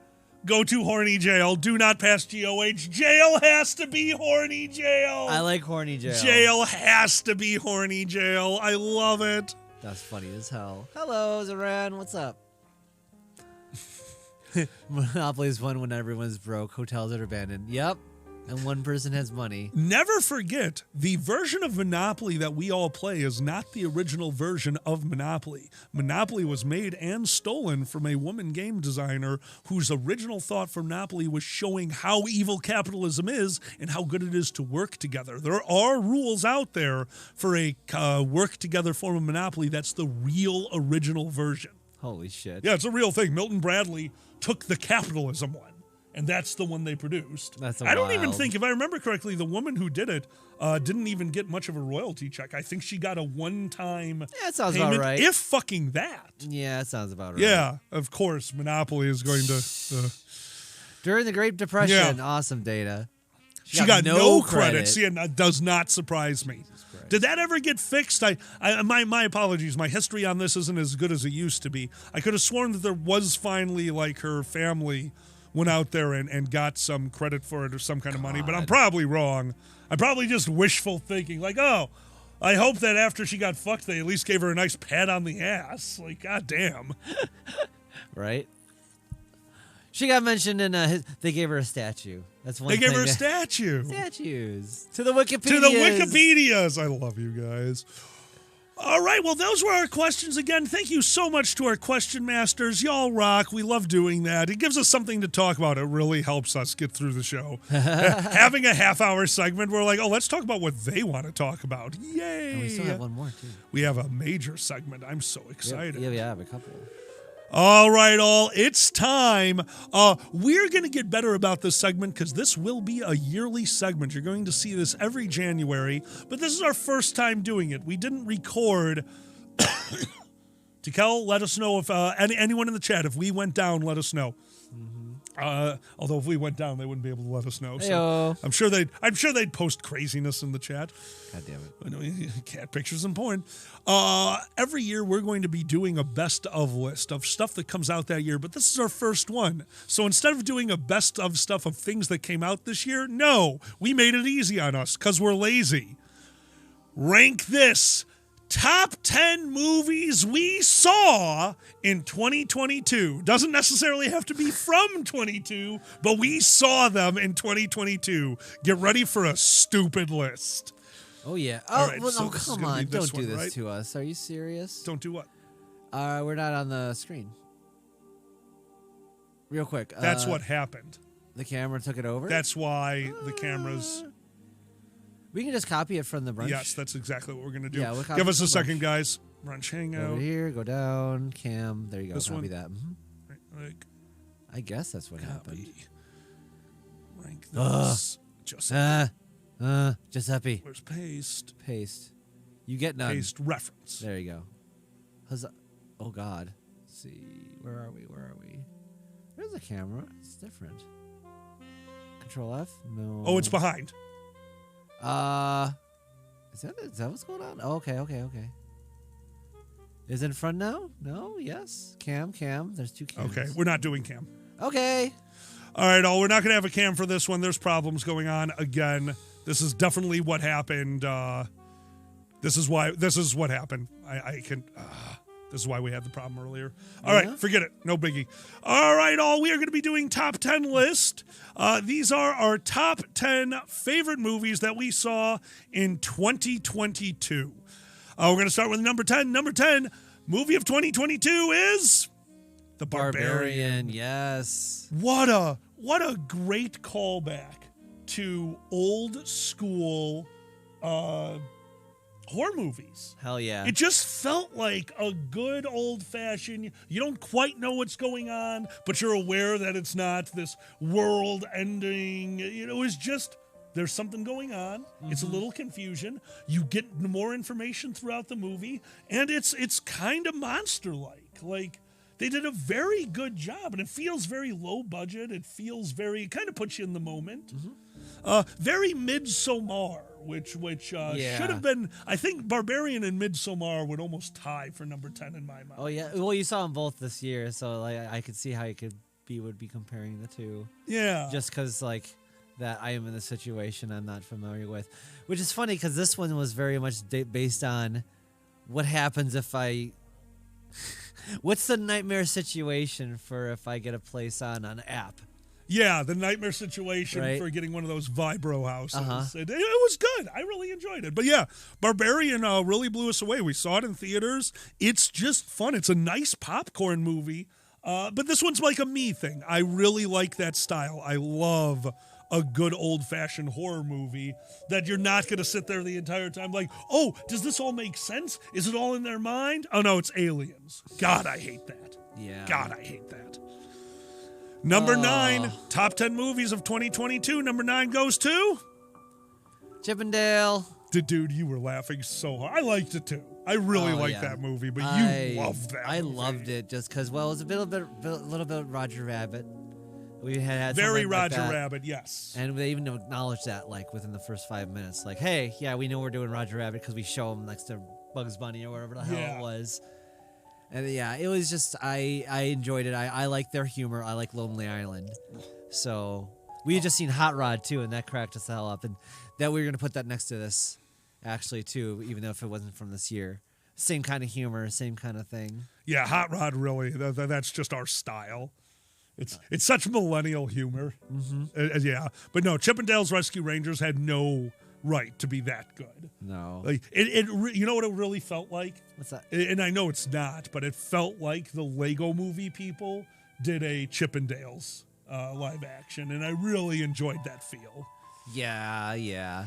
Go to horny jail. Do not pass GOH. Jail has to be horny jail. I like horny jail. Jail has to be horny jail. I love it. That's funny as hell. Hello, Zoran. What's up? Monopoly is fun when everyone's broke. Hotels are abandoned. Yep. And one person has money. Never forget, the version of Monopoly that we all play is not the original version of Monopoly. Monopoly was made and stolen from a woman game designer whose original thought for Monopoly was showing how evil capitalism is and how good it is to work together. There are rules out there for a work together form of Monopoly. That's the real original version. Holy shit. Yeah, it's a real thing. Milton Bradley took the capitalism one. And that's the one they produced. That's I don't even wild. think, if I remember correctly, the woman who did it didn't even get much of a royalty check. I think she got a one-time Yeah, that sounds payment, about right. if fucking that. Yeah, that sounds about right. Yeah, of course, Monopoly is going to... During the Great Depression, Yeah. awesome data. She got no credit. See, and that does not surprise me. Did that ever get fixed? My apologies. My history on this isn't as good as it used to be. I could have sworn that there was finally, like, her family went out there and got some credit for it or some kind of money, but I'm probably wrong. I'm probably just wishful thinking, like, oh, I hope that after she got fucked, they at least gave her a nice pat on the ass. Like, goddamn. Right? She got mentioned in they gave her a statue. That's one They gave thing her a that- statue. Statues. To the Wikipedia. To the Wikipedias. I love you guys. All right, well, those were our questions again. Thank you so much to our question masters. Y'all rock. We love doing that. It gives us something to talk about. It really helps us get through the show. Having a half-hour segment, we're like, oh, let's talk about what they want to talk about. Yay! And we still have one more, too. We have a major segment. I'm so excited. Yeah, we have a couple. All right, it's time. We're going to get better about this segment because this will be a yearly segment. You're going to see this every January, but this is our first time doing it. We didn't record. Tikel, let us know if anyone in the chat, if we went down, let us know. Although if we went down, they wouldn't be able to let us know. So Heyo. I'm sure they'd post craziness in the chat. God damn it. I know, cat pictures and porn. Every year we're going to be doing a best of list of stuff that comes out that year, but this is our first one. So instead of doing a best of stuff of things that came out this year, no, we made it easy on us because we're lazy. Rank this. Top 10 movies we saw in 2022. Doesn't necessarily have to be from 22, but we saw them in 2022. Get ready for a stupid list. Oh, yeah. All Oh, right, well, so no, this is come gonna be on. this Don't do one, this right? to us. Are you serious? Don't do what? We're not on the screen. Real quick. That's what happened. The camera took it over? That's why the cameras... We can just copy it from the brunch. Yes, that's exactly what we're going to do. Yeah, we'll copy Give us from a second, brunch. guys. Brunch Go hangout. over here, go down, cam. There you go. This Copy one? that. Like, I guess that's what happened. copy. Rank this. Joseph. Giuseppe. Where's paste? Paste. You get none. Paste reference. There you go. Huzzah. Oh, God. Let's see. Where are we? Where's the camera? It's different. Control F? No. Oh, it's behind. Is that what's going on? Oh, okay. Is it in front now? No? Yes? Cam. There's two cams. Okay, we're not doing cam. Okay. All right, we're not going to have a cam for this one. There's problems going on again. This is definitely what happened. This is what happened. This is why we had the problem earlier. All right, forget it. No biggie. All right, we are going to be doing top 10 list. These are our top 10 favorite movies that we saw in 2022. We're going to start with number 10. Number 10 movie of 2022 is The Barbarian. Yes. What a great callback to old school horror movies. Hell yeah. It just felt like a good old-fashioned, you don't quite know what's going on, but you're aware that it's not this world-ending. It was just, there's something going on. Mm-hmm. It's a little confusion. You get more information throughout the movie, and it's kind of monster-like. Like, they did a very good job, and it feels very low budget. It kind of puts you in the moment. Mm-hmm. Very Midsommar, which should have been. I think Barbarian and Midsommar would almost tie for number 10 in my mind. Oh yeah, well you saw them both this year, so like I could see how you would be comparing the two. Yeah, just because like that I am in a situation I'm not familiar with, which is funny because this one was very much based on what happens if I. What's the nightmare situation for if I get a place on an app? Yeah, the nightmare situation for getting one of those vibro houses. It was good. I really enjoyed it. But yeah, Barbarian really blew us away. We saw it in theaters. It's just fun. It's a nice popcorn movie. But this one's like a me thing. I really like that style. I love a good old-fashioned horror movie that you're not going to sit there the entire time like, oh, does this all make sense? Is it all in their mind? Oh, no, it's aliens. God, I hate that. Yeah. God, I hate that. Number 9, top 10 movies of 2022. Number 9 goes to... Chippendale. Dude, you were laughing so hard. I liked it too. I really liked that movie, but you loved that movie. I loved it just because, well, it was a little bit Roger Rabbit. We had very Roger Rabbit, yes. And they even acknowledged that, like, within the first 5 minutes. Like, hey, yeah, we know we're doing Roger Rabbit because we show him next to Bugs Bunny or whatever the hell it was. And yeah, it was just, I enjoyed it. I like their humor. I like Lonely Island. So we had just seen Hot Rod too, and that cracked us the hell up. And that we were going to put that next to this, actually, too, even though if it wasn't from this year. Same kind of humor, same kind of thing. Yeah, Hot Rod, really. That's just our style. It's such millennial humor. Mm-hmm. Yeah. But no, Chippendales Rescue Rangers had no right to be that good. No. Like you know what it really felt like? What's that? And I know it's not, but it felt like the Lego Movie people did a Chippendales live action, and I really enjoyed that feel. Yeah.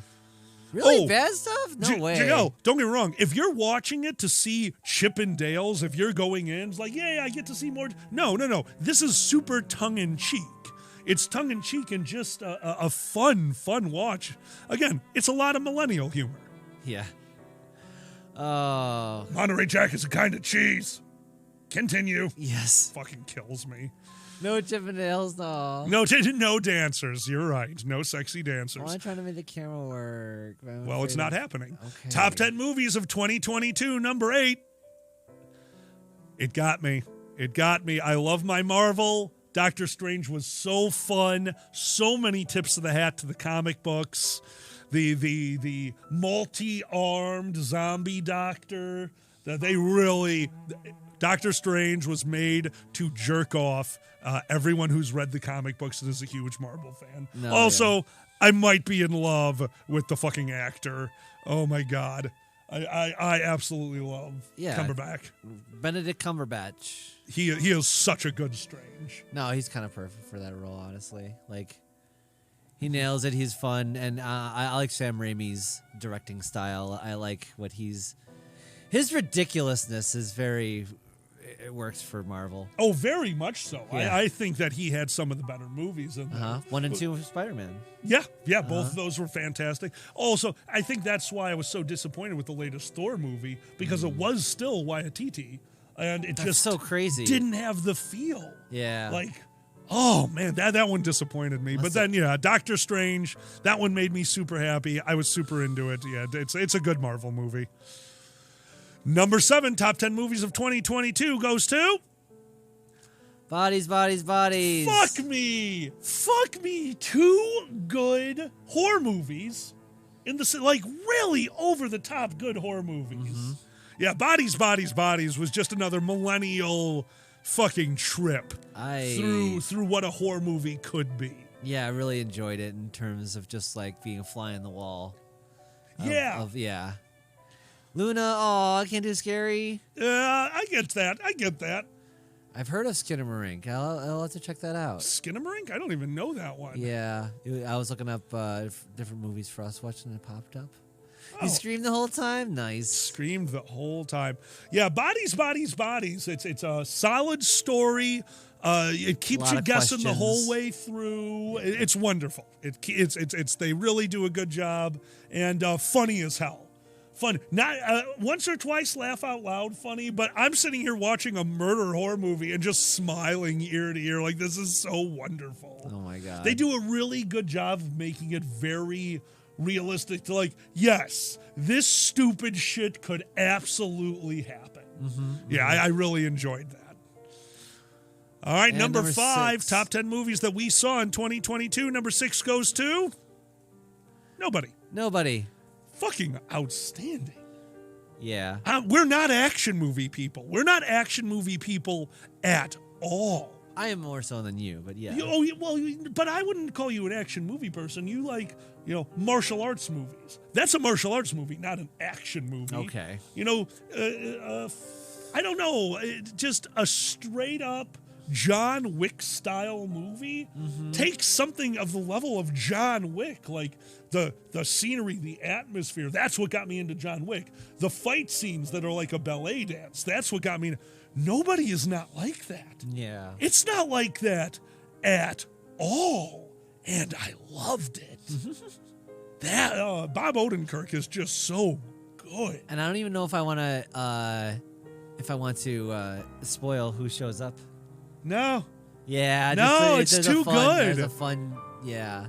Really bad stuff? No way. No, don't get me wrong. If you're watching it to see Chippendales, if you're going in, it's like, yeah, I get to see more. No. This is super tongue-in-cheek. It's tongue-in-cheek and just a fun watch. Again, it's a lot of millennial humor. Yeah. Monterey Jack is a kind of cheese. Continue. Yes. Fucking kills me. No Chippendales, no. No dancers. You're right. No sexy dancers. I'm trying to make the camera work. Well, it's not happening. Okay. Top 10 movies of 2022, number 8. It got me. I love my Marvel. Doctor Strange was so fun. So many tips of the hat to the comic books. The multi-armed zombie doctor. That they really... Doctor Strange was made to jerk off everyone who's read the comic books and is a huge Marvel fan. I might be in love with the fucking actor. Oh my God. I absolutely love Cumberbatch. Benedict Cumberbatch. He is such a good Strange. No, he's kind of perfect for that role, honestly. Like, he nails it. He's fun. And I like Sam Raimi's directing style. I like what his ridiculousness is it works for Marvel. Oh, very much so. Yeah. I think that he had some of the better movies in there. 1 and 2 of Spider-Man. Yeah, both of those were fantastic. Also, I think that's why I was so disappointed with the latest Thor movie, because it was still Waititi, and it That's just so crazy. didn't have the feel. Yeah. Like, Oh man, that one disappointed me. But then Doctor Strange, that one made me super happy. I was super into it. Yeah, it's a good Marvel movie. Number 7, top 10 movies of 2022 goes to Bodies, bodies, bodies. Fuck me. 2 good horror movies in the like really over the top good horror movies. Mm-hmm. Yeah, Bodies, Bodies, Bodies was just another millennial fucking trip through what a horror movie could be. Yeah, I really enjoyed it in terms of just like being a fly on the wall. Yeah. Luna, I can't do scary. I get that. I've heard of Skinamarink. I'll have to check that out. Skinamarink? I don't even know that one. Yeah, I was looking up different movies for us watching, and it popped up. Oh. You screamed the whole time? Nice. Screamed the whole time. Yeah, Bodies, Bodies, Bodies. It's a solid story. It keeps you guessing the whole way through. It's wonderful. It's they really do a good job, and funny as hell. Fun, not once or twice laugh out loud funny, but I'm sitting here watching a murder horror movie and just smiling ear to ear like this is so wonderful. Oh my God. They do a really good job of making it very realistic to like, yes, this stupid shit could absolutely happen. Yeah, I really enjoyed that. All right, And number 5, 6. top 10 movies that we saw in 2022. Number 6 goes to Nobody. Fucking outstanding. Yeah. We're not action movie people. We're not action movie people at all. I am more so than you, but yeah. But I wouldn't call you an action movie person. You like, martial arts movies. That's a martial arts movie, not an action movie. Okay. I don't know. Just a straight up John Wick style movie takes something of the level of John Wick, like the scenery, the atmosphere. That's what got me into John Wick. The fight scenes that are like a ballet dance. That's what got me. Nobody is not like that. Yeah. It's not like that at all, and I loved it. That Bob Odenkirk is just so good. And I don't even know if I want to spoil who shows up. No. Yeah. No, it's too good. There's a fun. Yeah.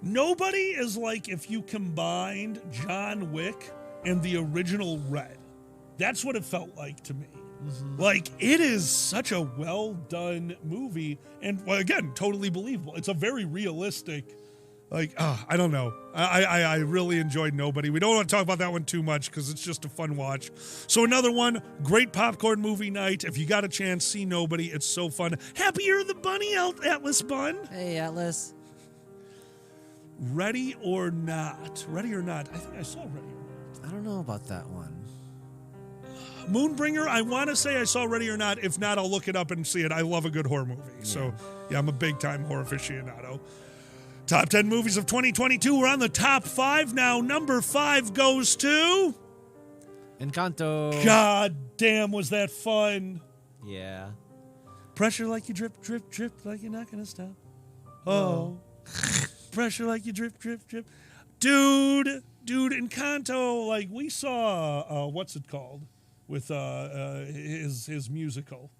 Nobody is like if you combined John Wick and the original Red. That's what it felt like to me. Like, it is such a well done movie. And, again, totally believable. It's a very realistic, I don't know. I really enjoyed Nobody. We don't want to talk about that one too much because it's just a fun watch. So another one, great popcorn movie night. If you got a chance, see Nobody. It's so fun. Happy Year of the Bunny, Atlas Bun. Hey, Atlas. Ready or Not. Ready or Not. I think I saw Ready or Not. I don't know about that one. Moonbringer, I want to say I saw Ready or Not. If not, I'll look it up and see it. I love a good horror movie. Yeah. So, yeah, I'm a big-time horror aficionado. Top 10 movies of 2022. We're on the top 5 now. Number 5 goes to Encanto. God damn, was that fun. Yeah. Pressure like you drip, drip, drip, like you're not going to stop. Oh. Pressure like you drip, drip, drip. Dude, Encanto, like we saw, what's it called? With his musical.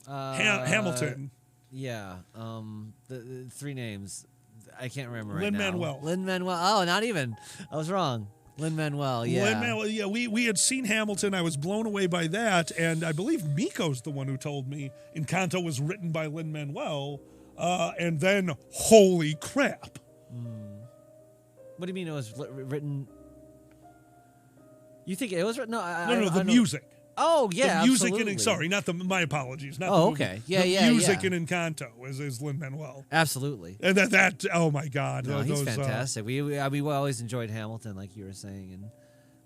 Hamilton. Yeah. The 3 names. I can't remember right Lin-Manuel. now. Lin-Manuel. Oh, not even. I was wrong. Lin-Manuel, yeah. Lin-Manuel, yeah, we had seen Hamilton. I was blown away by that. And I believe Miko's the one who told me Encanto was written by Lin-Manuel. And then, holy crap. What do you mean it was written? You think it was written? No, the music. Oh, yeah, the music absolutely. not my apologies. Not Oh, the movie. okay. Yeah, the yeah, music yeah. in Encanto is Lin-Manuel. Absolutely. And that oh my God. No, he's fantastic. We always enjoyed Hamilton, like you were saying,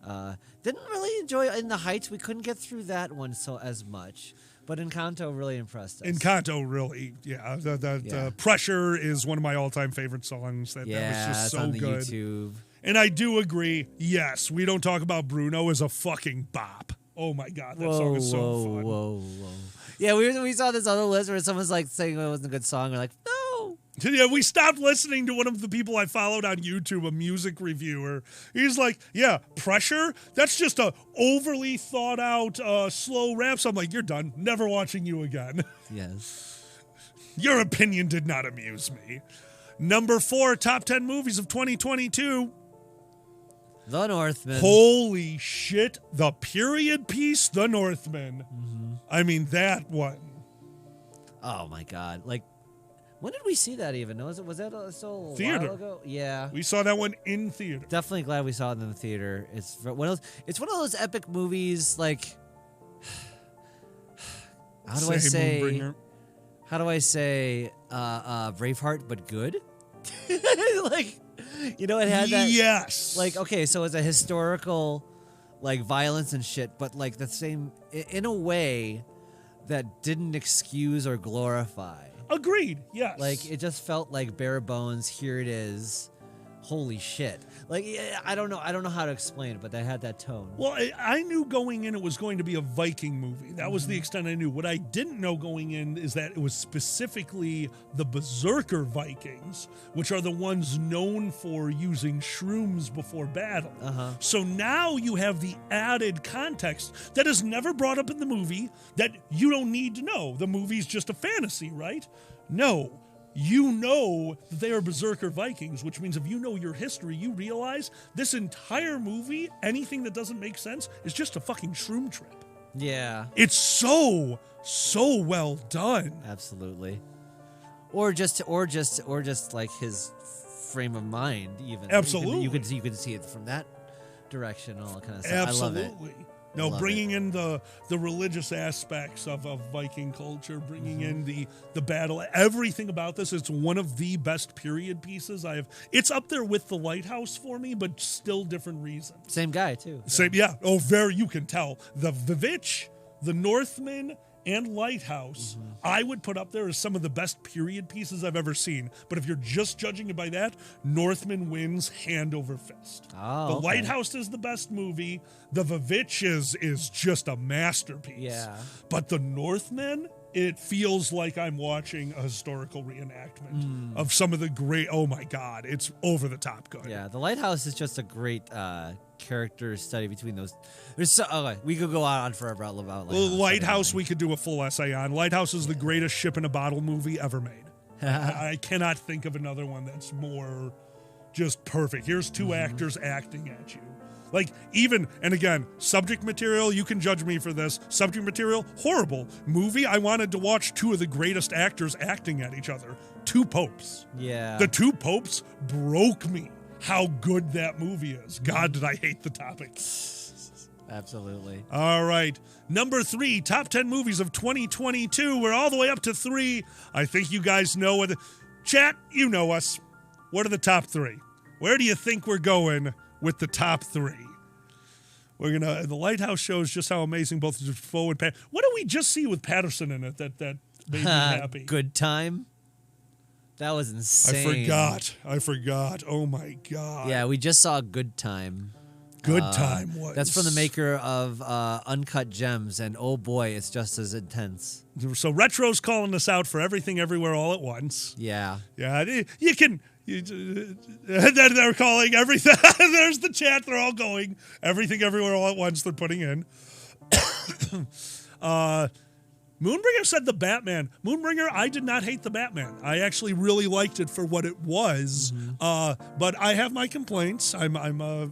and didn't really enjoy In the Heights. We couldn't get through that one as much, but Encanto really impressed us. Encanto really, yeah. The Pressure is one of my all-time favorite songs. That was just so on the good. YouTube. And I do agree. Yes, We Don't Talk About Bruno is a fucking bop. Oh my God, that song is so fun. Whoa. Yeah, we saw this other list where someone's like saying it wasn't a good song. We're like, no. Yeah, we stopped listening to one of the people I followed on YouTube, a music reviewer. He's like, yeah, Pressure? That's just a overly thought out, slow rap. So I'm like, you're done. Never watching you again. Yes. Your opinion did not amuse me. Number 4, top 10 movies of 2022. The Northman. Holy shit. The period piece, The Northman. I mean, that one. Oh my God! Like, when did we see that even? Was that so a Theater. while ago? Yeah. We saw that one in theater. Definitely glad we saw it in the theater. It's one of those epic movies. Like, how do I say? Moonbringer. How do I say? Braveheart, but good. Like, you know, it had that. Yes. Like, okay, so it's a historical, like, violence and shit, but like the same in a way that didn't excuse or glorify. Agreed. Yes. Like, it just felt like bare bones. Here it is. Holy shit. Like, I don't know how to explain it, but they had that tone. Well, I knew going in it was going to be a Viking movie. That was the extent I knew. What I didn't know going in is that it was specifically the Berserker Vikings, which are the ones known for using shrooms before battle. So now you have the added context that is never brought up in the movie that you don't need to know. The movie's just a fantasy, right? No. You know that they are Berserker Vikings, which means if you know your history, you realize this entire movie, anything that doesn't make sense, is just a fucking shroom trip. Yeah. It's so well done. Absolutely. Or just like his frame of mind, even. Absolutely. You could see it from that direction, all that kind of stuff. Absolutely. I love it. No, Love bringing in the religious aspects of Viking culture, bringing in the battle, everything about this. It's one of the best period pieces I have. It's up there with The Lighthouse for me, but still different reasons. Same guy too. Same, yeah. Oh, very. You can tell the Vivitch, the Northman, and Lighthouse. I would put up there as some of the best period pieces I've ever seen. But if you're just judging it by that, Northman wins hand over fist. Oh, The okay. Lighthouse is the best movie. The Vivitch is just a masterpiece. Yeah. But the Northman, it feels like I'm watching a historical reenactment of some of the great. Oh my God, it's over the top good. Yeah, The Lighthouse is just a great character study between those. There's so okay, we could go on forever about Well, Lighthouse. Lighthouse, we could do a full essay on. Lighthouse is the greatest ship in a bottle movie ever made. I cannot think of another one that's more just perfect. Here's two actors acting at you. Like, even, and again, subject material, you can judge me for this. Subject material, horrible. Movie, I wanted to watch two of the greatest actors acting at each other. Two popes. Yeah. The two popes broke me how good that movie is. God, did I hate the topic. Absolutely. All right. Number 3, top 10 movies of 2022. We're all the way up to 3. I think you guys know what. Chat, you know us. What are the top 3? Where do you think we're going with the top 3? We're gonna. The Lighthouse shows just how amazing both Defoe and Pat. What did we just see with Patterson in it that made me happy? Good Time. That was insane. I forgot. Oh my God. Yeah, we just saw Good Time. Good Time was. That's from the maker of Uncut Gems, and oh boy, it's just as intense. So Retro's calling us out for Everything Everywhere All at Once. Yeah. Yeah, you can. They're calling everything. There's the chat. They're all going Everything Everywhere All at Once. They're putting in. Moonbringer said the Batman. Moonbringer, I did not hate the Batman. I actually really liked it for what it was. But I have my complaints. I'm a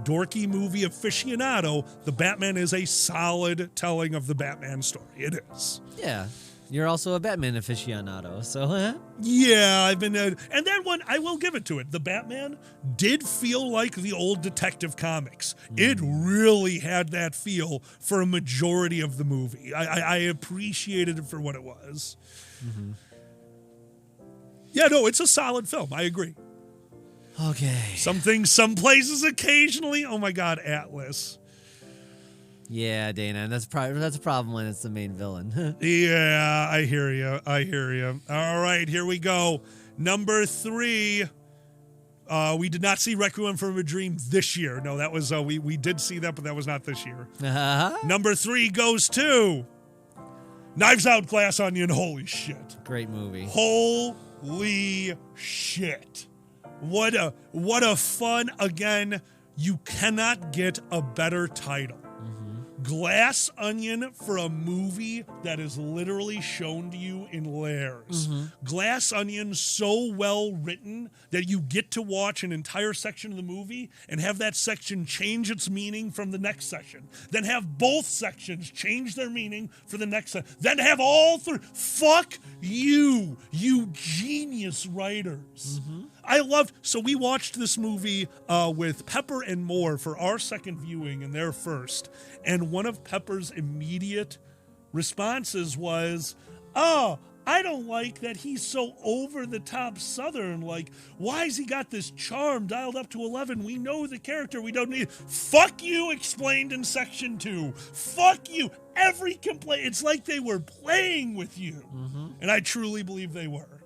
dorky movie aficionado. The Batman is a solid telling of the Batman story. It is. Yeah. You're also a Batman aficionado, so Yeah, I've been, and that one I will give it to it. The Batman did feel like the old Detective Comics. It really had that feel for a majority of the movie. I appreciated it for what it was. Yeah, no, it's a solid film. I agree. Okay. Some things, some places, occasionally. Oh my God, Atlas. Yeah, Dana, and that's a problem when it's the main villain. Yeah, I hear you. All right, here we go. Number 3. We did not see Requiem for a Dream this year. No, that was we did see that, but that was not this year. Number 3 goes to Knives Out, Glass Onion. Holy shit! Great movie. Holy shit! What a fun, again, you cannot get a better title. Glass Onion for a movie that is literally shown to you in layers. Glass Onion so well written that you get to watch an entire section of the movie and have that section change its meaning from the next section. Then have both sections change their meaning for the next section. Then have all three. Fuck you genius writers. So we watched this movie with Pepper and Moore for our second viewing and their first. And one of Pepper's immediate responses was, oh, I don't like that he's so over-the-top Southern. Like, why's he got this charm dialed up to 11? We know the character. We don't need it. Fuck you, explained in Section 2. Fuck you. Every complaint. It's like they were playing with you. And I truly believe they were.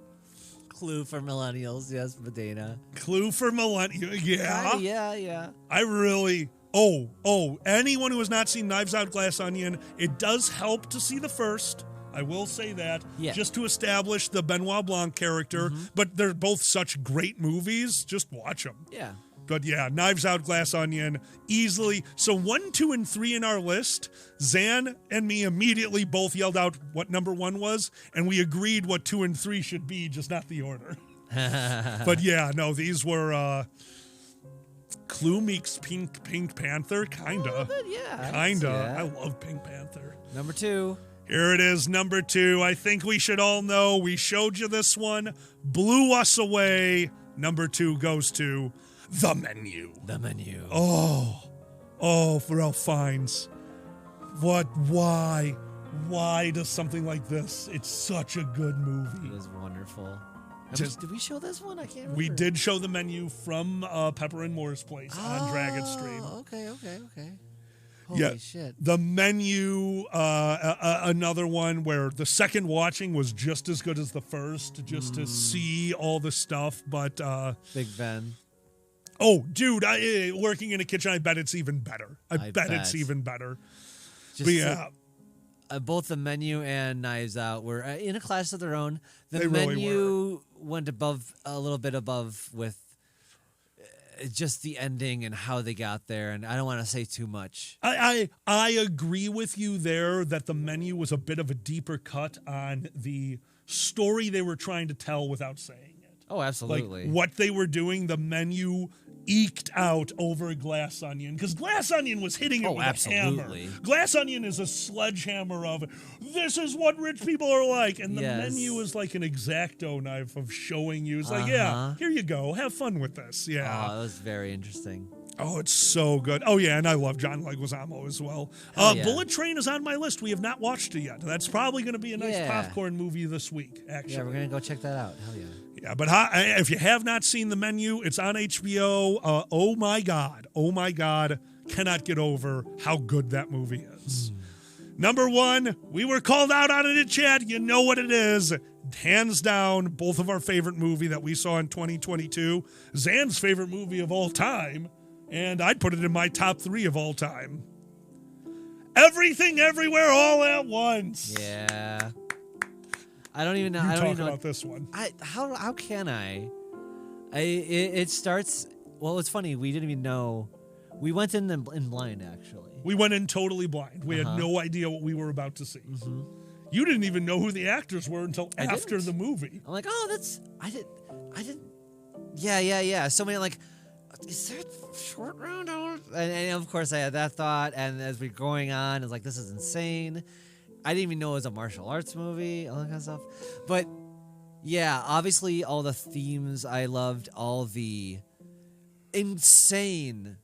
Clue for millennials, yes, Medina. Clue for millennials, yeah. Yeah. I really... anyone who has not seen Knives Out, Glass Onion, it does help to see the first. I will say that. Yeah. Just to establish the Benoit Blanc character. But they're both such great movies. Just watch them. Yeah. But yeah, Knives Out, Glass Onion, easily. So 1, 2, and 3 in our list, Zan and me immediately both yelled out what number 1 was, and we agreed what 2 and 3 should be, just not the order. But yeah, no, these were Clue meets Pink Panther, kinda. Yeah. Kinda. I love Pink Panther. Number 2. Here it is, number 2. I think we should all know. We showed you this one. Blew us away. Number 2 goes to The Menu. The Menu. Oh, Pharrell Fiennes. Why? Why does something like this? It's such a good movie. It was wonderful. Just- Did we show this one? I can't remember. We did show The Menu from Pepper and Moore's place on Dragon Stream. Okay. Holy shit. The Menu, another one where the second watching was just as good as the first, just to see all the stuff. But Big Ben. oh, dude, working in a kitchen, I bet it's even better. I bet it's even better. Just But yeah, both The Menu and Knives Out were in a class of their own. The They really Menu went a little bit above with just the ending and how they got there, and I don't want to say too much. I agree with you there that The Menu was a bit of a deeper cut on the story they were trying to tell without saying it. Oh, absolutely. Like what they were doing, The Menu eked out over Glass Onion because Glass Onion was hitting it with absolutely. a hammer. Glass Onion is a sledgehammer of this is what rich people are like, and The Menu is like an X-Acto knife of showing you. It's like, yeah, here you go, have fun with this. Yeah, that was very interesting. Oh, it's so good. Oh, yeah, and I love John Leguizamo as well. Yeah. Bullet Train is on my list. We have not watched it yet. That's probably going to be a nice Yeah. popcorn movie this week, actually. Yeah, we're gonna go check that out. Hell yeah. Yeah, but if you have not seen The Menu, it's on HBO. Oh, my God. Cannot get over how good that movie is. Number 1, we were called out on it in chat. You know what it is. Hands down, both of our favorite movie that we saw in 2022. Zan's favorite movie of all time. And I'd put it in my top 3 of all time. Everything, Everywhere, All at Once. Yeah. I don't even know. You I don't talk even know. about this one. How can I? It starts. Well, it's funny. We didn't even know. We went in blind, actually. We went in totally blind. We had no idea what we were about to see. You didn't even know who the actors were until after the movie. I'm like, oh, that's. I didn't. Yeah. So many like. Is that Short Round? And of course, I had that thought. And as we're going on, it's like, this is insane. I didn't even know it was a martial arts movie, all that kind of stuff. But yeah, obviously, all the themes I loved, all the insane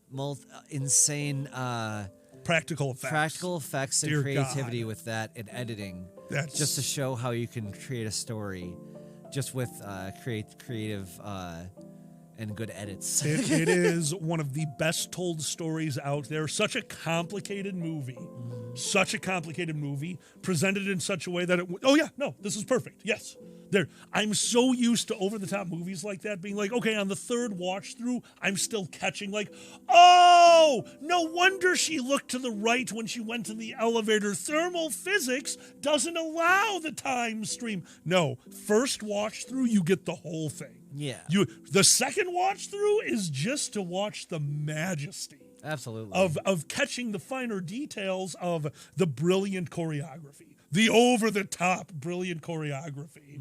Practical effects. and Dear creativity God. with that and editing. That's Just to show how you can create a story just with creative and good edits. It is one of the best told stories out there. Such a complicated movie. Presented in such a way that this is perfect. Yes. I'm so used to over-the-top movies like that being like, okay, on the third watch through, I'm still catching like, oh, no wonder she looked to the right when she went to the elevator. Thermal physics doesn't allow the time stream. No, first watch through, you get the whole thing. Yeah. The second watch through is just to watch the majesty Absolutely. of catching the finer details of the brilliant choreography, the over-the-top brilliant choreography.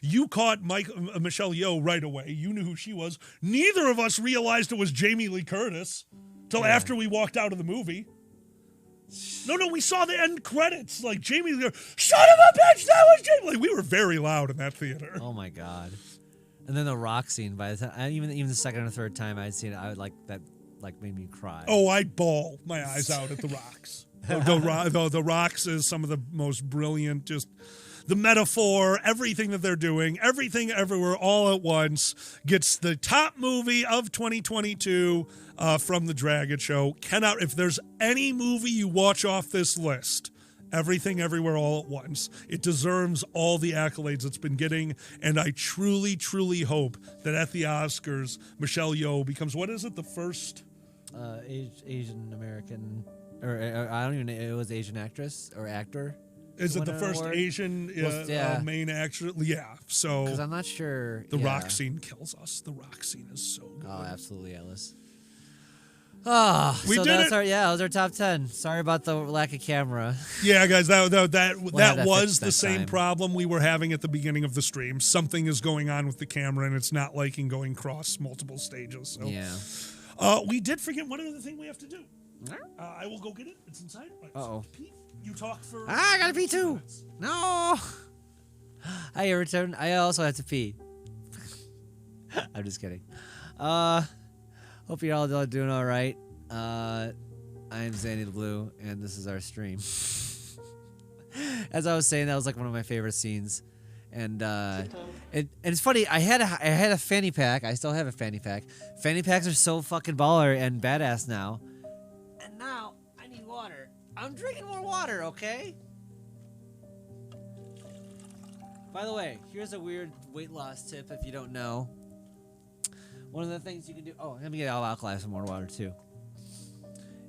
You caught Michelle Yeoh right away. You knew who she was. Neither of us realized it was Jamie Lee Curtis till after we walked out of the movie. No, we saw the end credits. Like, Jamie Lee, son of a bitch, that was Jamie. Like, we were very loud in that theater. Oh my god! And then the rock scene. By the time, even the second or third time I'd seen it, I would made me cry. Oh, I'd bawl my eyes out at the rocks. The rocks is some of the most brilliant, just the metaphor, everything that they're doing, everything everywhere all at once gets the top movie of 2022 from the Dragon Show. If there's any movie you watch off this list, Everything Everywhere All at Once, it deserves all the accolades it's been getting, and I truly, truly hope that at the Oscars, Michelle Yeoh becomes, what is it, the first? Asian American, or I don't even know, it was Asian actress or actor. Is it the an first award? Asian main actress? Yeah, so. Because I'm not sure. The rock scene kills us. The rock scene is so good. Oh, absolutely, Ellis. Oh, We so did that's it. that was our top 10. Sorry about the lack of camera. Yeah, guys, that have that was fixed the next same time. problem we were having at the beginning of the stream. Something is going on with the camera, and it's not liking going across multiple stages. So. Yeah. We did forget one other thing we have to do. I will go get it. It's inside. Right, Uh-oh. Pete, you talk for... I gotta pee too. No. Hi, Everton. I also have to pee. I'm just kidding. Hope you're all doing all right. I'm Zanny the Blue, and this is our stream. As I was saying, that was like one of my favorite scenes. And it's funny. I had a fanny pack. I still have a fanny pack. Fanny packs are so fucking baller and badass now. And now I need water. I'm drinking more water, okay? By the way, here's a weird weight loss tip if you don't know. One of the things you can do. Oh, let me get alkaline some more water too.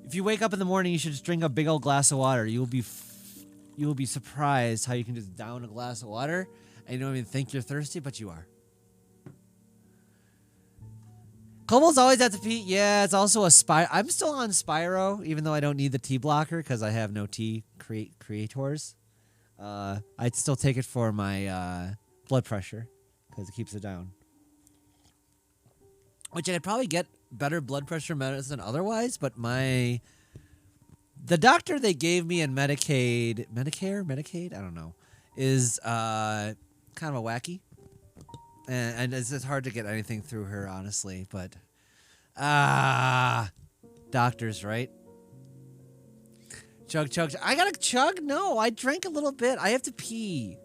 If you wake up in the morning, you should just drink a big old glass of water. You will be surprised how you can just down a glass of water and you don't even think you're thirsty, but you are. Kobolds always have to pee. Yeah, it's also a Spyro. I'm still on Spyro, even though I don't need the T blocker because I have no T creators. I'd still take it for my blood pressure because it keeps it down. Which I'd probably get better blood pressure medicine otherwise, but the doctor they gave me in Medicare, I don't know, is kind of a wacky. And it's just hard to get anything through her, honestly. But, doctors, right? Chug. I gotta chug? No, I drank a little bit. I have to pee.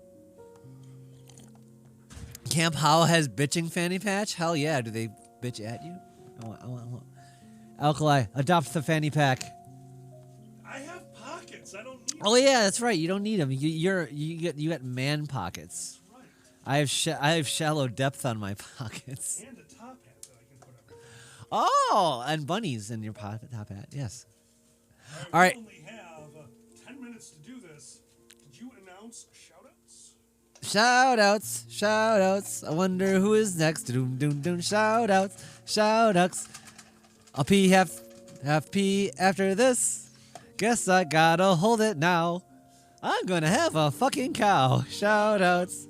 Camp Howell has bitching fanny patch? Hell yeah. Do they bitch at you? I want. Alkali, adopt the fanny pack. I have pockets. I don't need Oh yeah, that's right. You don't need them. You got man pockets. Right. I have shallow depth on my pockets. And a top hat that I can put up. Oh, and bunnies in your top hat. Yes. All right. We only have 10 minutes to do this. Did you announce shout-outs? Shout outs. I wonder who is next. Doom. Shout outs. I'll pee half pee after this. Guess I gotta hold it now. I'm gonna have a fucking cow. Shout outs.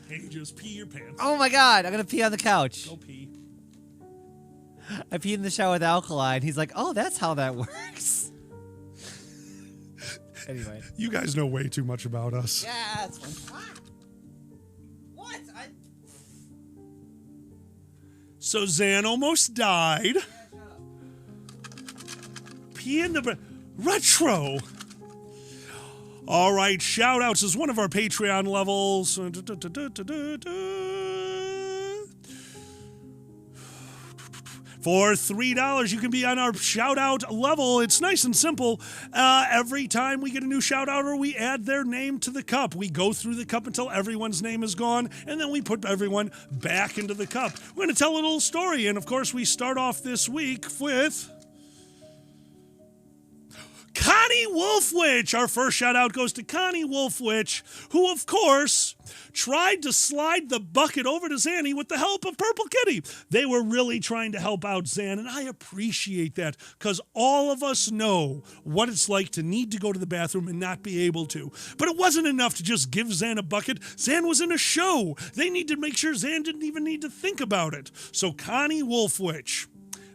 Hey, just pee your pants. Oh my god, I'm gonna pee on the couch. Go pee. I peed in the shower with alkaline. He's like, oh, that's how that works. Anyway. You guys know way too much about us. Yeah, it's fun. What? So Zan almost died. Pee in the... Retro! All right, shout-outs is one of our Patreon levels. For $3, you can be on our shout-out level. It's nice and simple. Every time we get a new shout-out or we add their name to the cup, we go through the cup until everyone's name is gone, and then we put everyone back into the cup. We're going to tell a little story, and of course, we start off this week with... Kyle! Connie Wolfwitch. Our first shout out goes to Connie Wolfwitch, who, of course, tried to slide the bucket over to Zanny with the help of Purple Kitty. They were really trying to help out Zan, and I appreciate that because all of us know what it's like to need to go to the bathroom and not be able to. But it wasn't enough to just give Zan a bucket. Zan was in a show. They need to make sure Zan didn't even need to think about it. So Connie Wolfwitch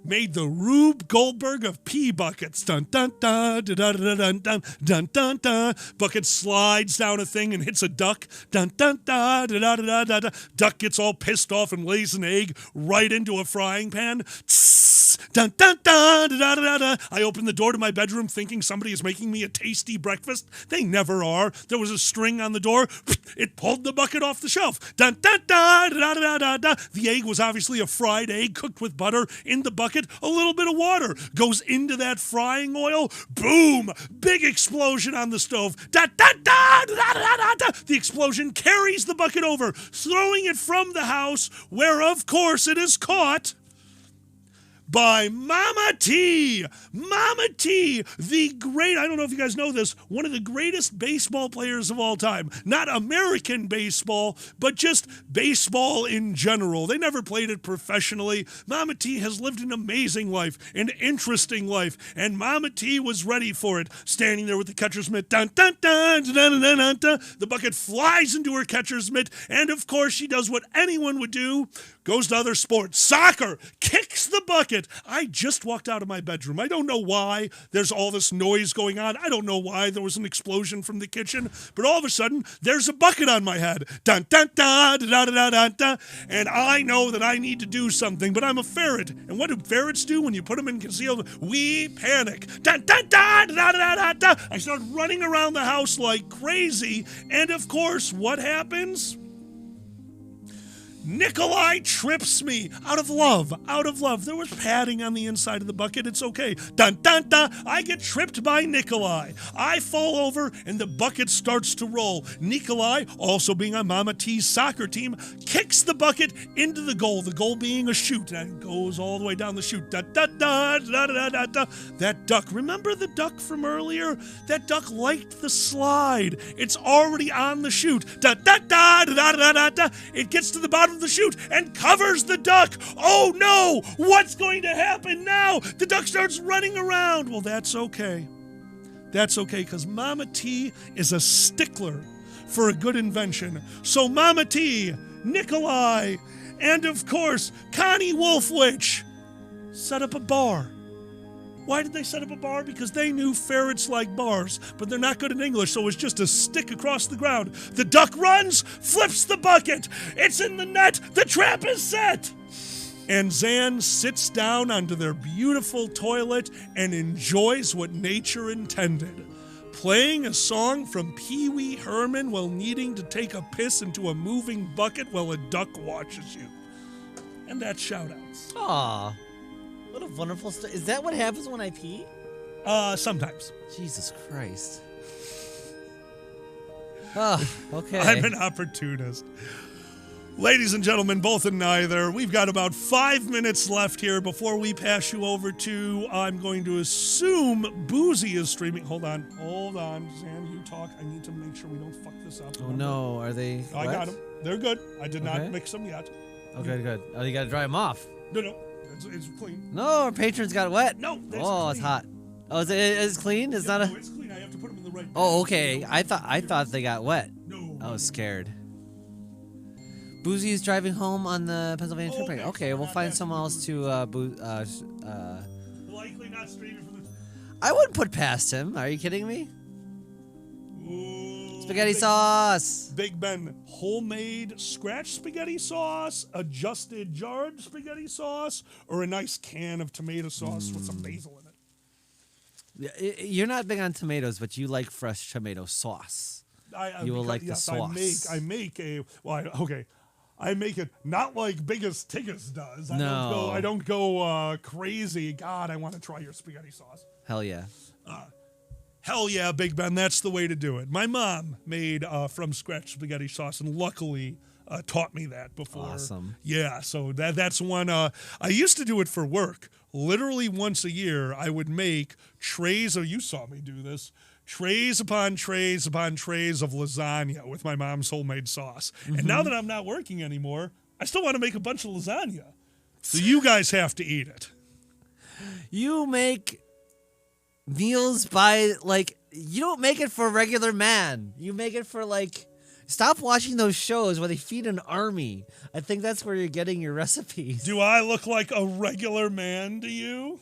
made the Rube Goldberg of pee buckets. Dun dun dun dun dun dun dun dun dun dun dun. Bucket slides down a thing and hits a duck. Dun dun dun dun dun dun dun dun. Duck gets all pissed off and lays an egg right into a frying pan. Tss, dun dun dun dun dun dun dun. I open the door to my bedroom thinking somebody is making me a tasty breakfast. They never are. There was a string on the door. It pulled the bucket off the shelf. Dun dun dun dun dun dun dun. The egg was obviously a fried egg cooked with butter in the bucket. A little bit of water goes into that frying oil. Boom! Big explosion on the stove. Da, da, da, da, da, da, da. The explosion carries the bucket over, throwing it from the house, where, of course, it is caught by Mama T. Mama T, the great, I don't know if you guys know this, one of the greatest baseball players of all time. Not American baseball, but just baseball in general. They never played it professionally. Mama T has lived an amazing life, an interesting life, and Mama T was ready for it. Standing there with the catcher's mitt, dun, dun, dun, dun, dun, dun, dun, dun. The bucket flies into her catcher's mitt, and of course she does what anyone would do, goes to other sports. Soccer, kicks the bucket. I just walked out of my bedroom. I don't know why there's all this noise going on. I don't know why there was an explosion from the kitchen, but all of a sudden there's a bucket on my head. Dun dun dun dun dun dun dun dun. And I know that I need to do something, but I'm a ferret. And what do ferrets do when you put them in concealed? We panic. Dun dun dun dun dun dun dun. I start running around the house like crazy, and of course, what happens? Nikolai trips me out of love. There was padding on the inside of the bucket. It's okay. Dun, dun, dun. I get tripped by Nikolai. I fall over and the bucket starts to roll. Nikolai, also being on Mama T's soccer team, kicks the bucket into the goal being a chute. And it goes all the way down the chute. Dun, dun, dun, dun, dun, dun, dun. That duck, remember the duck from earlier? That duck liked the slide. It's already on the chute. Dun, dun, dun, dun, dun, dun, dun. It gets to the bottom of the chute and covers the duck. Oh no! What's going to happen now? The duck starts running around. Well, that's okay. That's okay, because Mama T is a stickler for a good invention. So Mama T, Nikolai, and of course, Connie Wolfwitch set up a bar. Why did they set up a bar? Because they knew ferrets like bars, but they're not good at English, so it's just a stick across the ground. The duck runs, flips the bucket. It's in the net. The trap is set. And Zan sits down onto their beautiful toilet and enjoys what nature intended. Playing a song from Pee Wee Herman while needing to take a piss into a moving bucket while a duck watches you. And that's shout-outs. Aw. What a wonderful story. Is that what happens when I pee? Sometimes. Jesus Christ. Oh, okay. I'm an opportunist. Ladies and gentlemen, both and neither, we've got about 5 minutes left here before we pass you over to, I'm going to assume Boozy is streaming. Hold on, Zan, you talk. I need to make sure we don't fuck this up. Oh no, are they? I got them. They're good. I did not mix them yet. Okay, good. Oh, you gotta dry them off. No, it's clean. No, our patrons got wet. No, that's oh, clean. It's hot. Oh, it's clean? It's not a... No, it's clean. I have to put them in the right... Oh, okay. I thought they got wet. No. I was scared. Boozy is driving home on the Pennsylvania Turnpike. Okay, we'll find someone else to Likely not streaming from the... I wouldn't put past him. Are you kidding me? Ooh, Spaghetti sauce. Big Ben, homemade scratch spaghetti sauce, adjusted jarred spaghetti sauce, or a nice can of tomato sauce with some basil in it. You're not big on tomatoes, but you like fresh tomato sauce. You will like the sauce. I make it not like Biggest Tiggus does. I don't go crazy. God, I want to try your spaghetti sauce. Hell yeah. Hell yeah, Big Ben. That's the way to do it. My mom made from scratch spaghetti sauce, and luckily taught me that before. Awesome. Yeah, so that's one. I used to do it for work literally once a year, I would make trays of, you saw me do this, trays upon trays upon trays of lasagna with my mom's homemade sauce. And now that I'm not working anymore, I still want to make a bunch of lasagna. So you guys have to eat it. You make meals by, like, you don't make it for a regular man. You make it for, like, stop watching those shows where they feed an army. I think that's where you're getting your recipes. Do I look like a regular man to you?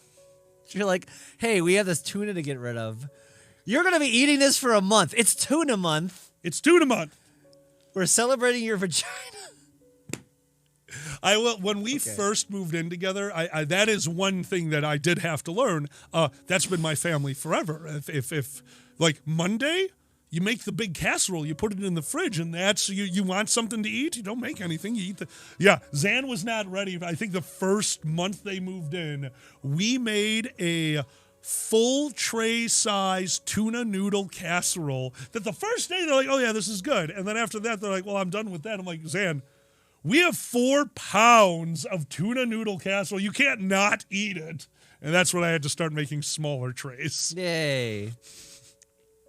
You're like, hey, we have this tuna to get rid of. You're going to be eating this for a month. It's tuna month. It's tuna month. We're celebrating your vagina. I will. When we first moved in together, I that is one thing that I did have to learn. That's been my family forever. If like Monday, you make the big casserole, you put it in the fridge, and that's you want something to eat. You don't make anything. You eat the. Yeah, Zan was not ready. I think the first month they moved in, we made a full tray size tuna noodle casserole. That the first day they're like, oh yeah, this is good, and then after that they're like, well, I'm done with that. I'm like, Zan, we have 4 pounds of tuna noodle casserole. You can't not eat it. And that's when I had to start making smaller trays. Yay.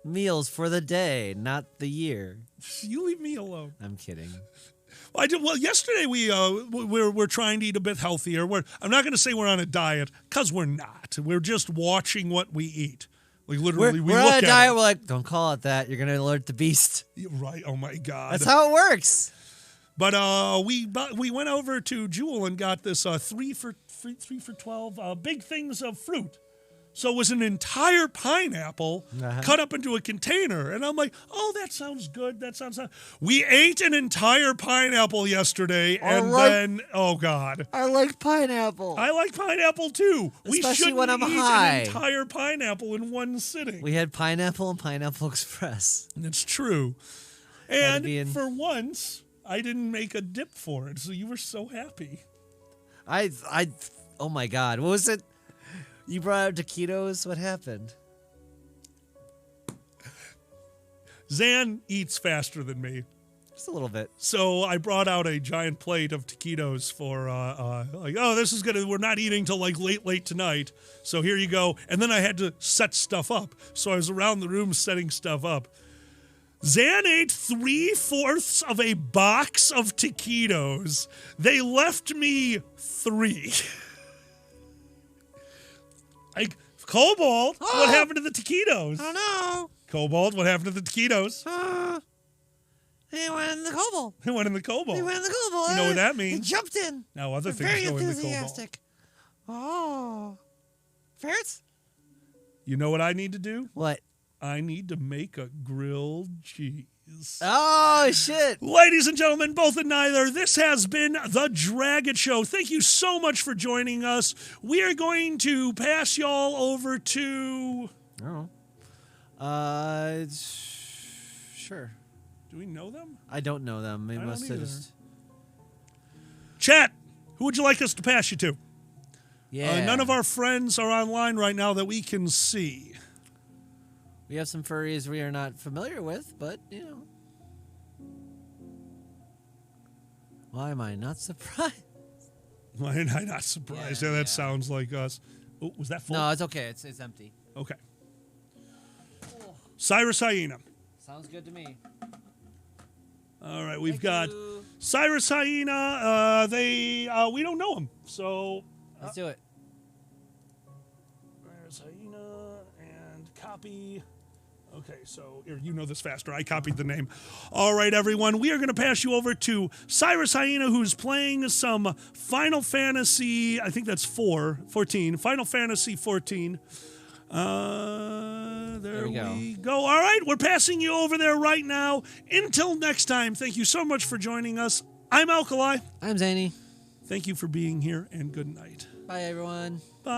Meals for the day, not the year. You leave me alone. I'm kidding. Well, yesterday we're trying to eat a bit healthier. I'm not going to say we're on a diet because we're not. We're just watching what we eat. Like literally, we we're look on a at diet. it. We're like, don't call it that. You're going to alert the beast. You're right. Oh my God. That's how it works. But we went over to Jewel and got this 3 for 12 big things of fruit. So it was an entire pineapple cut up into a container. And I'm like, oh, that sounds good. That sounds good. We ate an entire pineapple yesterday. And then, oh, God. I like pineapple. I like pineapple, too. We Especially shouldn't when I'm eat high. an entire pineapple in one sitting. We had pineapple and Pineapple Express. That's true. Had to be in- And for once, I didn't make a dip for it. So you were so happy. Oh my God. What was it? You brought up taquitos. What happened? Zan eats faster than me. Just a little bit. So I brought out a giant plate of taquitos for this is good. We're not eating till like late tonight. So here you go. And then I had to set stuff up. So I was around the room setting stuff up. Zan ate 3/4 of a box of taquitos. They left me 3. Like, Cobalt, what happened to the taquitos? Oh no! Cobalt, what happened to the taquitos? He went in the Cobalt. They went in the Cobalt. He went in the Cobalt. You know what that He means? jumped in. Now other things Very go in the Cobalt. enthusiastic. Oh. Ferrets? You know what I need to do? What? I need to make a grilled cheese. Oh, shit. Ladies and gentlemen, both and neither, this has been The Dragon Show. Thank you so much for joining us. We are going to pass y'all over to... Oh. Sure. Do we know them? I don't know them. They I don't must have either. just... Chat, who would you like us to pass you to? Yeah. None of our friends are online right now that we can see. We have some furries we are not familiar with, but, you know. Why am I not surprised? Why am I not surprised? Yeah, that sounds like us. Oh, was that full? No, it's okay. It's empty. Okay. Cyrus Hyena. Sounds good to me. All right, we've Thank got you. Cyrus Hyena. We don't know him, so Let's do it. Cyrus Hyena and copy. Okay, so here, you know this faster. I copied the name. All right, everyone, we are going to pass you over to Cyrus Hyena, who's playing some Final Fantasy. I think that's 14. Final Fantasy 14. There we go. All right, we're passing you over there right now. Until next time, thank you so much for joining us. I'm Alkali. I'm Zany. Thank you for being here, and good night. Bye, everyone. Bye.